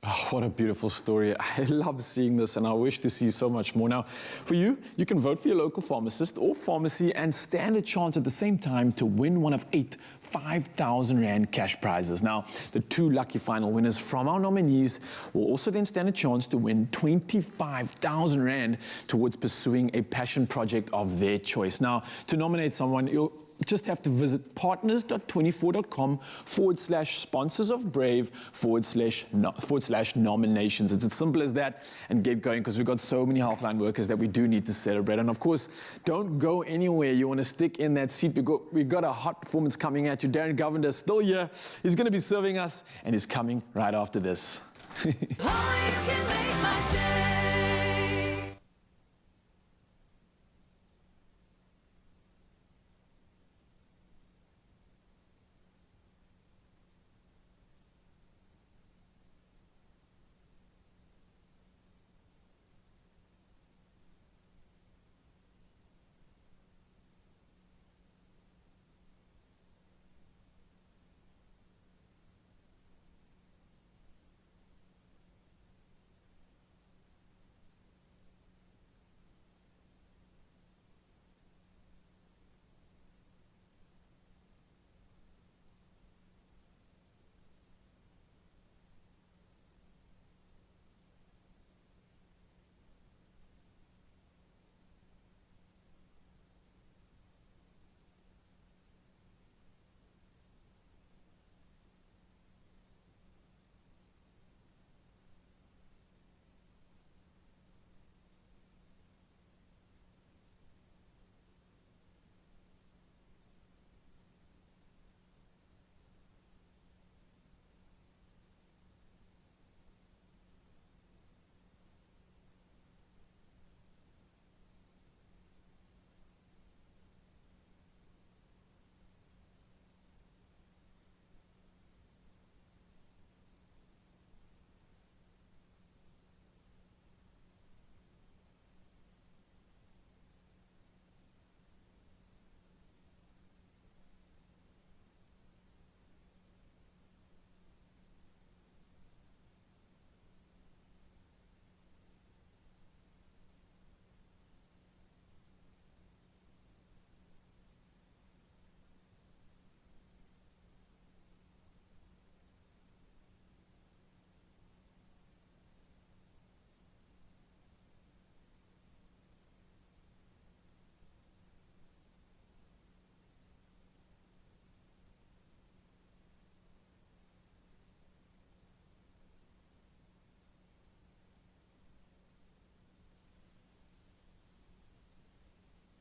Oh, what a beautiful story. I love seeing this, and I wish to see so much more. Now, for you, you can vote for your local pharmacist or pharmacy and stand a chance at the same time to win one of 8 5,000 Rand cash prizes. Now, the 2 lucky final winners from our nominees will also then stand a chance to win 25,000 Rand towards pursuing a passion project of their choice. Now, to nominate someone, you'll just have to visit partners.24.com/sponsors of Brave / nominations. It's as simple as that, and get going, because we've got so many Healthline workers that we do need to celebrate. And of course, don't go anywhere. You want to stick in that seat. We've got a hot performance coming at you. Darren Govender is still here. He's going to be serving us, and he's coming right after this.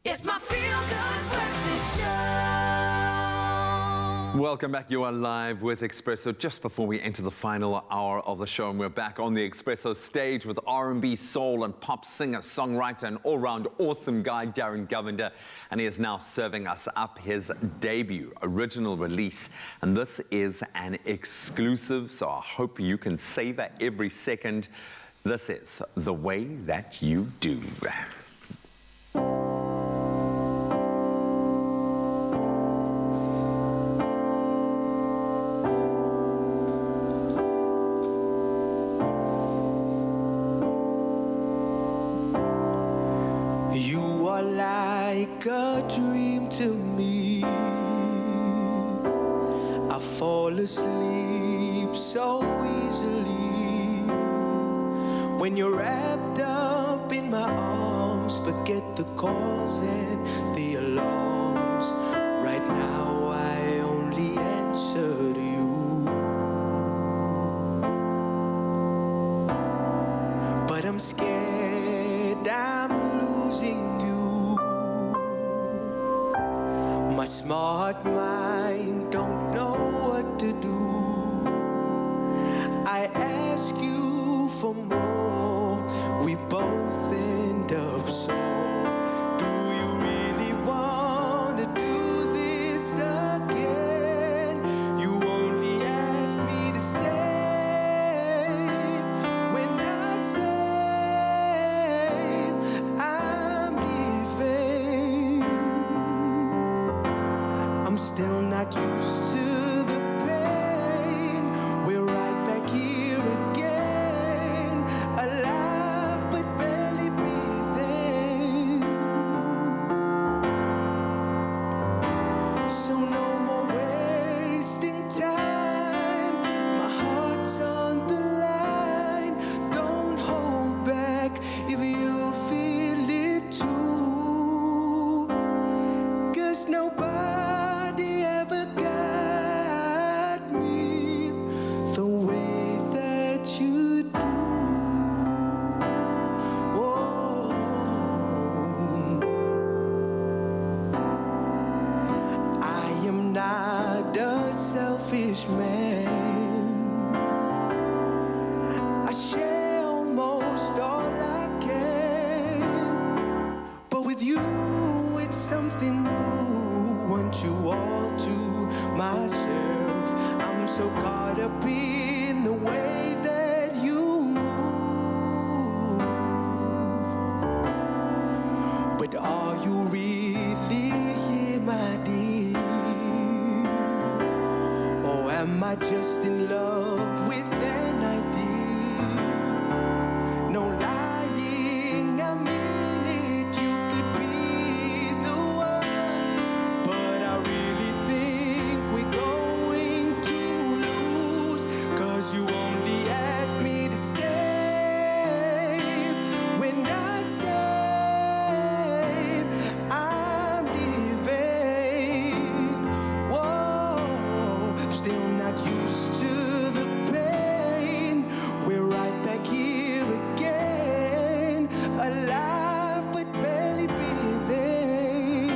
It's my feel-good breakfast show. Welcome back. You are live with Expresso just before we enter the final hour of the show, and we're back on the Expresso stage with R&B, soul and pop singer, songwriter and all-round awesome guy Darren Govender, and he is now serving us up his debut original release, and this is an exclusive, so I hope you can savor every second. This is The Way That You Do. You are like a dream to me. I fall asleep so easily when you're wrapped up in my arms. Forget the calls and the alarms. Right now I only answer to you, but I'm scared I'm losing you. My smart mind don't know what to do. I ask you for more, we both end up sore. Do you really wanna do this again? You only ask me to stay when I say I'm leaving. I'm still not used to the pain. We're right back here again, alive but barely breathing. So no more wasting time. My heart's on the line. Don't hold back if you feel it too. 'Cause nobody ever got me the way that you do. Oh, I am not a selfish man. I share almost all I can, but with you it's something new. Want you all to myself. I'm so caught up in the way that you move. But are you really here, my dear? Or am I just in love with an idea? No lying, I mean it. You could be the one, but I really think we're going to lose. 'Cause you only ask me to stay when I say I'm leaving. Whoa, I'm still not used to the pain. We're right back here again, alive but barely breathing.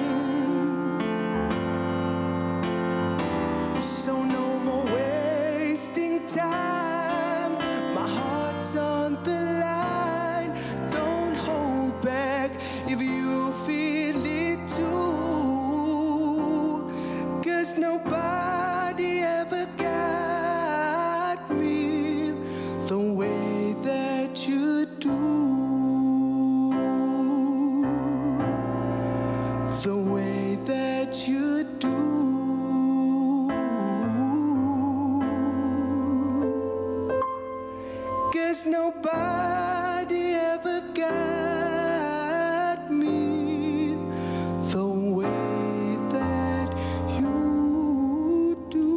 So no more wasting time. My heart's on the line. Don't hold back if you feel it too. 'Cause nobody ever got me the way that you do. The way that you do. 'Cause nobody ever got me the way that you do.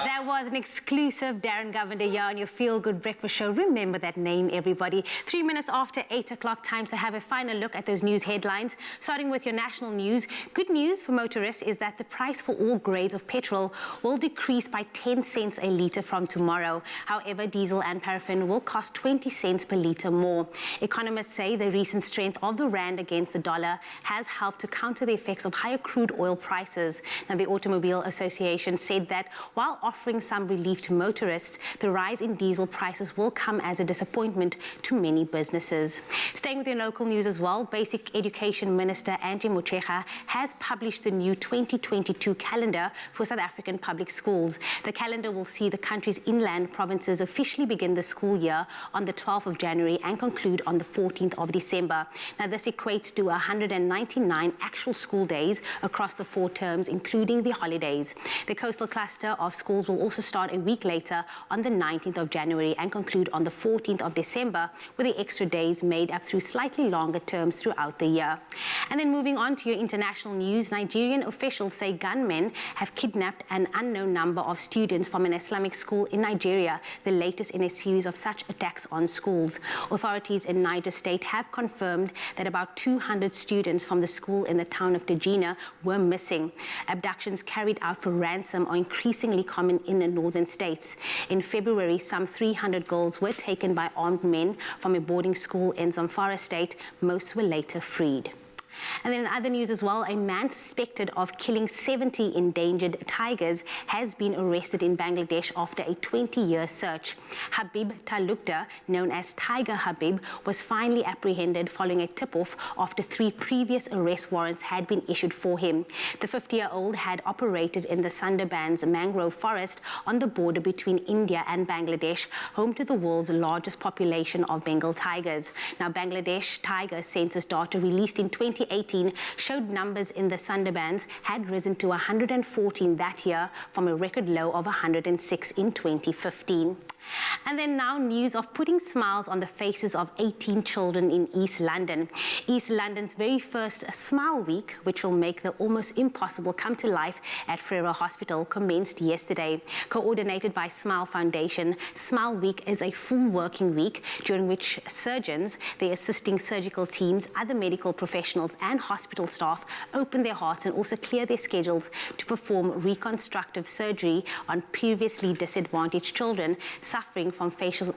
That was was an exclusive Darren Govender here on your Feel Good Breakfast Show. Remember that name, everybody. 3 minutes after 8 o'clock, time to have a final look at those news headlines. Starting with your national news. Good news for motorists is that the price for all grades of petrol will decrease by 10 cents a litre from tomorrow. However, diesel and paraffin will cost 20 cents per litre more. Economists say the recent strength of the rand against the dollar has helped to counter the effects of higher crude oil prices. Now, the Automobile Association said that while offering some relief to motorists, the rise in diesel prices will come as a disappointment to many businesses. Staying with your local news as well, Basic Education Minister Angie Motshekga has published the new 2022 calendar for South African public schools. The calendar will see the country's inland provinces officially begin the school year on the 12th of January and conclude on the 14th of December. Now, this equates to 199 actual school days across the 4 terms, including the holidays. The coastal cluster of schools will also start a week later on the 19th of January and conclude on the 14th of December, with the extra days made up through slightly longer terms throughout the year. And then moving on to your international news, Nigerian officials say gunmen have kidnapped an unknown number of students from an Islamic school in Nigeria, the latest in a series of such attacks on schools. Authorities in Niger State have confirmed that about 200 students from the school in the town of Dejina were missing. Abductions carried out for ransom are increasingly common in the northern states. In February, some 300 girls were taken by armed men from a boarding school in Zamfara State. Most were later freed. And then in other news as well, a man suspected of killing 70 endangered tigers has been arrested in Bangladesh after a 20-year search. Habib Talukder, known as Tiger Habib, was finally apprehended following a tip-off after 3 previous arrest warrants had been issued for him. The 50-year-old had operated in the Sundarbans mangrove forest on the border between India and Bangladesh, home to the world's largest population of Bengal tigers. Now, Bangladesh tiger census data released in 2018 showed numbers in the Sundarbans had risen to 114 that year from a record low of 106 in 2015. And then now news of putting smiles on the faces of 18 children in East London. East London's very first Smile Week, which will make the almost impossible come to life at Frere Hospital, commenced yesterday. Coordinated by Smile Foundation, Smile Week is a full working week during which surgeons, their assisting surgical teams, other medical professionals and hospital staff open their hearts and also clear their schedules to perform reconstructive surgery on previously disadvantaged children suffering from facial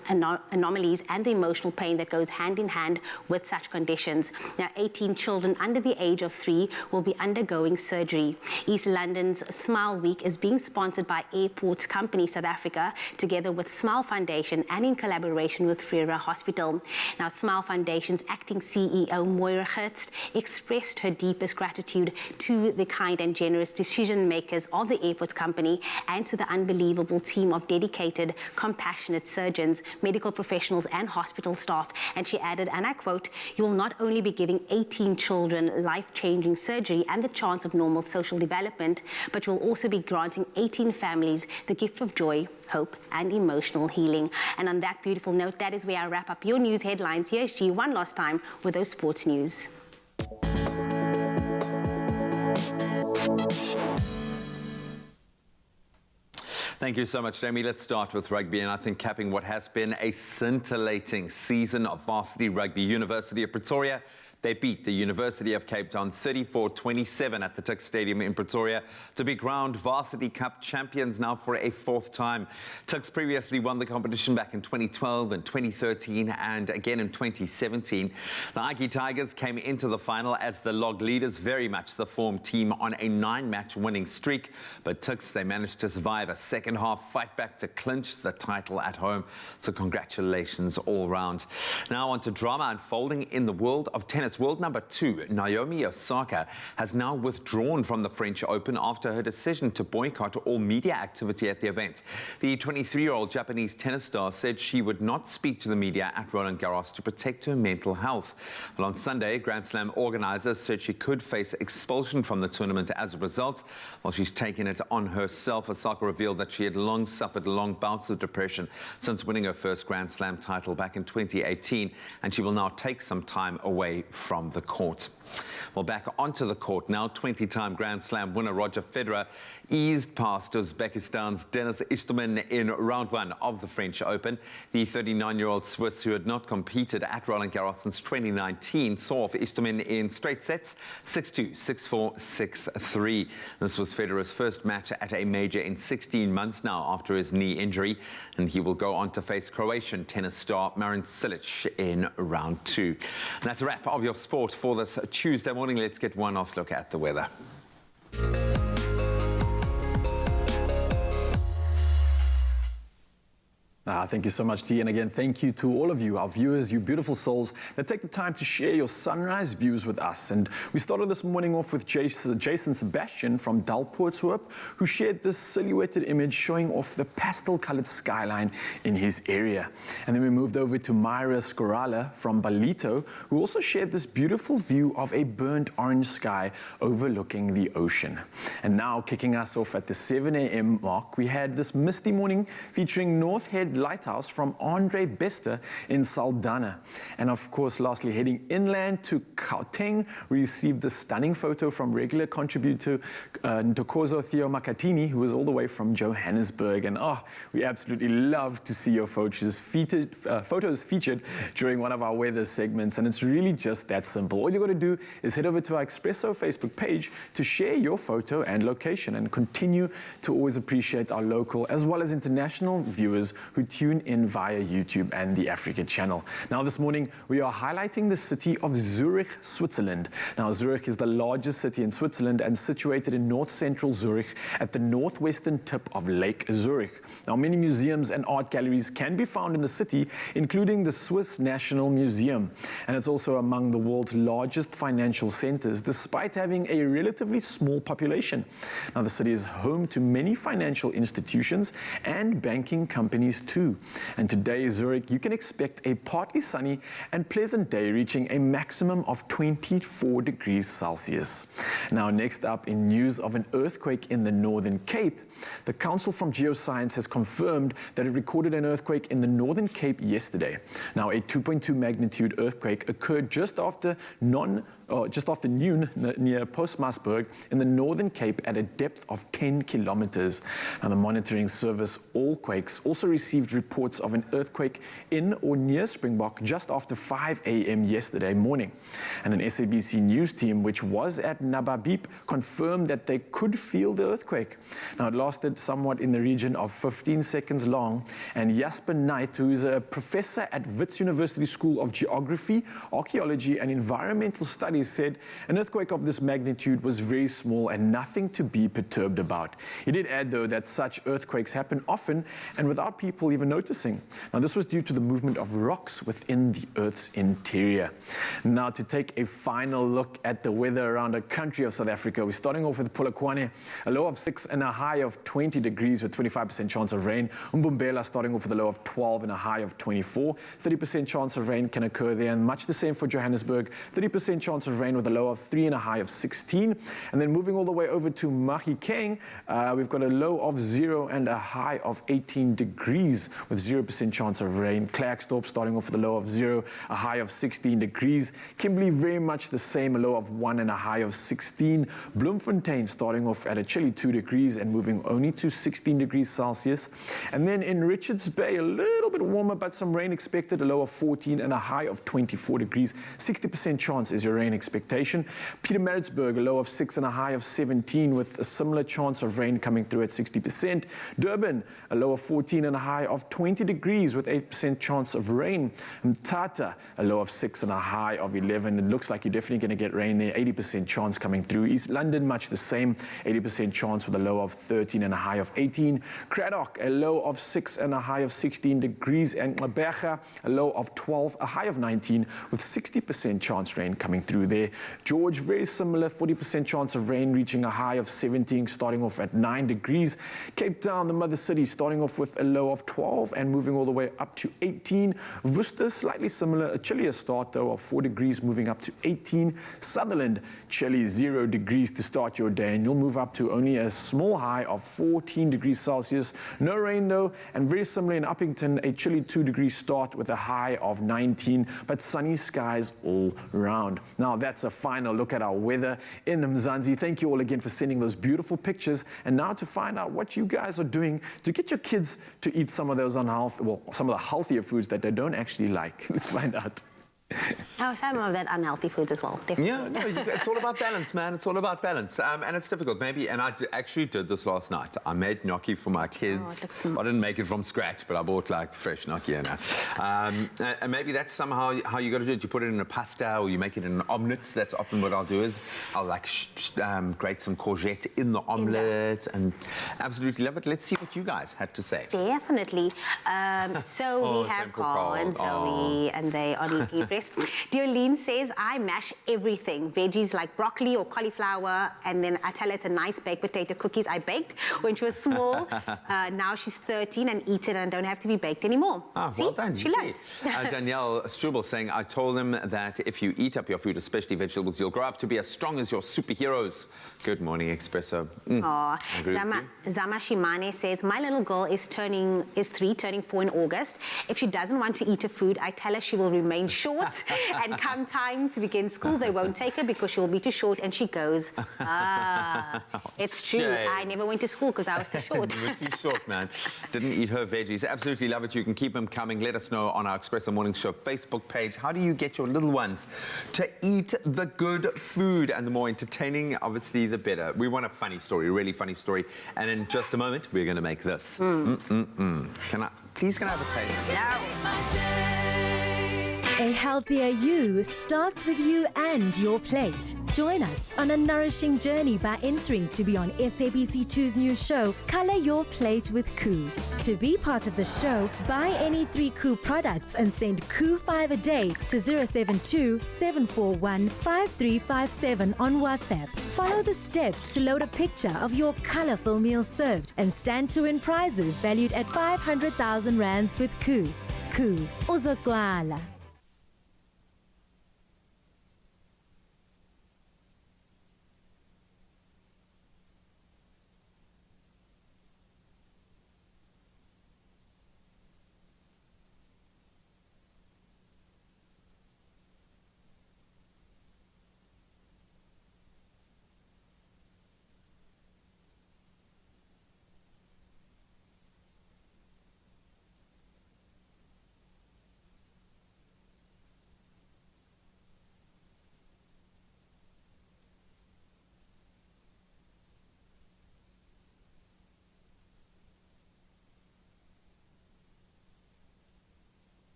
anomalies and the emotional pain that goes hand in hand with such conditions. Now, 18 children under the age of 3 will be undergoing surgery. East London's Smile Week is being sponsored by Airports Company South Africa, together with Smile Foundation and in collaboration with Frere Hospital. Now, Smile Foundation's acting CEO, Moira Gerst, expressed her deepest gratitude to the kind and generous decision makers of the Airports Company and to the unbelievable team of dedicated, compassionate surgeons, medical professionals and hospital staff. And she added, and I quote, "You will not only be giving 18 children life-changing surgery and the chance of normal social development, but you will also be granting 18 families the gift of joy, hope and emotional healing." And on that beautiful note, that is where I wrap up your news headlines. Here's G one last time with those sports news. Thank you so much, Jamie. Let's start with rugby, and I think capping what has been a scintillating season of varsity rugby, University of Pretoria, they beat the University of Cape Town 34-27 at the Tuks Stadium in Pretoria to be crowned Varsity Cup champions now for a 4th time. Tuks previously won the competition back in 2012 and 2013 and again in 2017. The Ike Tigers came into the final as the log leaders, very much the form team on a 9-match winning streak, but Tuks, they managed to survive a second half fight back to clinch the title at home. So congratulations all round. Now on to drama unfolding in the world of tennis. World number 2, Naomi Osaka, has now withdrawn from the French Open after her decision to boycott all media activity at the event. The 23-year-old Japanese tennis star said she would not speak to the media at Roland Garros to protect her mental health. But on Sunday, Grand Slam organizers said she could face expulsion from the tournament as a result. While she's taken it on herself, Osaka revealed that she had long suffered long bouts of depression since winning her first Grand Slam title back in 2018, and she will now take some time away from the court. Well, back onto the court now. 20-time Grand Slam winner Roger Federer eased past Uzbekistan's Denis Istomin in round one of the French Open. The 39-year-old Swiss, who had not competed at Roland Garros since 2019, saw off Istomin in straight sets, 6-2, 6-4, 6-3. This was Federer's first match at a major in 16 months now after his knee injury, and he will go on to face Croatian tennis star Marin Cilic in round two. And that's a wrap of your sport for this Tuesday morning. Let's get one last look at the weather. Thank you so much, T. And again, thank you to all of you, our viewers, you beautiful souls that take the time to share your sunrise views with us. And we started this morning off with Jason Sebastian from Dalpoortshoop, who shared this silhouetted image showing off the pastel-colored skyline in his area. And then we moved over to Myra Scorala from Balito, who also shared this beautiful view of a burnt orange sky overlooking the ocean. And now, kicking us off at the 7 a.m. mark, we had this misty morning featuring North Head Lighthouse from Andre Bester in Saldanha. And of course, lastly, heading inland to Gauteng, we received this stunning photo from regular contributor Ntokozo Theo Makatini, who was all the way from Johannesburg. And we absolutely love to see your photos featured during one of our weather segments. And it's really just that simple. All you got to do is head over to our Expresso Facebook page to share your photo and location, and continue to always appreciate our local as well as international viewers who tune in via YouTube and the Africa channel. Now this morning we are highlighting the city of Zurich, Switzerland. Now Zurich is the largest city in Switzerland and situated in north-central Zurich at the northwestern tip of Lake Zurich. Now many museums and art galleries can be found in the city, including the Swiss National Museum. And it's also among the world's largest financial centers, despite having a relatively small population. Now the city is home to many financial institutions and banking companies too. And today, Zurich, you can expect a partly sunny and pleasant day reaching a maximum of 24 degrees Celsius. Now, next up, in news of an earthquake in the Northern Cape, the Council from Geoscience has confirmed that it recorded an earthquake in the Northern Cape yesterday. Now, a 2.2 magnitude earthquake occurred just after noon near Postmasburg in the Northern Cape at a depth of 10 kilometers. Now, the monitoring service Allquakes also received reports of an earthquake in or near Springbok just after 5 a.m. yesterday morning. And an SABC News team, which was at Nababip, confirmed that they could feel the earthquake. Now, it lasted somewhat in the region of 15 seconds long, and Jasper Knight, who is a professor at Wits University School of Geography, Archaeology and Environmental Studies, said an earthquake of this magnitude was very small and nothing to be perturbed about. He did add, though, that such earthquakes happen often and without people even noticing. Now, this was due to the movement of rocks within the Earth's interior. Now, to take a final look at the weather around the country of South Africa, we're starting off with Polokwane, a low of 6 and a high of 20 degrees with 25% chance of rain. Umbumbela starting off with a low of 12 and a high of 24. 30% chance of rain can occur there, and much the same for Johannesburg. 30% chance of rain with a low of 3 and a high of 16. And then moving all the way over to Mahikeng, we've got a low of 0 and a high of 18 degrees with 0% chance of rain. Klerksdorp starting off with a low of 0, a high of 16 degrees. Kimberley very much the same, a low of 1 and a high of 16. Bloemfontein starting off at a chilly 2 degrees and moving only to 16 degrees Celsius. And then in Richards Bay, a little bit warmer but some rain expected, a low of 14 and a high of 24 degrees. 60% chance is your rain expectation. Pietermaritzburg, a low of 6 and a high of 17 with a similar chance of rain coming through at 60%. Durban, a low of 14 and a high of 20 degrees with 8% chance of rain. Mthatha, a low of 6 and a high of 11. It looks like you're definitely going to get rain there. 80% chance coming through. East London, much the same. 80% chance with a low of 13 and a high of 18. Cradock, a low of 6 and a high of 16 degrees. And Mabega, a low of 12, a high of 19 with 60% chance rain coming through there. George, very similar. 40% chance of rain reaching a high of 17, starting off at 9 degrees. Cape Town, the mother city, starting off with a low of 12. 12 and moving all the way up to 18. Worcester, slightly similar, a chillier start though of 4 degrees moving up to 18. Sutherland, chilly 0 degrees to start your day, and you'll move up to only a small high of 14 degrees Celsius. No rain though, and very similar in Uppington, a chilly 2 degrees start with a high of 19, but sunny skies all round. Now that's a final look at our weather in Mzansi. Thank you all again for sending those beautiful pictures, and now to find out what you guys are doing to get your kids to eat some of those unhealthy, well, some of the healthier foods that they don't actually like. Let's find out. Oh, some of that unhealthy foods as well, definitely. Yeah, no, it's all about balance, man. It's all about balance. And it's difficult, maybe. And I actually did this last night. I made gnocchi for my kids. I didn't make it from scratch, but I bought like fresh gnocchi. And maybe that's somehow how you got to do it. You put it in a pasta or you make it in an omelette. That's often what I'll do is I'll like grate some courgette in the omelette and absolutely love it. Let's see what you guys had to say. Definitely. So we have Carl and Zoe, and they are deeply impressed. Diolene says, I mash everything, veggies like broccoli or cauliflower, and then I tell her it's a nice baked potato cookies I baked when she was small. Now she's 13 and eats it and don't have to be baked anymore. See? Well done. She learned. Danielle Struble saying, I told them that if you eat up your food, especially vegetables, you'll grow up to be as strong as your superheroes. Good morning, Expresso. Zama Shimane says, my little girl is 3, turning 4 in August. If she doesn't want to eat her food, I tell her she will remain short. And come time to begin school, they won't take her because she will be too short, and she goes, it's true. Shame. I never went to school because I was too short. You were too short, man. Didn't eat her veggies. Absolutely love it. You can keep them coming. Let us know on our Expresso Morning Show Facebook page. How do you get your little ones to eat the good food? And the more entertaining, obviously, the better. We want a funny story, a really funny story. And in just a moment, we're going to make this. Please can I have a taste? A healthier you starts with you and your plate. Join us on a nourishing journey by entering to be on SABC2's new show, Color Your Plate with Koo. To be part of the show, buy any 3 Koo products and send Koo5 a day to 072 741 5357 on WhatsApp. Follow the steps to load a picture of your colorful meal served and stand to win prizes valued at 500,000 rands with Koo. Koo, uzotwala.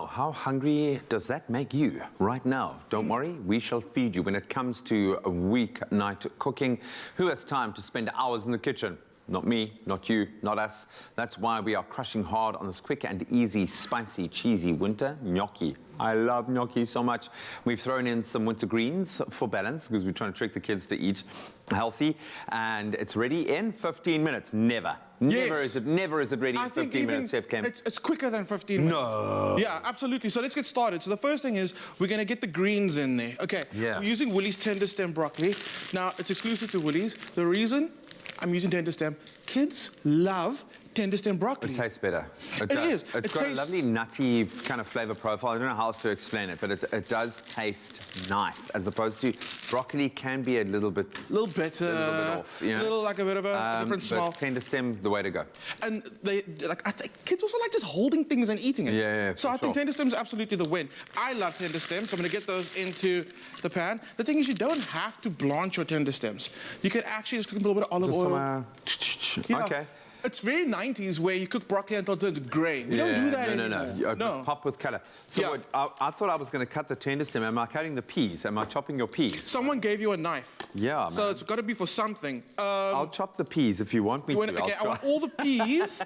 Now, how hungry does that make you right now? Don't worry, we shall feed you. When it comes to a weeknight cooking, who has time to spend hours in the kitchen? Not me, not you, not us. That's why we are crushing hard on this quick and easy, spicy, cheesy winter gnocchi. I love gnocchi so much. We've thrown in some winter greens for balance because we're trying to trick the kids to eat healthy. And it's ready in 15 minutes. Never is it ready in 15 minutes, Chef Clem. It's quicker than 15 minutes. No. Yeah, absolutely. So let's get started. So the first thing is we're going to get the greens in there. Okay. Yeah. We're using Woolies tender stem broccoli. Now, it's exclusive to Woolies. The reason I'm using tender stem, kids love tender stem broccoli. It tastes better. It is. It's got a lovely nutty kind of flavor profile. I don't know how else to explain it, but it does taste nice, as opposed to broccoli can be a little bit bitter, a little bit off, you know? like a bit of a different smell. But tender stem, the way to go. And I think kids also like just holding things and eating it. Yeah, so I think tender stem's absolutely the win. I love tender stems, so I'm going to get those into the pan. The thing is, you don't have to blanch your tender stems. You can actually just cook them with a little bit of olive oil. Yeah. Okay. It's very 90s where you cook broccoli until it turns grey. We don't do that anymore. No. Pop with colour. So I thought I was going to cut the tender stem. Am I cutting the peas? Am I chopping your peas? Someone gave you a knife. Yeah, So it's got to be for something. I'll chop the peas if you want me to. Okay, I want all the peas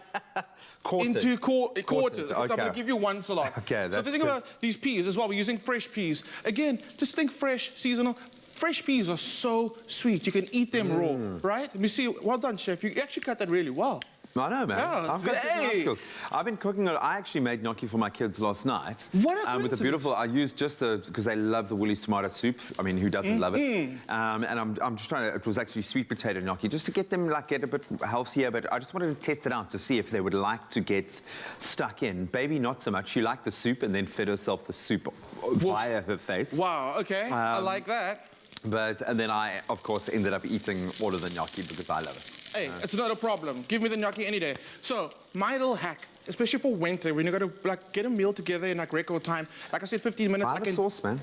into quarters. So I'm going to give you one salad. Okay, so the thing about these peas as well, we're using fresh peas. Again, just think fresh, seasonal. Fresh peas are so sweet. You can eat them raw, right? Let me see. Well done, chef. You actually cut that really well. I know, man. Yeah, I've got some nice skills. I've been cooking. I actually made gnocchi for my kids last night. What a coincidence. With a beautiful. I used just because they love the Woolies tomato soup. I mean, who doesn't love it? And I'm just trying to. It was actually sweet potato gnocchi, just to get them get a bit healthier. But I just wanted to test it out to see if they would like to get stuck in. Baby, not so much. She liked the soup and then fed herself the soup via her face. Wow. Okay. I like that. And then I, of course, ended up eating all of the gnocchi because I love it. Hey, it's not a problem. Give me the gnocchi any day. So, my little hack, especially for winter, when you got to get a meal together in record time. Like I said, 15 minutes. Buy the sauce, man.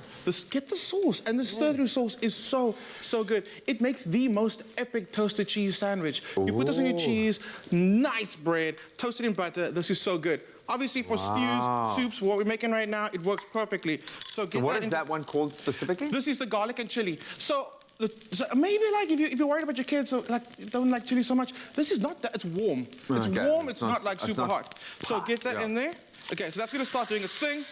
Get the sauce, and the stir-through sauce is so good. It makes the most epic toasted cheese sandwich. You put this on your cheese, nice bread, toasted in butter. This is so good. Obviously, for stews, soups, what we're making right now, it works perfectly. So what is that one called specifically? This is the garlic and chili. So maybe if you're worried about your kids, don't like chili so much, this is not that. It's warm. It's warm. It's not like super hot. So get that in there. Okay, so that's going to start doing its thing.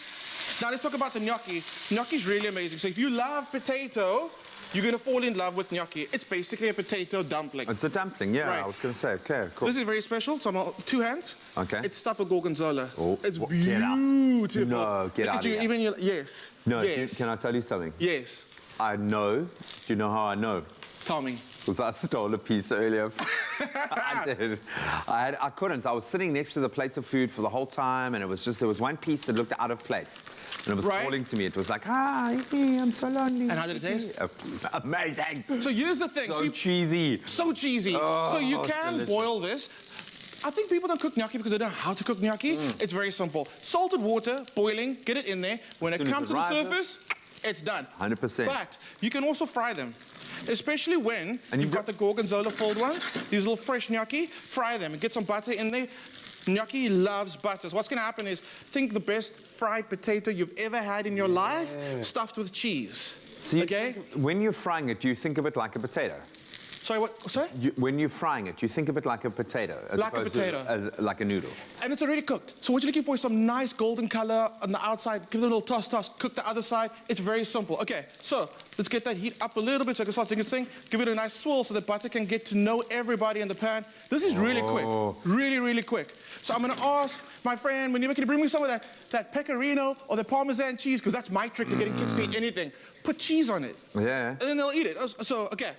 Now let's talk about the gnocchi. Gnocchi's really amazing. So if you love potato, you're going to fall in love with gnocchi. It's basically a potato dumpling. It's a dumpling, yeah. Right. I was going to say, okay, cool. This is very special. So 2 hands. Okay. It's stuffed with gorgonzola. Oh, it's Get beautiful. out. No, get out of here. Even yes. No, yes. Can I tell you something? Yes. I know. Do you know how I know? Tell me. Because I stole a piece earlier. I did. I couldn't. I was sitting next to the plate of food for the whole time, and it was just, there was one piece that looked out of place. And it was calling to me. It was like, hi, I'm so lonely. And how did it taste? Amazing. So here's the thing. So cheesy. So cheesy. So you can boil this. I think people don't cook gnocchi because they don't know how to cook gnocchi. It's very simple. Salted water, boiling, get it in there. When it comes to the surface, it's done. 100%. But you can also fry them. Especially when you've got the gorgonzola filled ones, these little fresh gnocchi, fry them and get some butter in there. Gnocchi loves butter. So what's going to happen is, think the best fried potato you've ever had in your life, stuffed with cheese. So when you're frying it, do you think of it like a potato? Sorry, what? Sorry? When you're frying it, you think of it like a potato. Like a potato. Like a noodle. And it's already cooked. So what you're looking for is some nice golden color on the outside. Give it a little toss, cook the other side. It's very simple. Okay, so let's get that heat up a little bit so it can start doing its thing. Give it a nice swirl so the butter can get to know everybody in the pan. This is really quick. Really, really quick. So I'm going to ask my friend, can you bring me some of that pecorino or the Parmesan cheese? Because that's my trick to getting kids to eat anything. Put cheese on it. Yeah. And then they'll eat it. So, okay.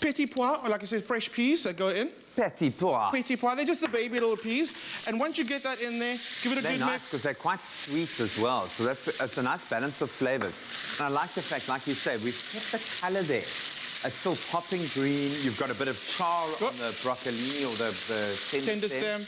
Petit pois, or like I said, fresh peas that go in. Petit pois. Petit pois. They're just the baby little peas. And once you get that in there, give it a good mix. Because they're quite sweet as well. So that's a nice balance of flavors. And I like the fact, like you say, we've kept the color there. It's still popping green. You've got a bit of char on the broccolini or the tender stem.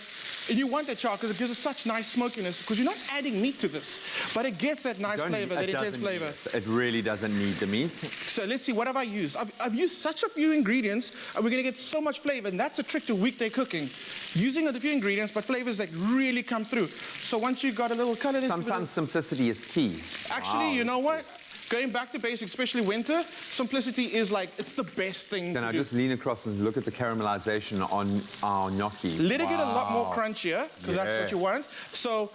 And you want that char because it gives it such nice smokiness because you're not adding meat to this, but it gets that nice flavor, that intense flavor. It really doesn't need the meat. So let's see, what have I used? I've used such a few ingredients and we're gonna get so much flavor, and that's a trick to weekday cooking. Using a few ingredients, but flavors that really come through. So once you've got a little color... Sometimes simplicity is key. Actually, you know what? Going back to basics, especially winter, simplicity is like, it's the best thing Can to I do. just lean across and look at the caramelization on our gnocchi? Let it get a lot more crunchier, because that's what you want. So,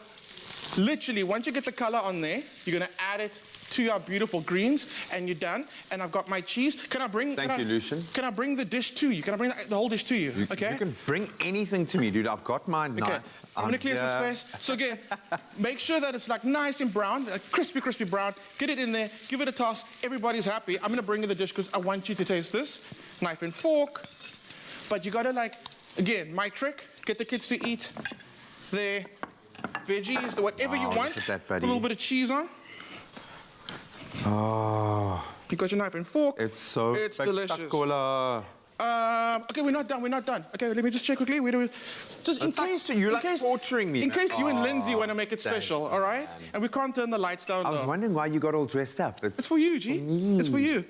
literally, once you get the color on there, you're gonna add it to your beautiful greens, and you're done. And I've got my cheese. Can I bring... Thank you, Lucian. Can I bring the dish to you? Can I bring the whole dish to you? Okay? You can bring anything to me, dude. I've got my knife. Okay, I'm gonna clear some space. So again, make sure that it's like nice and brown, like crispy, crispy brown. Get it in there, give it a toss. Everybody's happy. I'm gonna bring you the dish because I want you to taste this. Knife and fork. But you gotta like, again, my trick, get the kids to eat their veggies, whatever you want. Look at that, A buddy. little bit of cheese on. Oh, You got your knife and fork. it's It's delicious. spectacular. Okay, we're not done. Okay, let me just check quickly. Just in case You're like torturing me. In case you and Oh, Lindsay want to make it special, all right? And we can't turn the lights down I was low. wondering why you got all dressed up. It's for you, G. It's for you.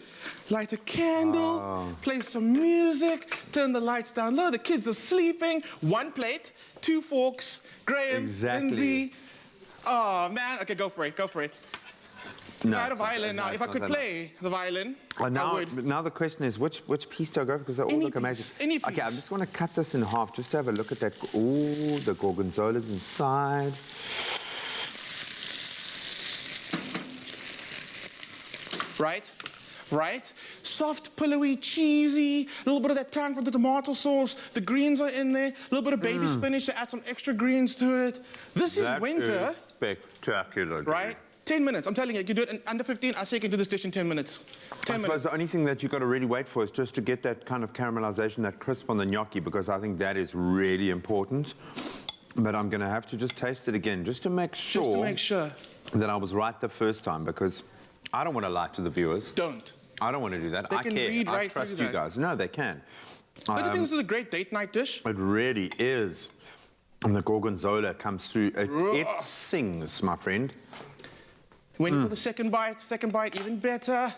Light a candle, play some music, turn the lights down low. The kids are sleeping. 1 plate, 2 forks. Graham, Exactly. Lindsay. Oh, man. Okay, go for it. No, I had a it's not violin that- now. no, If I it's could not that- play the violin, Oh, I now, would. now the question is, which piece do I go for? Because they all Any look piece, amazing. any Okay, I piece. just want to cut this in half just to have a look at that. Oh, the gorgonzola's inside. Right? Soft, pillowy, cheesy, a little bit of that tang from the tomato sauce. The greens are in there. A little bit of baby spinach to add some extra greens to it. This is That winter, is spectacular. dude. right? 10 minutes. I'm telling you, you can do it in under 15. I say you can do this dish in 10 minutes. I 10 suppose minutes. the only thing that you've got to really wait for is just to get that kind of caramelization, that crisp on the gnocchi, because I think that is really important. But I'm going to have to just taste it again, just to make sure, that I was right the first time, because I don't want to lie to the viewers. Don't. I don't want to do that. They I can care. read I right trust through you that. guys. No, they can. Don't you think this is a great date night dish? It really is. And the gorgonzola comes through. It sings, my friend. Wait for the second bite, even better.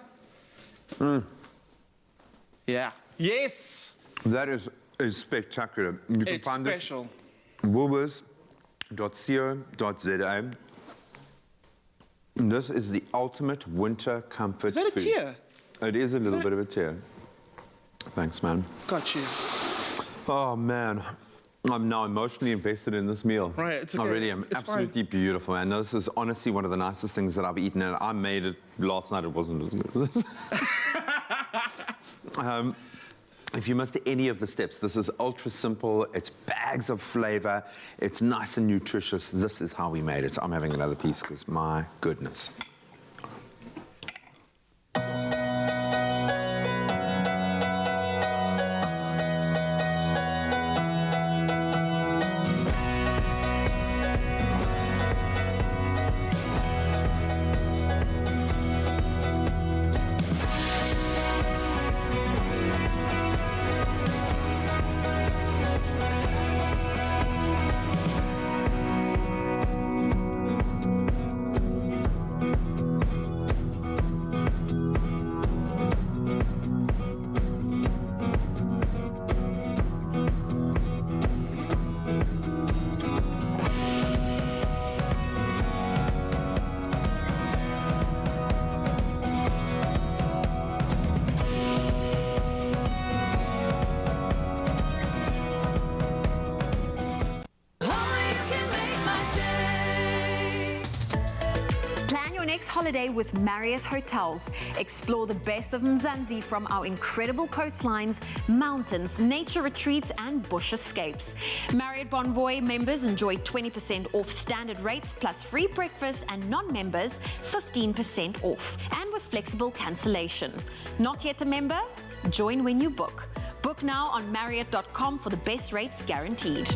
Yeah. Yes. That is spectacular. You can It's find special. it woolworths.co.za. This is the ultimate winter comfort Is that a food. tear? It is a little bit of a tear. Thanks, man. Got you. Oh, man. I'm now emotionally invested in this meal. Right, it's I okay. really am. It's fine. Absolutely beautiful, man. This is honestly one of the nicest things that I've eaten, and I made it last night. It wasn't as good as this. If you missed any of the steps, this is ultra simple. It's bags of flavor. It's nice and nutritious. This is how we made it. I'm having another piece because my goodness. Plan your next holiday with Marriott Hotels. Explore the best of Mzansi from our incredible coastlines, mountains, nature retreats, and bush escapes. Marriott Bonvoy members enjoy 20% off standard rates plus free breakfast, and non-members 15% off, and with flexible cancellation. Not yet a member? Join when you book. Book now on Marriott.com for the best rates guaranteed.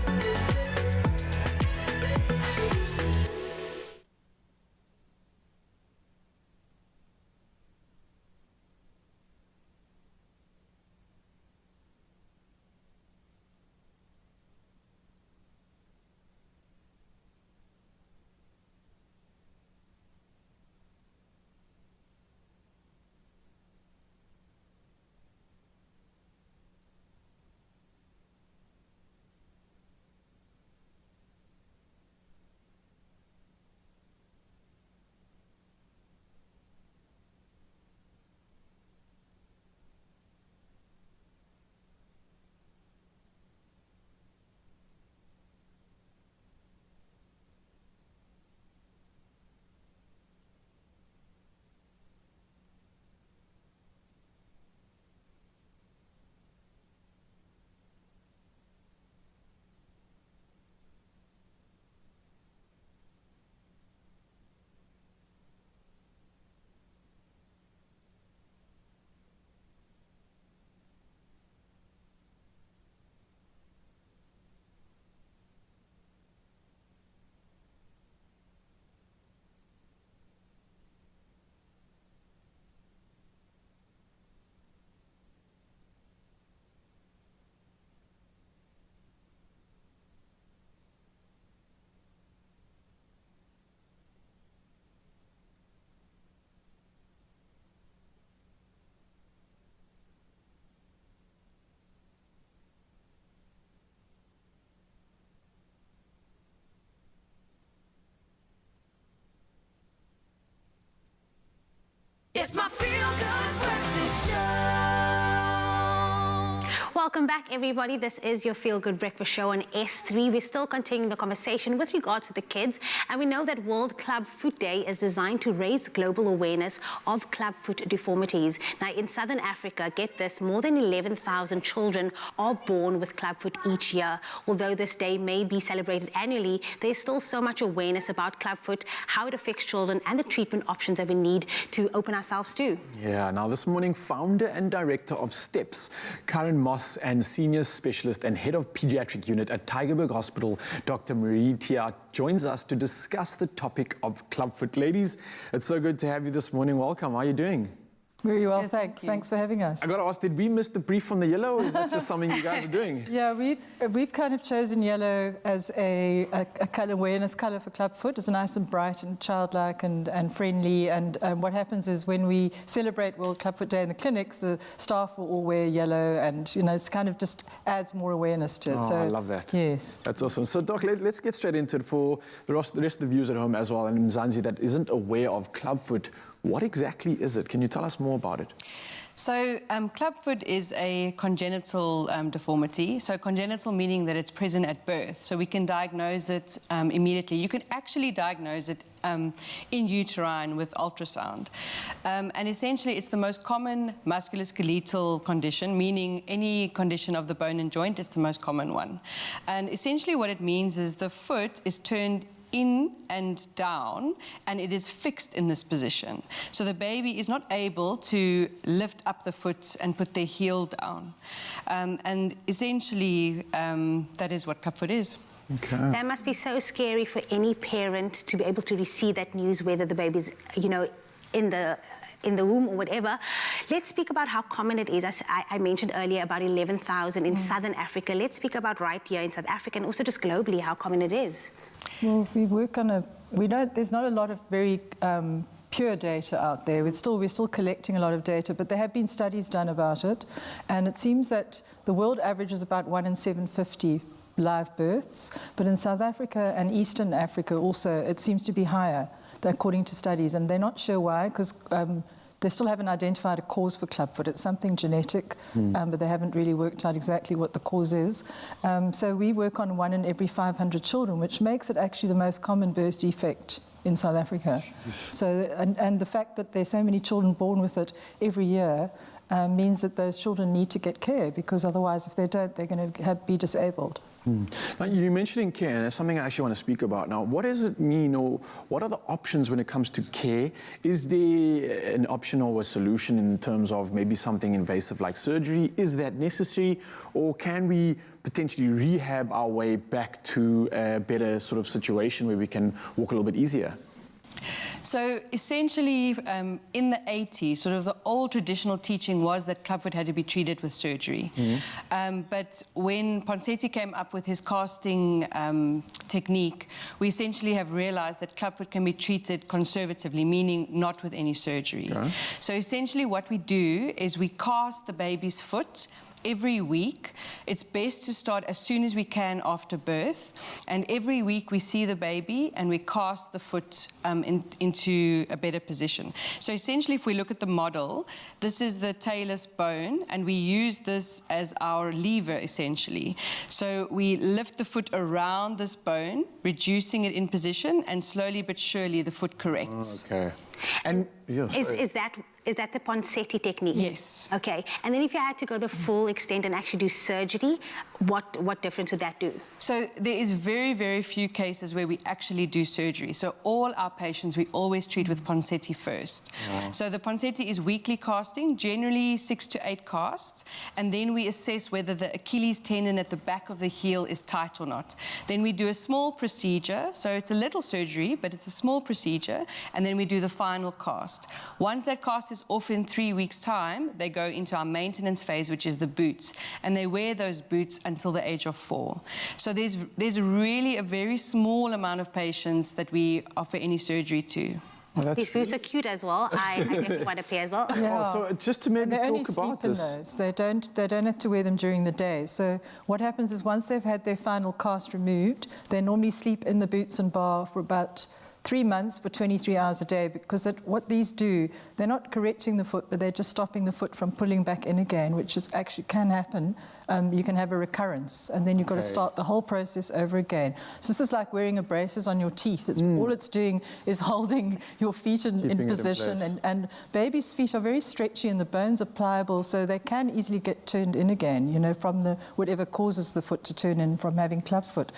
It's my feel-good breakfast show. Welcome back, everybody. This is your Feel Good Breakfast Show on S3. We're still continuing the conversation with regards to the kids, and we know that World Club Foot Day is designed to raise global awareness of clubfoot deformities. Now, in Southern Africa, get this, more than 11,000 children are born with clubfoot each year. Although this day may be celebrated annually, there's still so much awareness about clubfoot, how it affects children, and the treatment options that we need to open ourselves to. Yeah, now this morning, founder and director of STEPS, Karen Moss, and senior specialist and head of pediatric unit at Tygerberg Hospital, Dr. Marie Tia, joins us to discuss the topic of clubfoot. Ladies, it's so good to have you this morning. Welcome. How are you doing? Very well, thanks. Thanks for having us. I got to ask, did we miss the brief on the yellow, or is that just something you guys are doing? Yeah, we've kind of chosen yellow as a colour awareness colour for clubfoot. It's nice and bright and childlike and friendly. And what happens is when we celebrate World Clubfoot Day in the clinics, the staff will all wear yellow, and it's kind of just adds more awareness to it. Oh, so, I love that. Yes. That's awesome. So, Doc, let's get straight into it for the rest of the viewers at home as well, and Mzansi that isn't aware of clubfoot. What exactly is it? Can you tell us more about it? So clubfoot is a congenital deformity. So congenital meaning that it's present at birth. So we can diagnose it immediately. You can actually diagnose it in uterine with ultrasound. And essentially it's the most common musculoskeletal condition, meaning any condition of the bone and joint is the most common one. And essentially what it means is the foot is turned in and down, and it is fixed in this position. So the baby is not able to lift up the foot and put their heel down. And essentially, that is what clubfoot is. Okay. That must be so scary for any parent to be able to receive that news, whether the baby's, in the womb or whatever. Let's speak about how common it is. As I mentioned earlier, about 11,000 in Southern Africa. Let's speak about right here in South Africa and also just globally how common it is. Well, we know there's not a lot of very pure data out there. We're still collecting a lot of data, but there have been studies done about it, and it seems that the world average is about 1 in 750 live births, but in South Africa and Eastern Africa also, it seems to be higher, according to studies, and they're not sure why, because they still haven't identified a cause for clubfoot. It's something genetic, but they haven't really worked out exactly what the cause is. So we work on 1 in every 500 children, which makes it actually the most common birth defect in South Africa. So, and the fact that there's so many children born with it every year means that those children need to get care, because otherwise, if they don't, they're going to be disabled. Now, you mentioned care, and that's something I actually want to speak about. Now, what does it mean, or what are the options when it comes to care? Is there an option or a solution in terms of maybe something invasive like surgery? Is that necessary, or can we potentially rehab our way back to a better sort of situation where we can walk a little bit easier? So essentially, in the 80s, sort of the old traditional teaching was that clubfoot had to be treated with surgery. But when Ponseti came up with his casting technique, we essentially have realized that clubfoot can be treated conservatively, meaning not with any surgery. So essentially what we do is we cast the baby's foot every week. It's best to start as soon as we can after birth, and every week we see the baby and we cast the foot into a better position. So essentially, if we look at the model, this is the talus bone, and we use this as our lever essentially. So we lift the foot around this bone, reducing it in position, and slowly but surely the foot corrects. Okay. And is that the Ponseti technique? Yes. Okay. And then if you had to go the full extent and actually do surgery, what difference would that do? So there is very, very few cases where we actually do surgery. So all our patients, we always treat with Ponseti first. So the Ponseti is weekly casting, generally 6 to 8 casts, and then we assess whether the Achilles tendon at the back of the heel is tight or not. Then we do a small procedure, so it's a little surgery, but it's a small procedure, and then we do the final cast. Once that cast is off in 3 weeks' time, they go into our maintenance phase, which is the boots, and they wear those boots until the age of 4. So there's really a very small amount of patients that we offer any surgery to. Well, these boots are cute as well. I definitely want a pair as well. Yeah. So just to maybe talk about this. They don't have to wear them during the day. So what happens is once they've had their final cast removed, they normally sleep in the boots and bar for about 3 months for 23 hours a day, because what these do, they're not correcting the foot, but they're just stopping the foot from pulling back in again, which is actually can happen. You can have a recurrence, and then you've got to start the whole process over again. So this is like wearing a braces on your teeth. All it's doing is holding your feet in position, and babies' feet are very stretchy and the bones are pliable, so they can easily get turned in again, you know, from whatever causes the foot to turn in from having clubfoot.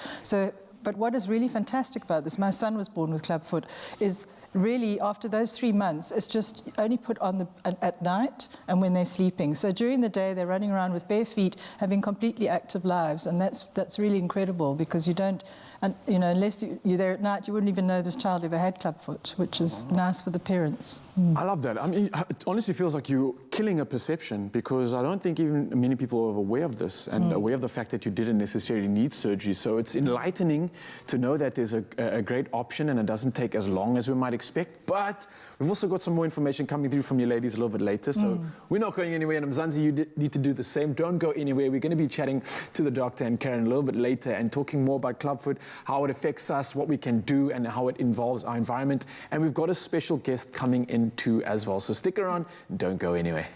But what is really fantastic about this, my son was born with clubfoot, is really after those 3 months, it's just only put on at night and when they're sleeping. So during the day, they're running around with bare feet, having completely active lives, and that's really incredible, because you don't, and you know, unless you're there at night, you wouldn't even know this child ever had clubfoot, which is nice for the parents. I love that. I mean, it honestly feels like you're killing a perception, because I don't think even many people are aware of this and aware of the fact that you didn't necessarily need surgery. So it's enlightening to know that there's a great option and it doesn't take as long as we might expect. But we've also got some more information coming through from you ladies a little bit later. So we're not going anywhere. And Mzansi, you need to do the same. Don't go anywhere. We're going to be chatting to the doctor and Karen a little bit later and talking more about clubfoot, how it affects us, what we can do, and how it involves our environment. And we've got a special guest coming in too as well. So stick around and don't go anywhere.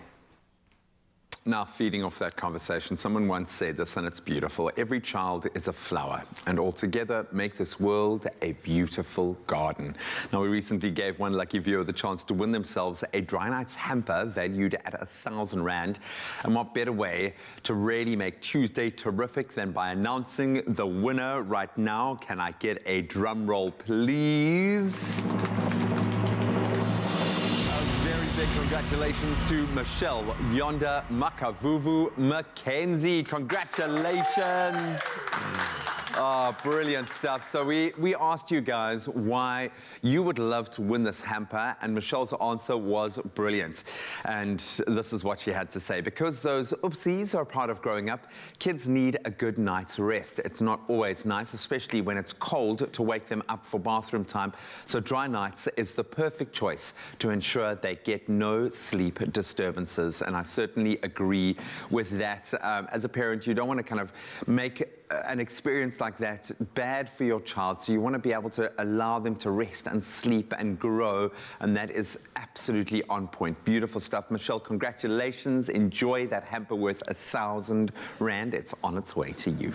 Now, feeding off that conversation, someone once said this, and it's beautiful. Every child is a flower, and all together make this world a beautiful garden. Now, we recently gave one lucky viewer the chance to win themselves a Dry Nights hamper valued at R1,000. And what better way to really make Tuesday terrific than by announcing the winner right now? Can I get a drum roll, please? Big congratulations to Michelle Yonda Makavuvu Mackenzie. Congratulations. Oh, brilliant stuff. So we asked you guys why you would love to win this hamper, and Michelle's answer was brilliant. And this is what she had to say. Because those oopsies are part of growing up, kids need a good night's rest. It's not always nice, especially when it's cold, to wake them up for bathroom time. So Dry Nights is the perfect choice to ensure they get no sleep disturbances. And I certainly agree with that. As a parent, you don't want to kind of make an experience like that bad for your child, so you want to be able to allow them to rest and sleep and grow, and that is absolutely on point. Beautiful stuff. Michelle, congratulations. Enjoy that hamper worth R1,000. It's on its way to you.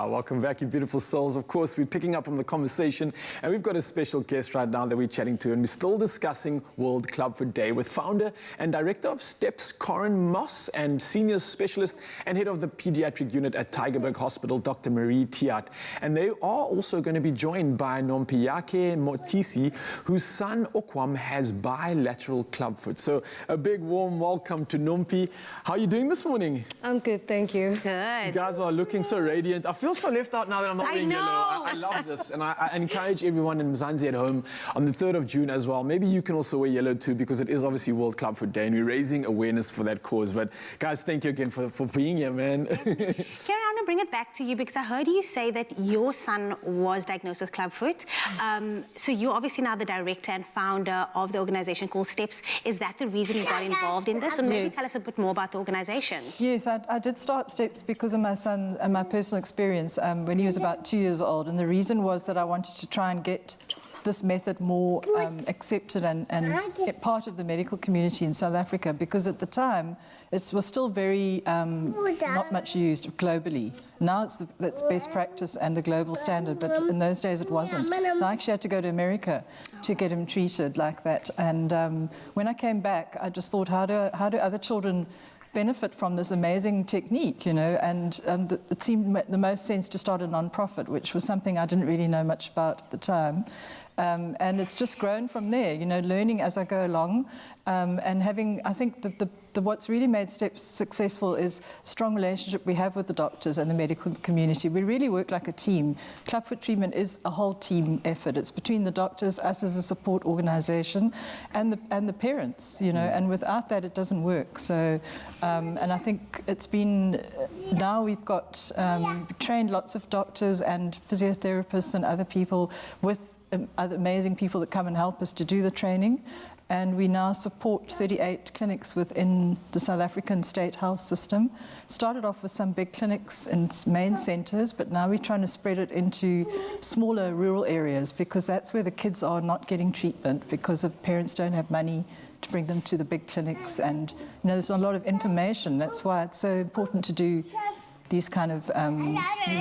Welcome back, you beautiful souls. Of course, we're picking up on the conversation, and we've got a special guest right now that we're chatting to, and we're still discussing World Clubfoot Day with founder and director of STEPS, Corin Moss, and senior specialist and head of the pediatric unit at Tygerberg Hospital, Dr. Marie Tiat. And they are also going to be joined by Nompiake Motisi, whose son Okwam has bilateral clubfoot. So a big warm welcome to Nompi. How are you doing this morning? I'm good, thank you. Good. You guys are looking so radiant. I feel so left out now that I'm not wearing yellow. I love this, and I encourage everyone in Mzansi at home on the 3rd of June as well. Maybe you can also wear yellow too, because it is obviously World Clubfoot Day, and we're raising awareness for that cause. But guys, thank you again for being here, man. Karen, I want to bring it back to you because I heard you say that your son was diagnosed with clubfoot. So you're obviously now the director and founder of the organization called STEPS. Is that the reason you got involved in this? Or maybe tell us a bit more about the organization. Yes, I did start STEPS because of my son and my personal experience when he was about 2 years old. And the reason was that I wanted to try and get this method more accepted and part of the medical community in South Africa, because at the time it was still very not much used globally. Now it's best practice and the global standard, but in those days it wasn't. So I actually had to go to America to get him treated like that. And when I came back, I just thought, how do other children benefit from this amazing technique, you know, and it seemed the most sense to start a non-profit, which was something I didn't really know much about at the time. And it's just grown from there, you know, learning as I go along, and having, I think that what's really made STEPS successful is strong relationship we have with the doctors and the medical community. We really work like a team. Clubfoot treatment is a whole team effort. It's between the doctors, us as a support organisation, and the parents, you know, and without that it doesn't work. So, and I think it's been, now we've got trained lots of doctors and physiotherapists and other people with other amazing people that come and help us to do the training. And we now support 38 clinics within the South African state health system. Started off with some big clinics in main centres, but now we're trying to spread it into smaller rural areas, because that's where the kids are not getting treatment because the parents don't have money to bring them to the big clinics. And you know, there's a lot of information. That's why it's so important to do these kind of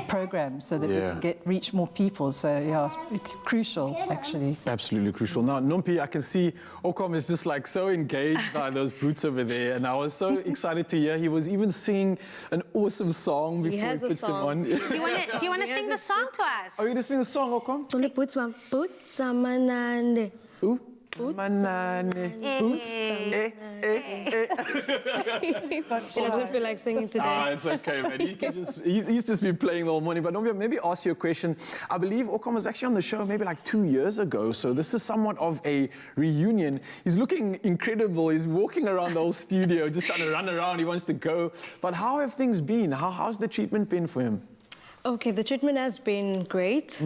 programs so that we can reach more people. So yeah, it's crucial, actually. Absolutely crucial. Now, Nompi, I can see Okwam is just like so engaged by those boots over there, and I was so excited to hear he was even singing an awesome song before he puts them on. Do you want to sing the song to us? Are you going to sing the song, Okwam? Ooh. Manane. Boots. He doesn't feel like singing today. Ah, it's okay, man. He's just been playing the whole morning. But Nompi, maybe ask you a question. I believe Okwam was actually on the show maybe like 2 years ago. So this is somewhat of a reunion. He's looking incredible. He's walking around the whole studio, just trying to run around. He wants to go. But how have things been? How's the treatment been for him? Okay, the treatment has been great.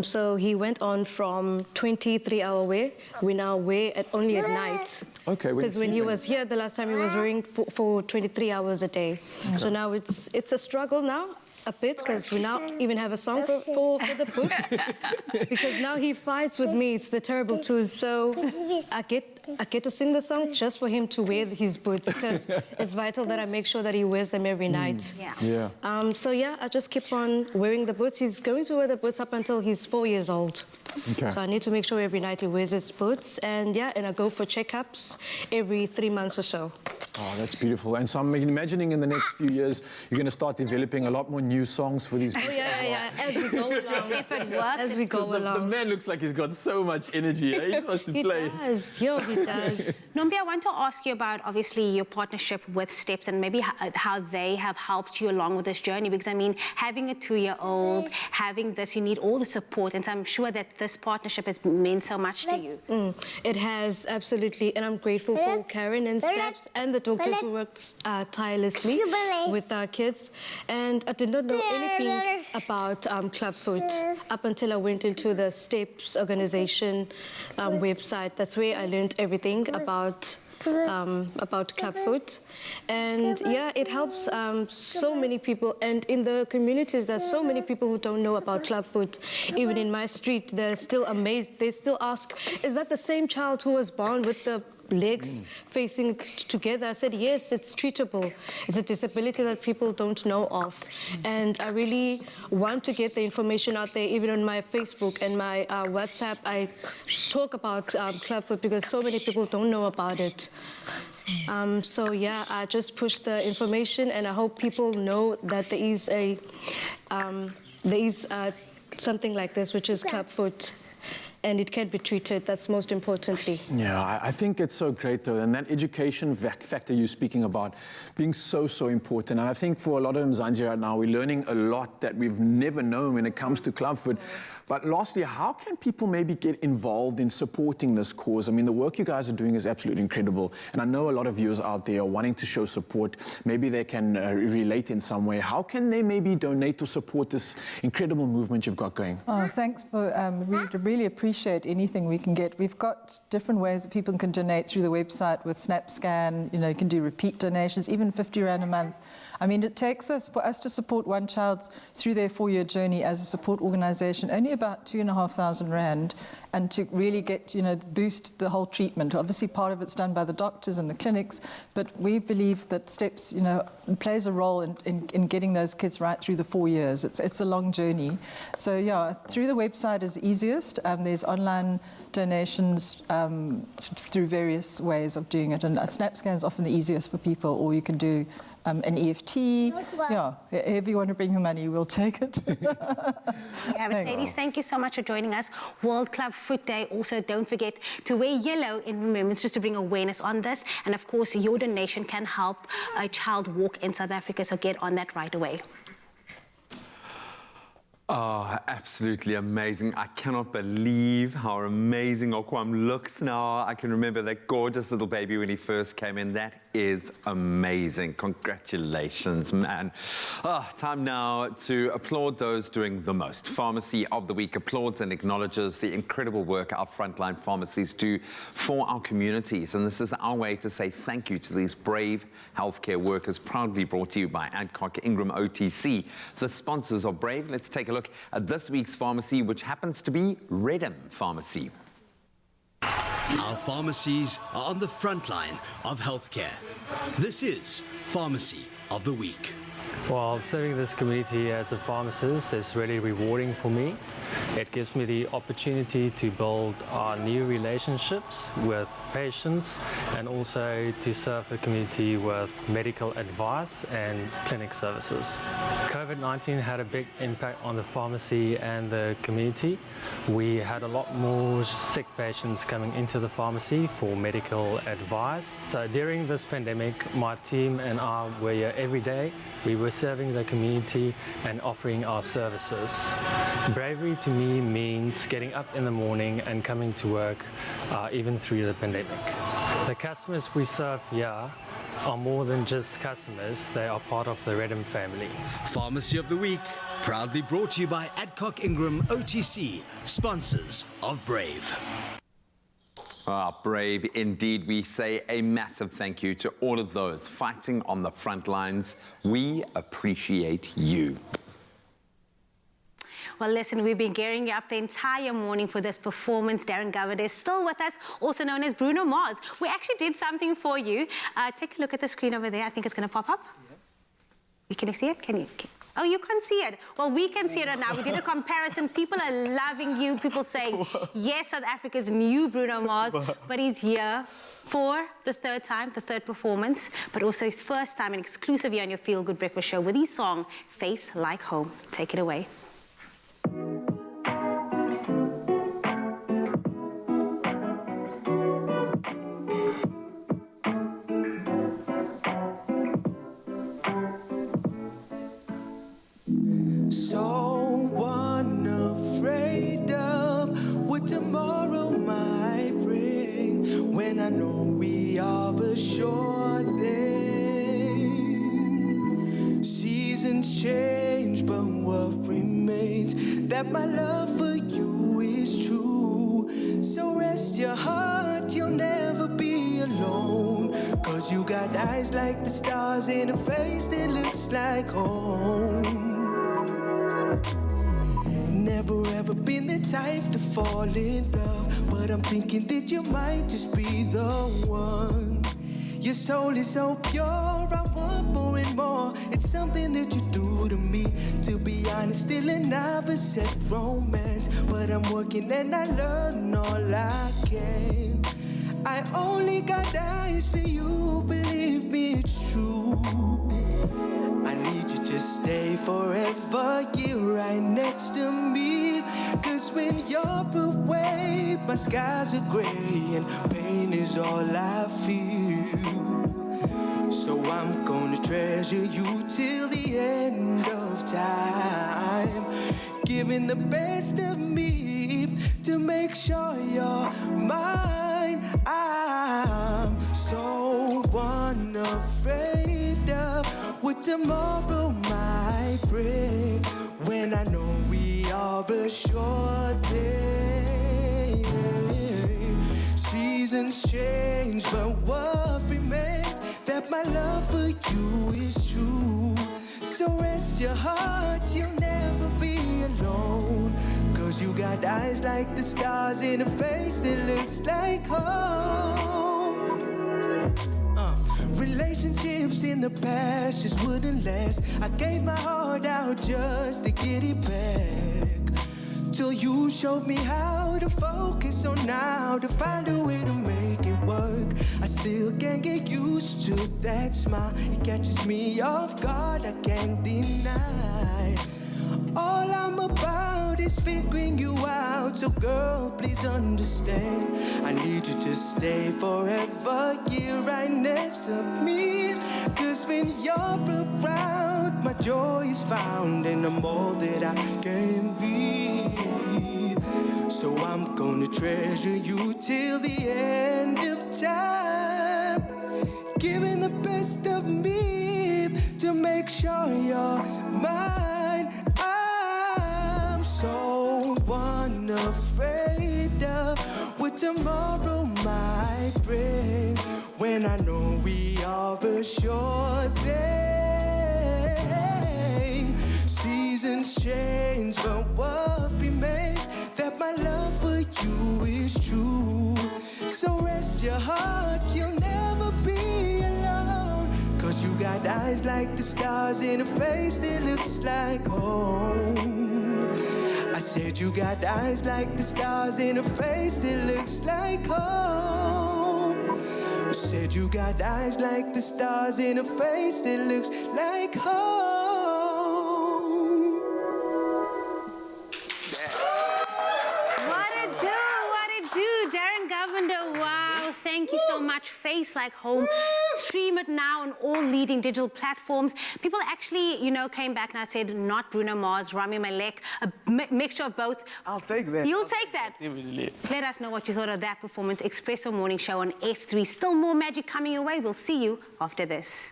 So he went on from 23-hour wear. We now wear only at night. Okay. Because when he was here, the last time he was wearing for 23 hours a day. Okay. So now it's a struggle now. A bit, because we now even have a song for the boots. Because now he fights with me. It's the terrible twos. So I get to sing the song just for him to wear his boots, because it's vital that I make sure that he wears them every night. So yeah, I just keep on wearing the boots. He's going to wear the boots up until he's 4 years old. Okay. So I need to make sure every night he wears his boots, and yeah, and I go for checkups every 3 months or so. Oh, that's beautiful. And so I'm imagining in the next few years, you're going to start developing a lot more new songs for these boots as well. As we go along. If it works, as we go along. The man looks like he's got so much energy. He just wants to play. He does. He does. Nompi, I want to ask you about, obviously, your partnership with STEPS and maybe how they have helped you along with this journey. Because, I mean, having a 2-year-old, having this, you need all the support. And so I'm sure that this partnership has meant so much to you. It has, absolutely. And I'm grateful for Karen and STEPS and the doctors who worked tirelessly with our kids. And I did not know anything about clubfoot up until I went into the STEPS organization website. That's where I learned everything about clubfoot. And yeah, it helps so many people, and in the communities there's so many people who don't know about clubfoot. Even in my street, they're still amazed. They still ask, is that the same child who was born with the legs facing together. I said, yes, it's treatable. It's a disability that people don't know of. And I really want to get the information out there, even on my Facebook and my WhatsApp. I talk about clubfoot because so many people don't know about it. So yeah, I just push the information, and I hope people know that there is something like this, which is clubfoot, and it can be treated. That's most importantly. Yeah, I think it's so great though, and that education factor you're speaking about being so important. And I think for a lot of Mzansi right now, we're learning a lot that we've never known when it comes to clubfoot. But lastly, how can people maybe get involved in supporting this cause? I mean, the work you guys are doing is absolutely incredible. And I know a lot of viewers out there are wanting to show support. Maybe they can relate in some way. How can they maybe donate or support this incredible movement you've got going? Oh, thanks for, we really appreciate anything we can get. We've got different ways that people can donate through the website with SnapScan. You know, you can do repeat donations, even 50 Rand a month. I mean, it takes us, for us to support one child through their 4-year journey as a support organisation, only about 2,500 Rand, and to really get, you know, boost the whole treatment. Obviously, part of it's done by the doctors and the clinics, but we believe that STEPS, you know, plays a role in getting those kids right through the 4 years. It's a long journey. So, yeah, through the website is easiest. There's online donations through various ways of doing it, and a SnapScan is often the easiest for people, or you can do an EFT. Yeah, if you want to bring your money, we'll take it. Ladies, thank you so much for joining us. World Club Foot Day. Also, don't forget to wear yellow in remembrance, just to bring awareness on this. And of course, your donation can help a child walk in South Africa, so get on that right away. Oh, absolutely amazing. I cannot believe how amazing Okwam looks now. I can remember that gorgeous little baby when he first came in. That is amazing. Congratulations, man. Oh, time now to applaud those doing the most. Pharmacy of the Week applauds and acknowledges the incredible work our frontline pharmacies do for our communities. And this is our way to say thank you to these brave healthcare workers, proudly brought to you by Adcock Ingram OTC, the sponsors of Brave. Let's take a look at this week's pharmacy, which happens to be Redham Pharmacy. Our pharmacies are on the front line of healthcare. This is Pharmacy of the Week. Well, serving this community as a pharmacist is really rewarding for me. It gives me the opportunity to build new relationships with patients and also to serve the community with medical advice and clinic services. COVID-19 had a big impact on the pharmacy and the community. We had a lot more sick patients coming into the pharmacy for medical advice. So during this pandemic, my team and I were here every day. We were serving the community and offering our services. Bravery to me means getting up in the morning and coming to work even through the pandemic. The customers we serve here are more than just customers, they are part of the Redham family. Pharmacy of the Week, proudly brought to you by Adcock Ingram OTC, sponsors of Brave. Brave indeed. We say a massive thank you to all of those fighting on the front lines. We appreciate you. Well, listen, we've been gearing you up the entire morning for this performance. Darren Governor is still with us, also known as Bruno Mars. We actually did something for you. Take a look at the screen over there. I think it's going to pop up. Can you see it? Oh, you can't see it. Well, we can see it right now. We did a comparison. People are loving you. People saying, yes, South Africa's new Bruno Mars, but he's here for the third time, the third performance, but also his first time, an exclusive here on your Feel Good Breakfast Show with his song, Face Like Home. Take it away. So unafraid of what tomorrow might bring, when I know we are a sure thing. Seasons change, but what remains, that my love for you is true. So rest your heart, you'll never be alone, 'cause you got eyes like the stars and a face that looks like home. Never ever been the type to fall in love, but I'm thinking that you might just be the one. Your soul is so pure, I want more and more. It's something that you do to me. To be honest, still an opposite romance, but I'm working and I learn all I can. I only got eyes for you, believe me, it's true. I need you to stay forever, you're right next to me. Cause when you're away, my skies are gray and pain is all I feel. So I'm gonna treasure you till the end of time, giving the best of me to make sure you're mine. I'm so unafraid of what tomorrow might bring, when I know we are a sure thing. Seasons change, but what remains, that my love for you is true. So rest your heart, you'll never be alone. Cause you got eyes like the stars in a face that looks like home. Relationships in the past just wouldn't last. I gave my heart out just to get it back, till you showed me how to focus on now, to find a way to make it work. I still can't get used to that smile. It catches me off guard, I can't deny. All I'm about is figuring you out. So girl, please understand, I need you to stay forever, you're right next to me. Cause when you're around, my joy is found, and I'm all that I can be. So I'm gonna treasure you till the end of time, giving the best of me to make sure you're mine. I'm so unafraid of what tomorrow might bring, when I know we are a sure thing. Seasons change, but what remains, that my love for you is true. So rest your heart, you'll never be alone. Cause you got eyes like the stars in a face that looks like home. I said you got eyes like the stars in a face that looks like home. I said you got eyes like the stars in a face that looks like home. Wow, thank you so much. Face Like Home. Stream it now on all leading digital platforms. People actually, came back and I said, not Bruno Mars, Rami Malek, a mixture of both. I'll take that. You'll take that? Definitely. Let us know what you thought of that performance. Expresso Morning Show on S3. Still more magic coming your way. We'll see you after this.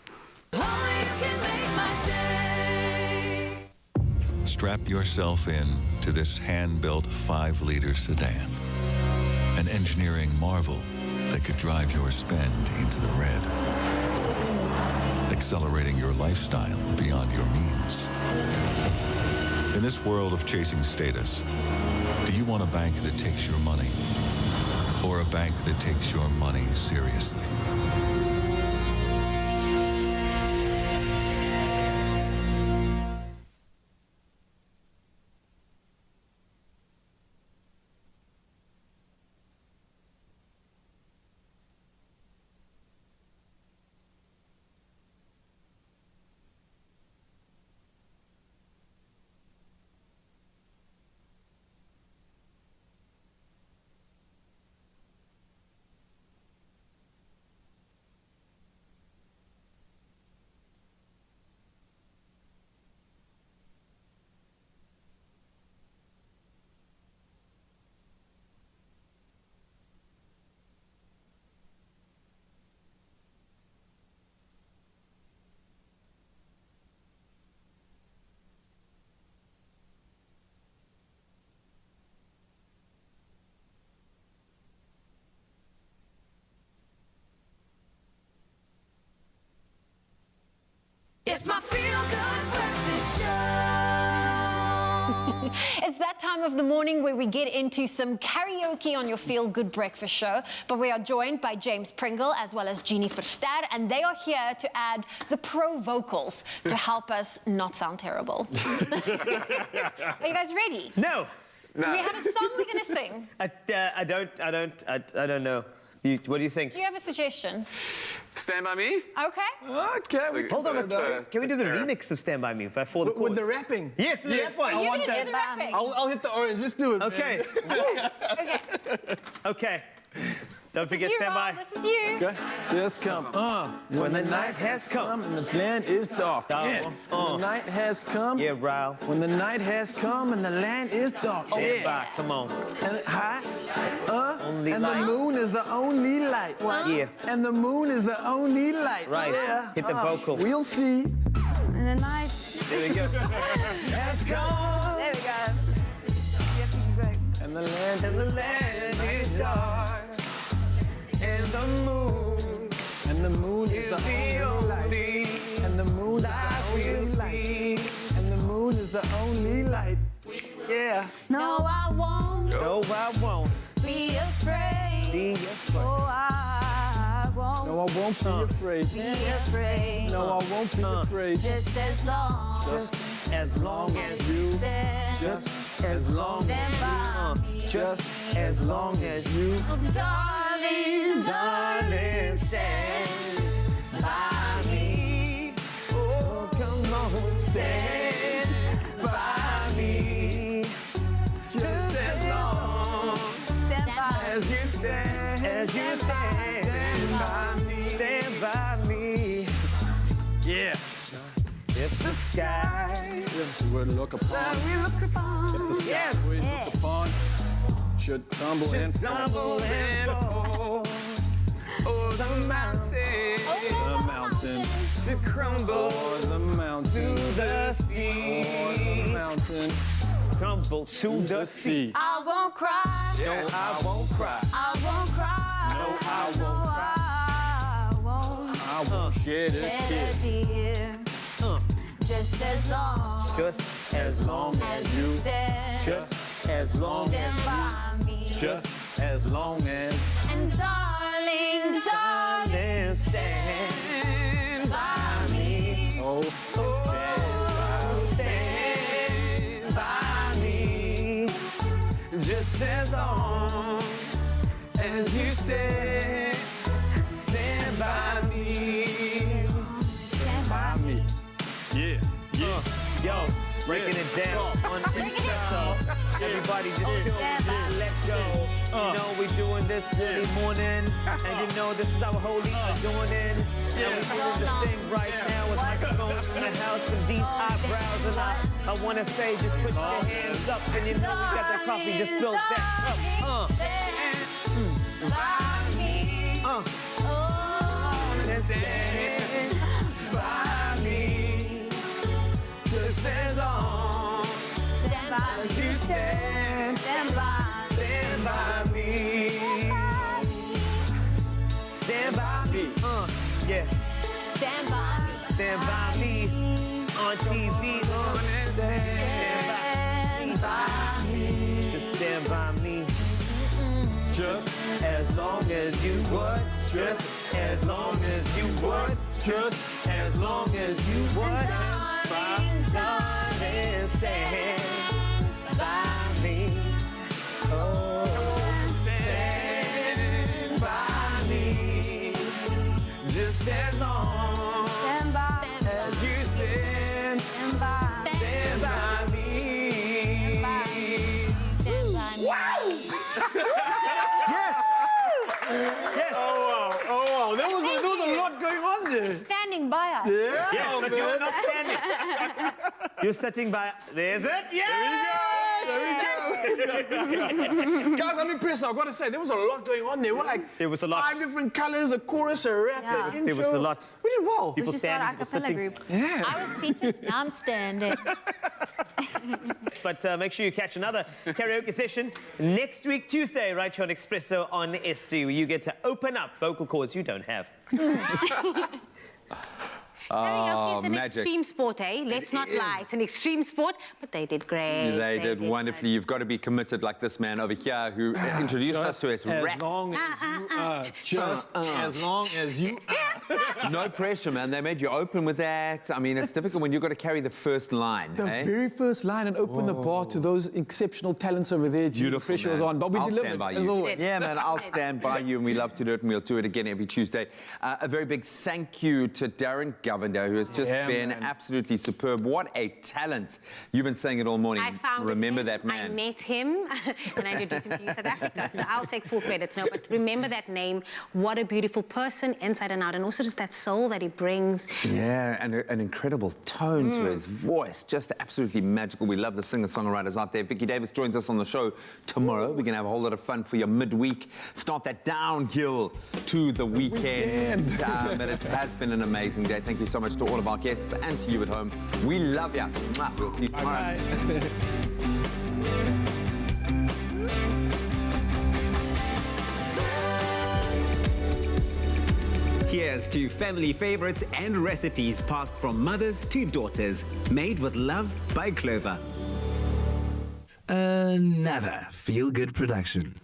Strap yourself in to this hand-built 5-liter sedan. An engineering marvel that could drive your spend into the red, accelerating your lifestyle beyond your means. In this world of chasing status, do you want a bank that takes your money, or a bank that takes your money seriously? It's that time of the morning where we get into some karaoke on your Feel Good Breakfast show. But we are joined by James Pringle as well as Jeannie Verster, and they are here to add the pro vocals to help us not sound terrible. Are you guys ready? No. Do we have a song we're going to sing? I don't know. What do you think? Do you have a suggestion? Stand By Me? Okay. Okay. Hold on. Can we do the remix of Stand By Me for the chorus? With the rapping? Yes, the rap one. You can do the rapping. I'll hit the orange. Just do it. Okay. Okay. Okay. Don't forget Stand By. This is you. Okay. Just come. When the night has come and the land is dark. Yeah. When the night has come. Yeah, Ryle. When the night has come and the land is dark. Stand by. Come on. And high. Only and light. the moon is the only light. Yeah. And the moon is the only light. Right. Yeah. Hit the vocal. We'll see. And the night There we go. has come. there we go. You have to be back. And the land is dark. And the moon is the only light. And the moon is the only light. And the moon is the only light. Yeah. No, I won't No, I won't be afraid. be afraid. Oh, I won't No, I won't be afraid. be afraid. No, I won't be afraid. Just as long As long as you, stand, just as long stand by me. just as long as you, Oh, darling, darling, stand by me. Oh, come on, stand by me. Just as long stand by as you stand, stand by me, stand by me. Yeah. If the skies Yes, we look upon. that we look upon, If the sky we look upon should tumble and tumble and fall, oh, the mountain should crumble Or the mountain. to the sea, Or the mountain. crumble to the sea. I won't cry. No, I won't cry. I won't cry. No, I won't cry. I won't I won't shed a shed tear. a tear. Just as long Just as long as you stand, just as long stand as by me. just as long as And darling, darling, stand by me. Oh, Stand by me. Just as long as you stand by me. stand by me. yeah. Yo, breaking it down on Expresso. Everybody just chill and let go. You know we doing this early morning, and you know this is our holy adorning. And we doing the thing right now with microphones in the house and these eyebrows. And I wanna say, just put your hands up, and you know we got that coffee, just fill that up. Stand by me. Oh, Stand by me, just as long stand by as you stand by me. Stand by me. Yeah. stand by me. Stand by me on TV. Stand by me. Just stand by me. Just as long as you would. Just as long as you would. Just as long as you would. Darling, stand by me. Oh, stand by me. Just as long Stand by, as you stand stand by, stand by me. stand by me. Yes. Yes. Oh wow. There was a lot going on there. Standing by us. Yeah. Yes, but you're not standing. You're sitting by. There's it. Yes. Guys, I'm impressed. I've got to say, there was a lot going on there. We're like There was a lot. 5 different colors, a chorus, a rap, Yeah. an There was intro. a lot. We did well. People We should start standing, a people cappella sitting. group. Yeah. I was seated, now I'm standing. But make sure you catch another karaoke session next week, Tuesday, right here on Expresso on S3, where you get to open up vocal cords you don't have. Karaoke is an magic. extreme sport, eh? Let's not lie. It's an extreme sport, but they did great. They did wonderfully. You've got to be committed like this man over here who introduced us to us. As long as you are. Just as long as you are. No pressure, man. They made you open with that. I mean, it's difficult when you've got to carry the first line. The very first line and open the bar to those exceptional talents over there. Beautiful, the pressure was man. on, but we I'll delivered, stand by as you. always. Yeah, man, I'll stand by you, and we love to do it, and we'll do it again every Tuesday. A very big thank you to Darren Govender, who has just been absolutely superb. What a talent. You've been saying it all morning. I found Remember him, that man. I met him and I introduced him to you, South Africa. So I'll take full credits now. But remember that name. What a beautiful person, inside and out. And also just that soul that he brings. Yeah, and an incredible tone to his voice. Just absolutely magical. We love the singer-songwriters out there. Vicky Davis joins us on the show tomorrow. We're going to have a whole lot of fun for your midweek. Start that downhill to the weekend. But it has been an amazing day. Thank you so much to all of our guests and to you at home. We love you. We'll see you tomorrow. Here's to family favorites and recipes passed from mothers to daughters. Made with love by Clover. Another feel-good production.